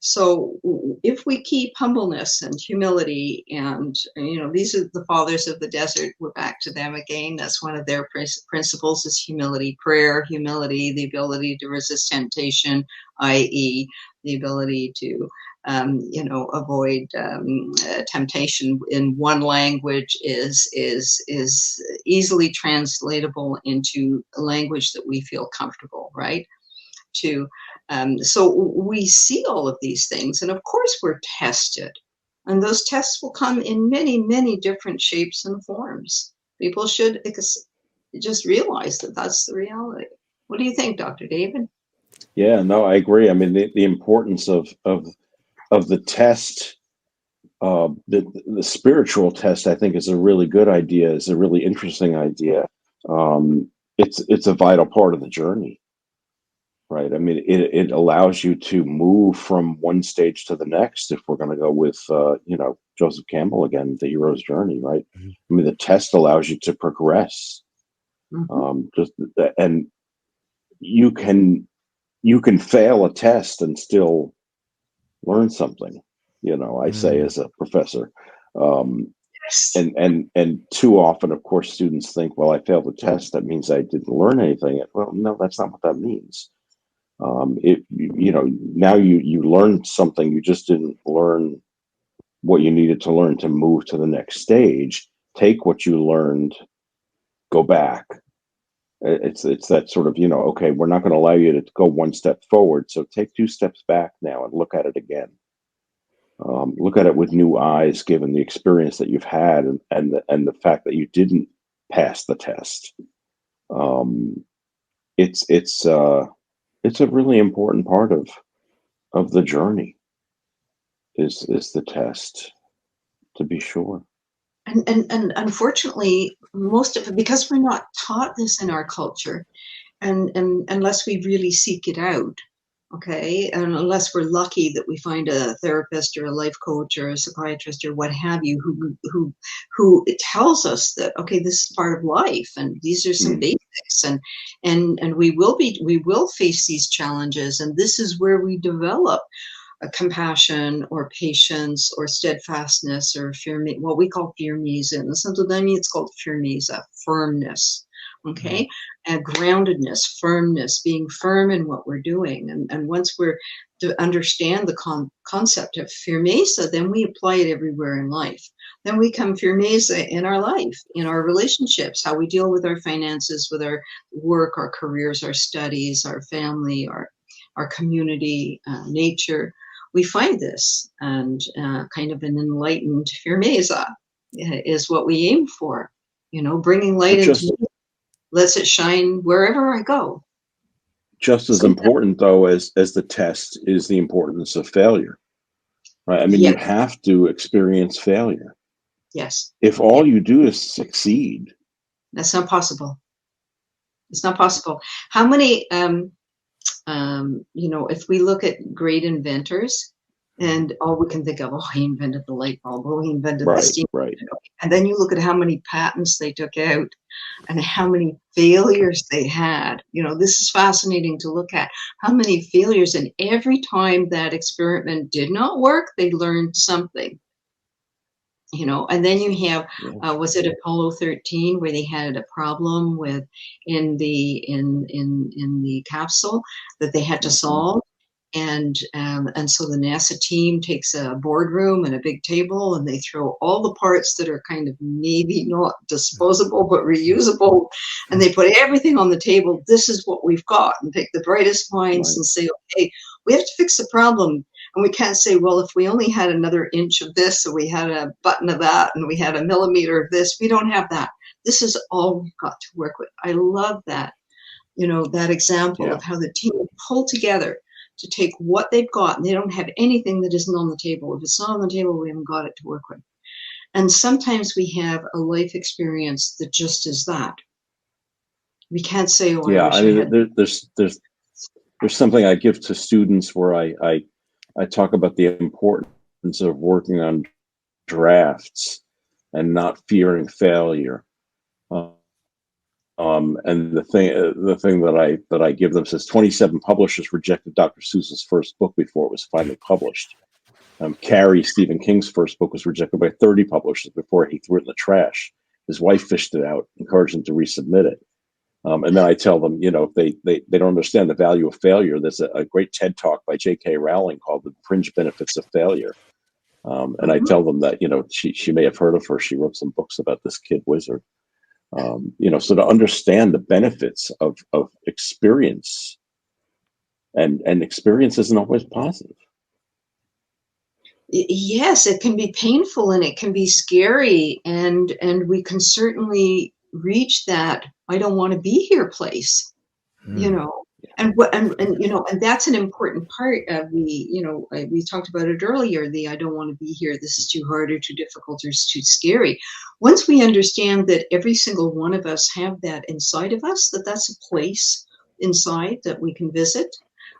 So if we keep humbleness and humility, and these are the fathers of the desert, we're back to them again. That's one of their principles, is humility, prayer, humility, the ability to resist temptation, i.e. the ability to avoid temptation in one language is easily translatable into a language that we feel comfortable, right? So we see all of these things, and of course we're tested, and those tests will come in many, many different shapes and forms. People should just realize that that's the reality. What do you think, Dr. David? Yeah, no, I agree. I mean, the importance of the test the spiritual test, I think, is a really good idea. Is a really interesting idea. It's a vital part of the journey, right? I mean, it allows you to move from one stage to the next. If we're going to go with Joseph Campbell again, the hero's journey, right? Mhm. I mean, the test allows you to progress. And you can fail a test and still learn something. I say as a professor. Yes. And too often, of course, students think, well, I failed the test, that means I didn't learn anything. Well, no, that's not what that means. Now you learned something, you just didn't learn what you needed to learn to move to the next stage. Take what you learned, go back. It's that sort of, okay, we're not going to allow you to go one step forward, so take 2 steps back now and look at it again. Look at it with new eyes, given the experience that you've had and the fact that you didn't pass the test. It's a really important part of the journey. Is the test, to be sure. And unfortunately, most of it, because we're not taught this in our culture, and unless we really seek it out, okay, and unless we're lucky that we find a therapist or a life coach or a psychiatrist or what have you who tells us that, okay, this is part of life and these are some basics, and we will face these challenges, and this is where we develop a compassion or patience or steadfastness or what we call firmeza. In the Santodani, it's called firmeza, firmness. Okay, and groundedness, firmness, being firm in what we're doing. And once we're to understand the concept of firmeza, then we apply it everywhere in life. Then we come firmeza in our life, in our relationships, how we deal with our finances, with our work, our careers, our studies, our family, our community, nature. We find this, and kind of an enlightened firmeza is what we aim for. Bringing light into me, lets it shine wherever I go. Just as important, though, as the test is the importance of failure, right? I mean, Yes. You have to experience failure. Yes. If all you do is succeed, that's not possible. It's not possible. How many, if we look at great inventors, and all we can think of, he invented the light bulb, he invented the steam. Right. And then you look at how many patents they took out and how many failures they had. This is fascinating to look at. How many failures, and every time that experiment did not work, they learned something. And then you have, was it Apollo 13 where they had a problem with in the capsule that they had to solve, and so the NASA team takes a boardroom and a big table, and they throw all the parts that are kind of maybe not disposable but reusable, and they put everything on the table. This is what we've got, and pick the brightest minds and say, okay, we have to fix the problem. And we can't say, well, if we only had another inch of this, or we had a button of that, and we had a millimeter of this. We don't have that. This is all we've got to work with. I love that, that example of how the team pulled together to take what they've got, and they don't have anything that isn't on the table. If it's not on the table, we haven't got it to work with. And sometimes we have a life experience that just is that. We can't say, oh, I mean, there's something I give to students where I talk about the importance of working on drafts and not fearing failure. And the thing that I give them says 27 publishers rejected Dr. Seuss's first book before it was finally published. Carrie, Stephen King's first book, was rejected by 30 publishers before he threw it in the trash. His wife fished it out, encouraged him to resubmit it. And then I tell them, they don't understand the value of failure. There's a great TED talk by J.K. Rowling called The Fringe Benefits of Failure. And I tell them that, she may have heard of her. She wrote some books about this kid wizard. So to understand the benefits of experience, and experience isn't always positive. Yes, it can be painful and it can be scary, and we can certainly reach that I don't want to be here place, and that's an important part of we talked about it earlier, I don't want to be here, this is too hard or too difficult or it's too scary. Once we understand that every single one of us have that inside of us, that's a place inside that we can visit.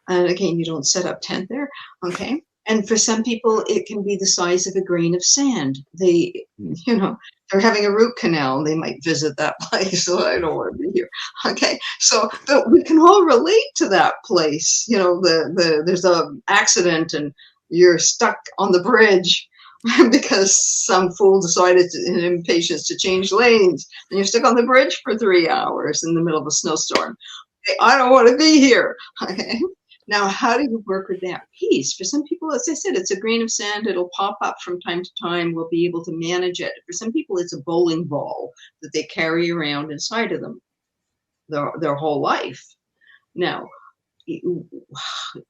And again, you don't set up tent there, okay? And for some people, it can be the size of a grain of sand. They're having a root canal, they might visit that place. So I don't want to be here. Okay, so but we can all relate to that place. There's an accident and you're stuck on the bridge because some fool decided in impatience to change lanes, and you're stuck on the bridge for 3 hours in the middle of a snowstorm. Okay, I don't want to be here. Okay. Now, how do you work with that piece? For some people, as I said, it's a grain of sand. It'll pop up from time to time. We'll be able to manage it. For some people, it's a bowling ball that they carry around inside of them their whole life. Now,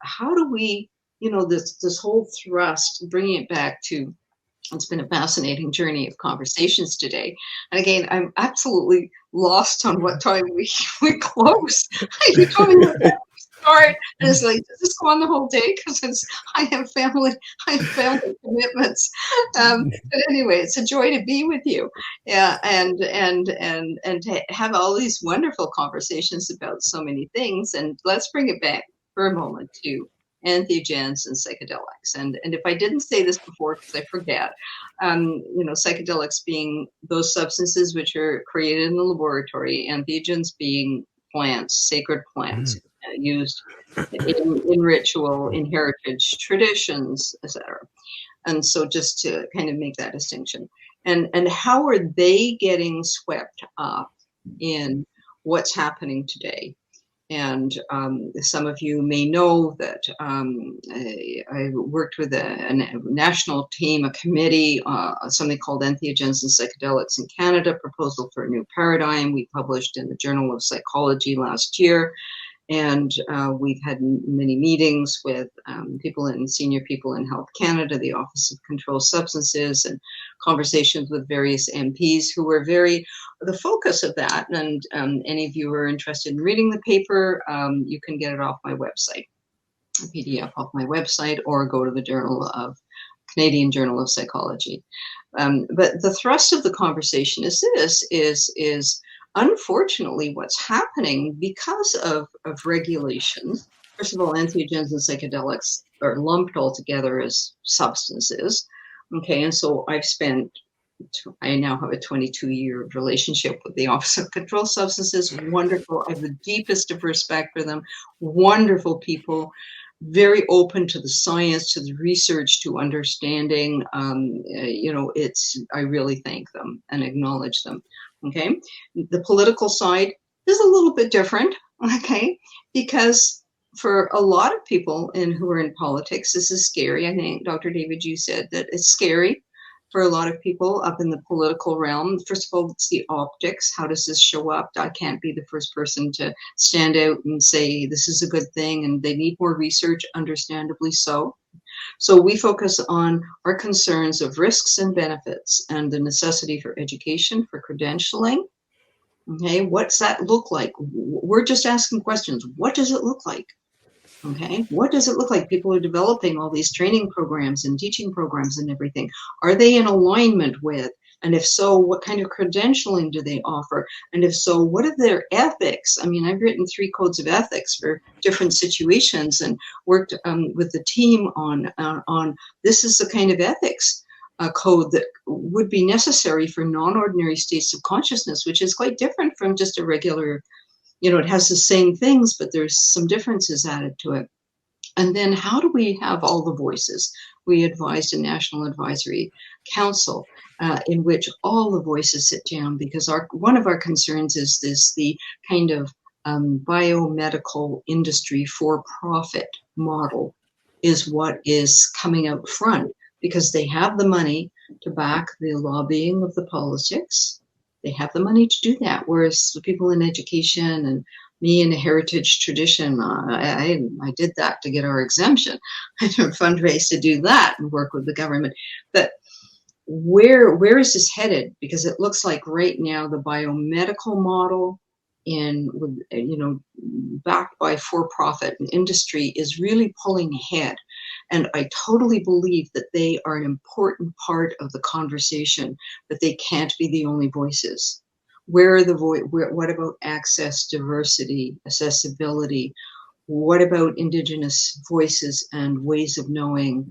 how do we, this whole thrust, bringing it back to, it's been a fascinating journey of conversations today. And again, I'm absolutely lost on what time we close. You told me what time we start. And it's like, does this go on the whole day? Because I have family commitments. But anyway, it's a joy to be with you. Yeah, and to have all these wonderful conversations about so many things. And let's bring it back for a moment to entheogens and psychedelics. And if I didn't say this before, because I forget, psychedelics being those substances which are created in the laboratory, entheogens being plants, sacred plants, used in ritual, in heritage traditions, etc. And so just to kind of make that distinction. And how are they getting swept up in what's happening today? And some of you may know that I worked with a national team, a committee, something called Entheogens and Psychedelics in Canada, proposal for a new paradigm. We published in the Journal of Psychology last year. And we've had many meetings with senior people in Health Canada, the Office of Controlled Substances, and conversations with various MPs who were the focus of that. And any of you who are interested in reading the paper, you can get it off my website, a PDF off my website, or go to the Canadian Journal of Psychology. But the thrust of the conversation is unfortunately, what's happening because of regulations. First of all, entheogens and psychedelics are lumped all together as substances. Okay, and so I now have a 22-year relationship with the Office of Controlled Substances. Wonderful. I have the deepest of respect for them. Wonderful people. Very open to the science, to the research, to understanding. I really thank them and acknowledge them. Okay, the political side is a little bit different. Okay, because for a lot of people who are in politics, this is scary. I think, Dr. David, you said that it's scary for a lot of people up in the political realm. First of all, it's the optics. How does this show up? I can't be the first person to stand out and say this is a good thing, and they need more research, understandably so. So we focus on our concerns of risks and benefits and the necessity for education, for credentialing. Okay, what's that look like? We're just asking questions. What does it look like? Okay, what does it look like? People are developing all these training programs and teaching programs and everything. Are they in alignment with? And if so, what kind of credentialing do they offer? And if so, what are their ethics? I mean, I've written 3 codes of ethics for different situations and worked with the team on this is the kind of ethics code that would be necessary for non-ordinary states of consciousness, which is quite different from just a regular, it has the same things, but there's some differences added to it. And then how do we have all the voices? We advised a National Advisory Council in which all the voices sit down, because one of our concerns is the kind of biomedical industry for-profit model is what is coming out front, because they have the money to back the lobbying of the politics. They have the money to do that, whereas the people in education and me in a heritage tradition, I did that to get our exemption. I did fundraise to do that and work with the government. But where is this headed? Because it looks like right now the biomedical model backed by for-profit and industry is really pulling ahead. And I totally believe that they are an important part of the conversation, but they can't be the only voices. Where are the what about access, diversity, accessibility? What about Indigenous voices and ways of knowing?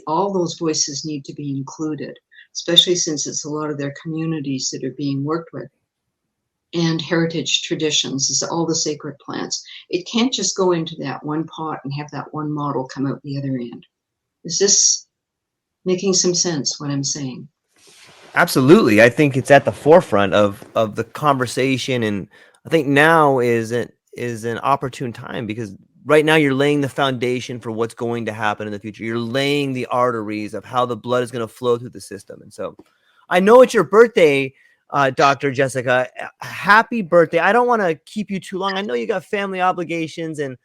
All those voices need to be included, especially since it's a lot of their communities that are being worked with. And heritage traditions is all the sacred plants. It can't just go into that one pot and have that one model come out the other end. Is this making some sense, what I'm saying? Absolutely. I think it's at the forefront of the conversation, and I think now is an opportune time, because right now you're laying the foundation for what's going to happen in the future. You're laying the arteries of how the blood is going to flow through the system. And so I know it's your birthday, Dr. Jessica. Happy birthday. I don't want to keep you too long. I know you got family obligations, and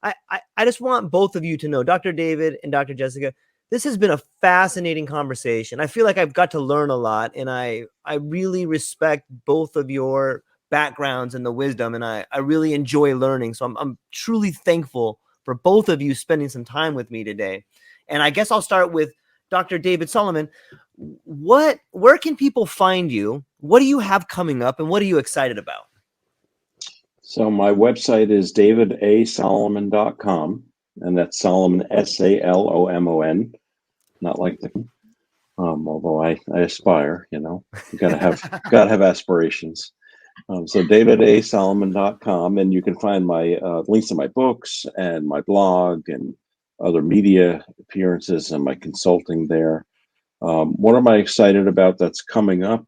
I just want both of you to know, Dr. David and Dr. Jessica, this has been a fascinating conversation. I feel like I've got to learn a lot, and I really respect both of your backgrounds and the wisdom, and I really enjoy learning. So I'm truly thankful for both of you spending some time with me today. And I guess I'll start with Dr. David Salomon. Where can people find you? What do you have coming up, and what are you excited about? So my website is davidasolomon.com, and that's Solomon, Salomon, not like the, although I aspire, you gotta have aspirations. So davidasolomon.com, and you can find my links to my books and my blog and other media appearances and my consulting there. What am I excited about that's coming up?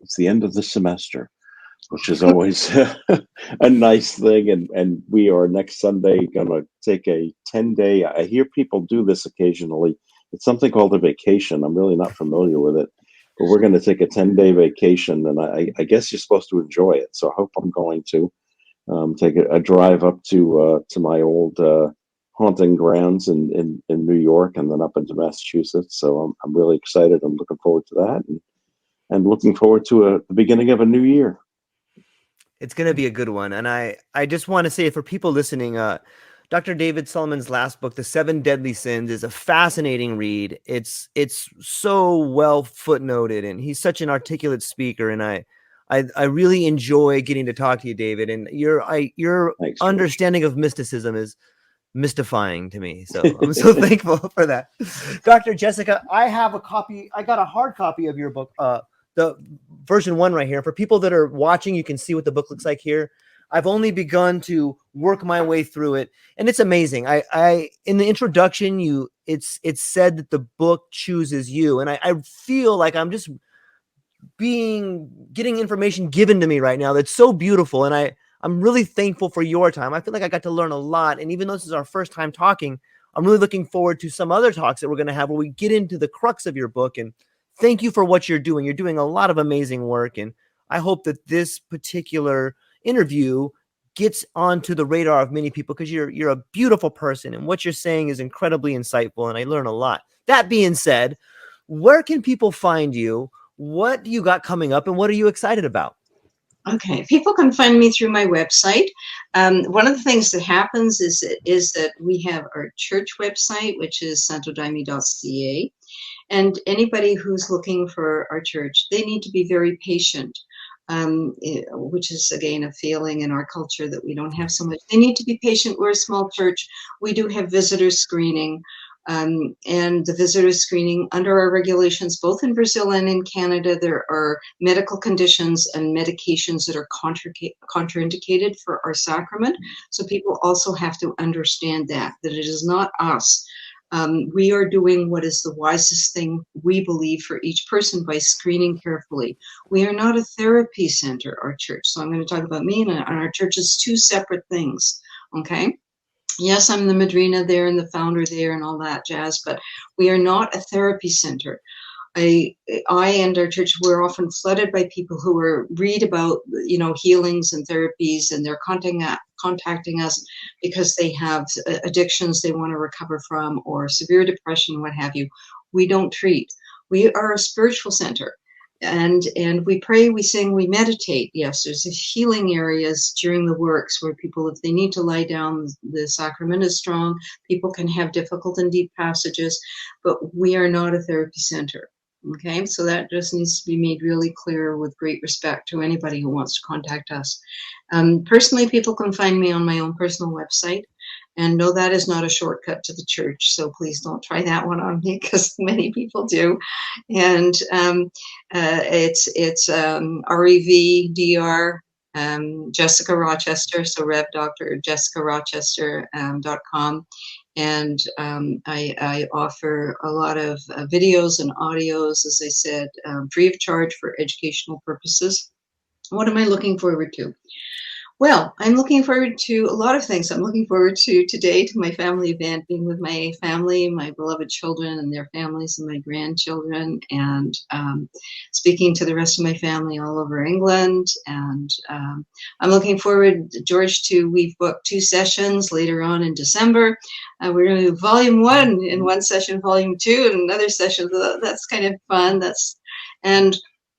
It's the end of the semester, which is always a nice thing. And we are next Sunday going to take a 10-day, I hear people do this occasionally. It's something called a vacation. I'm really not familiar with it, but we're going to take a 10-day vacation, and I guess you're supposed to enjoy it. So I hope I'm going to take a drive up to my old haunting grounds in New York, and then up into Massachusetts. So I'm really excited. I'm looking forward to that, and looking forward to the beginning of a new year. It's going to be a good one. And I just want to say, for people listening, Dr. David Salomon's last book, The 7 Deadly Sins, is a fascinating read. It's so well footnoted, and he's such an articulate speaker. And I really enjoy getting to talk to you, David. And your Thanks, understanding of mysticism is mystifying to me. So I'm so thankful for that. Dr. Jessica, I have a copy. I got a hard copy of your book, the version 1 right here. For people that are watching, you can see what the book looks like here. I've only begun to work my way through it, and it's amazing. I in the introduction, it's said that the book chooses you, and I feel like I'm just getting information given to me right now that's so beautiful, and I'm really thankful for your time. I feel like I got to learn a lot, and even though this is our first time talking, I'm really looking forward to some other talks that we're going to have where we get into the crux of your book. And thank you for what you're doing. You're doing a lot of amazing work, and I hope that this particular interview gets onto the radar of many people, because you're a beautiful person, and what you're saying is incredibly insightful, and I learn a lot. That being said, where can people find you? What do you got coming up, and what are you excited about? Okay, people can find me through my website. One of the things that happens is that we have our church website, which is santodaime.ca. And anybody who's looking for our church, they need to be very patient, which is, again, a feeling in our culture that we don't have so much. They need to be patient. We're a small church. We do have visitor screening. And the visitor screening, under our regulations, both in Brazil and in Canada, there are medical conditions and medications that are contraindicated for our sacrament. So people also have to understand that it is not us. We are doing what is the wisest thing, we believe, for each person by screening carefully. We are not a therapy center, our church. So I'm going to talk about me and our church is 2 separate things, okay? Yes, I'm the madrina there and the founder there and all that jazz, but we are not a therapy center. I and our church, we're often flooded by people who read about, healings and therapies, and they're contacting us because they have addictions they want to recover from, or severe depression, what have you. We don't treat. We are a spiritual center. and we pray, we sing, we meditate. Yes, there's healing areas during the works where people, if they need to lie down, the sacrament is strong. People can have difficult and deep passages, but we are not a therapy center. Okay, so that just needs to be made really clear with great respect to anybody who wants to contact us. Personally, people can find me on my own personal website. And no, that is not a shortcut to the church. So please don't try that one on me, because many people do. And it's REVDR, Jessica Rochester, so Rev Dr. Jessica Rochester.com. And I offer a lot of videos and audios, as I said, free of charge for educational purposes. What am I looking forward to? Well, I'm looking forward to a lot of things. I'm looking forward to today, to my family event, being with my family, my beloved children and their families and my grandchildren, and speaking to the rest of my family all over England. And I'm looking forward, George, we've booked 2 sessions later on in December. We're going to do volume 1 in one session, volume 2 in another session. That's kind of fun.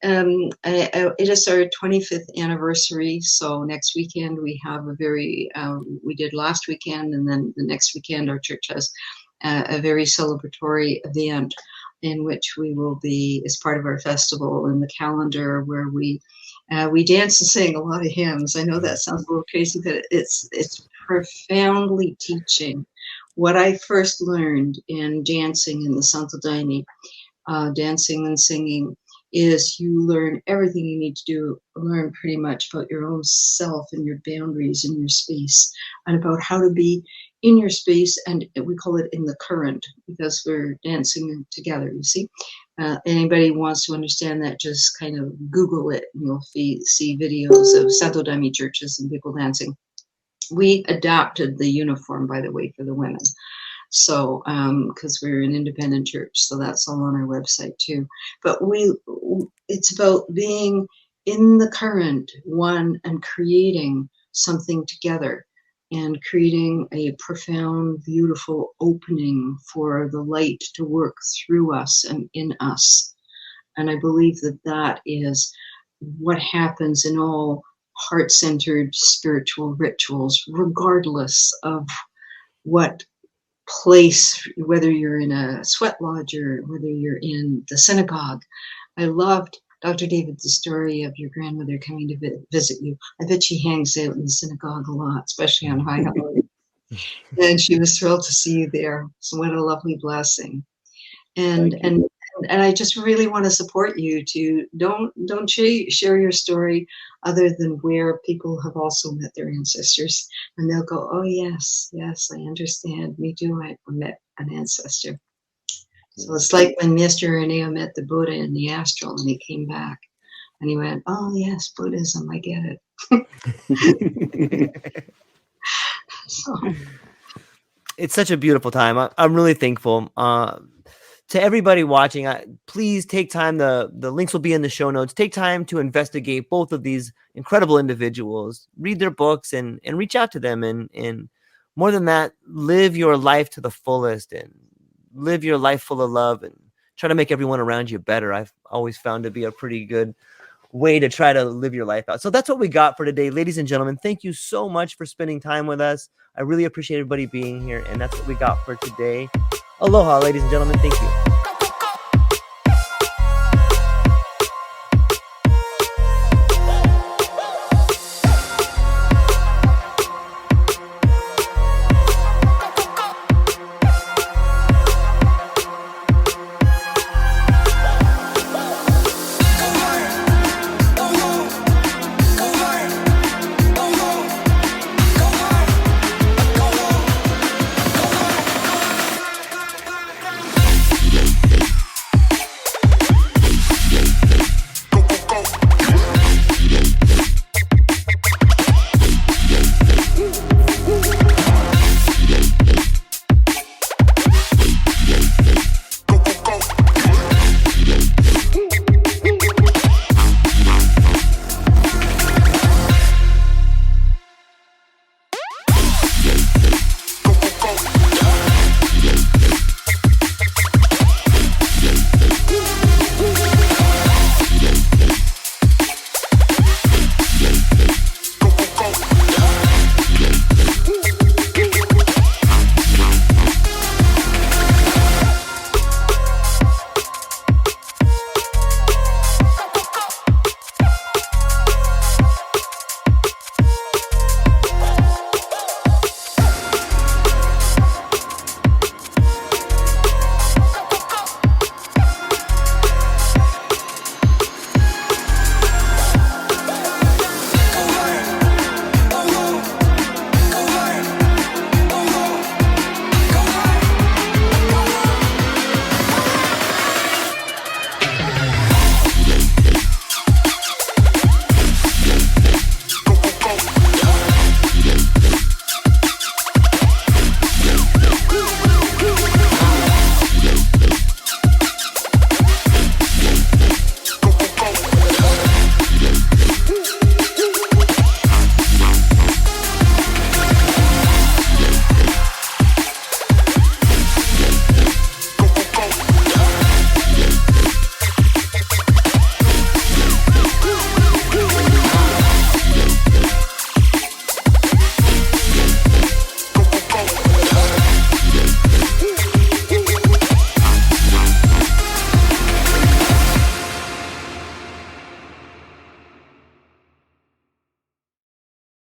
It is our 25th anniversary, so next weekend we have we did last weekend, and then the next weekend our church has a very celebratory event in which we will be, as part of our festival in the calendar, where we dance and sing a lot of hymns. I know that sounds a little crazy, but it's profoundly teaching. What I first learned in dancing in the Santo Daime, dancing and singing, is you learn everything you need to learn pretty much about your own self and your boundaries and your space, and about how to be in your space. And we call it in the current, because we're dancing together, you see. Anybody who wants to understand that, just kind of Google it, and you'll see videos of Santo Daime churches and people dancing. We adapted the uniform, by the way, for the women. So, because we're an independent church, so that's all on our website too. But it's about being in the current one and creating something together, and creating a profound, beautiful opening for the light to work through us and in us. And I believe that is what happens in all heart-centered spiritual rituals, regardless of what place, whether you're in a sweat lodge or whether you're in the synagogue. I loved, Dr. David, the story of your grandmother coming to visit you. I bet she hangs out in the synagogue a lot, especially on High Halloween. And she was thrilled to see you there. So what a lovely blessing. And I just really want to support you to don't share your story other than where people have also met their ancestors, and they'll go, oh yes, I understand. Me too. I met an ancestor. So it's like when Mr. Ireneo met the Buddha in the astral, and he came back, and he went, oh yes, Buddhism, I get it. So. It's such a beautiful time. I'm really thankful. To everybody watching, please take time. The links will be in the show notes. Take time to investigate both of these incredible individuals. Read their books and reach out to them. And more than that, live your life to the fullest and live your life full of love and try to make everyone around you better. I've always found to be a pretty good way to try to live your life out. So that's what we got for today. Ladies and gentlemen, thank you so much for spending time with us. I really appreciate everybody being here. And that's what we got for today. Aloha, ladies and gentlemen. Thank you.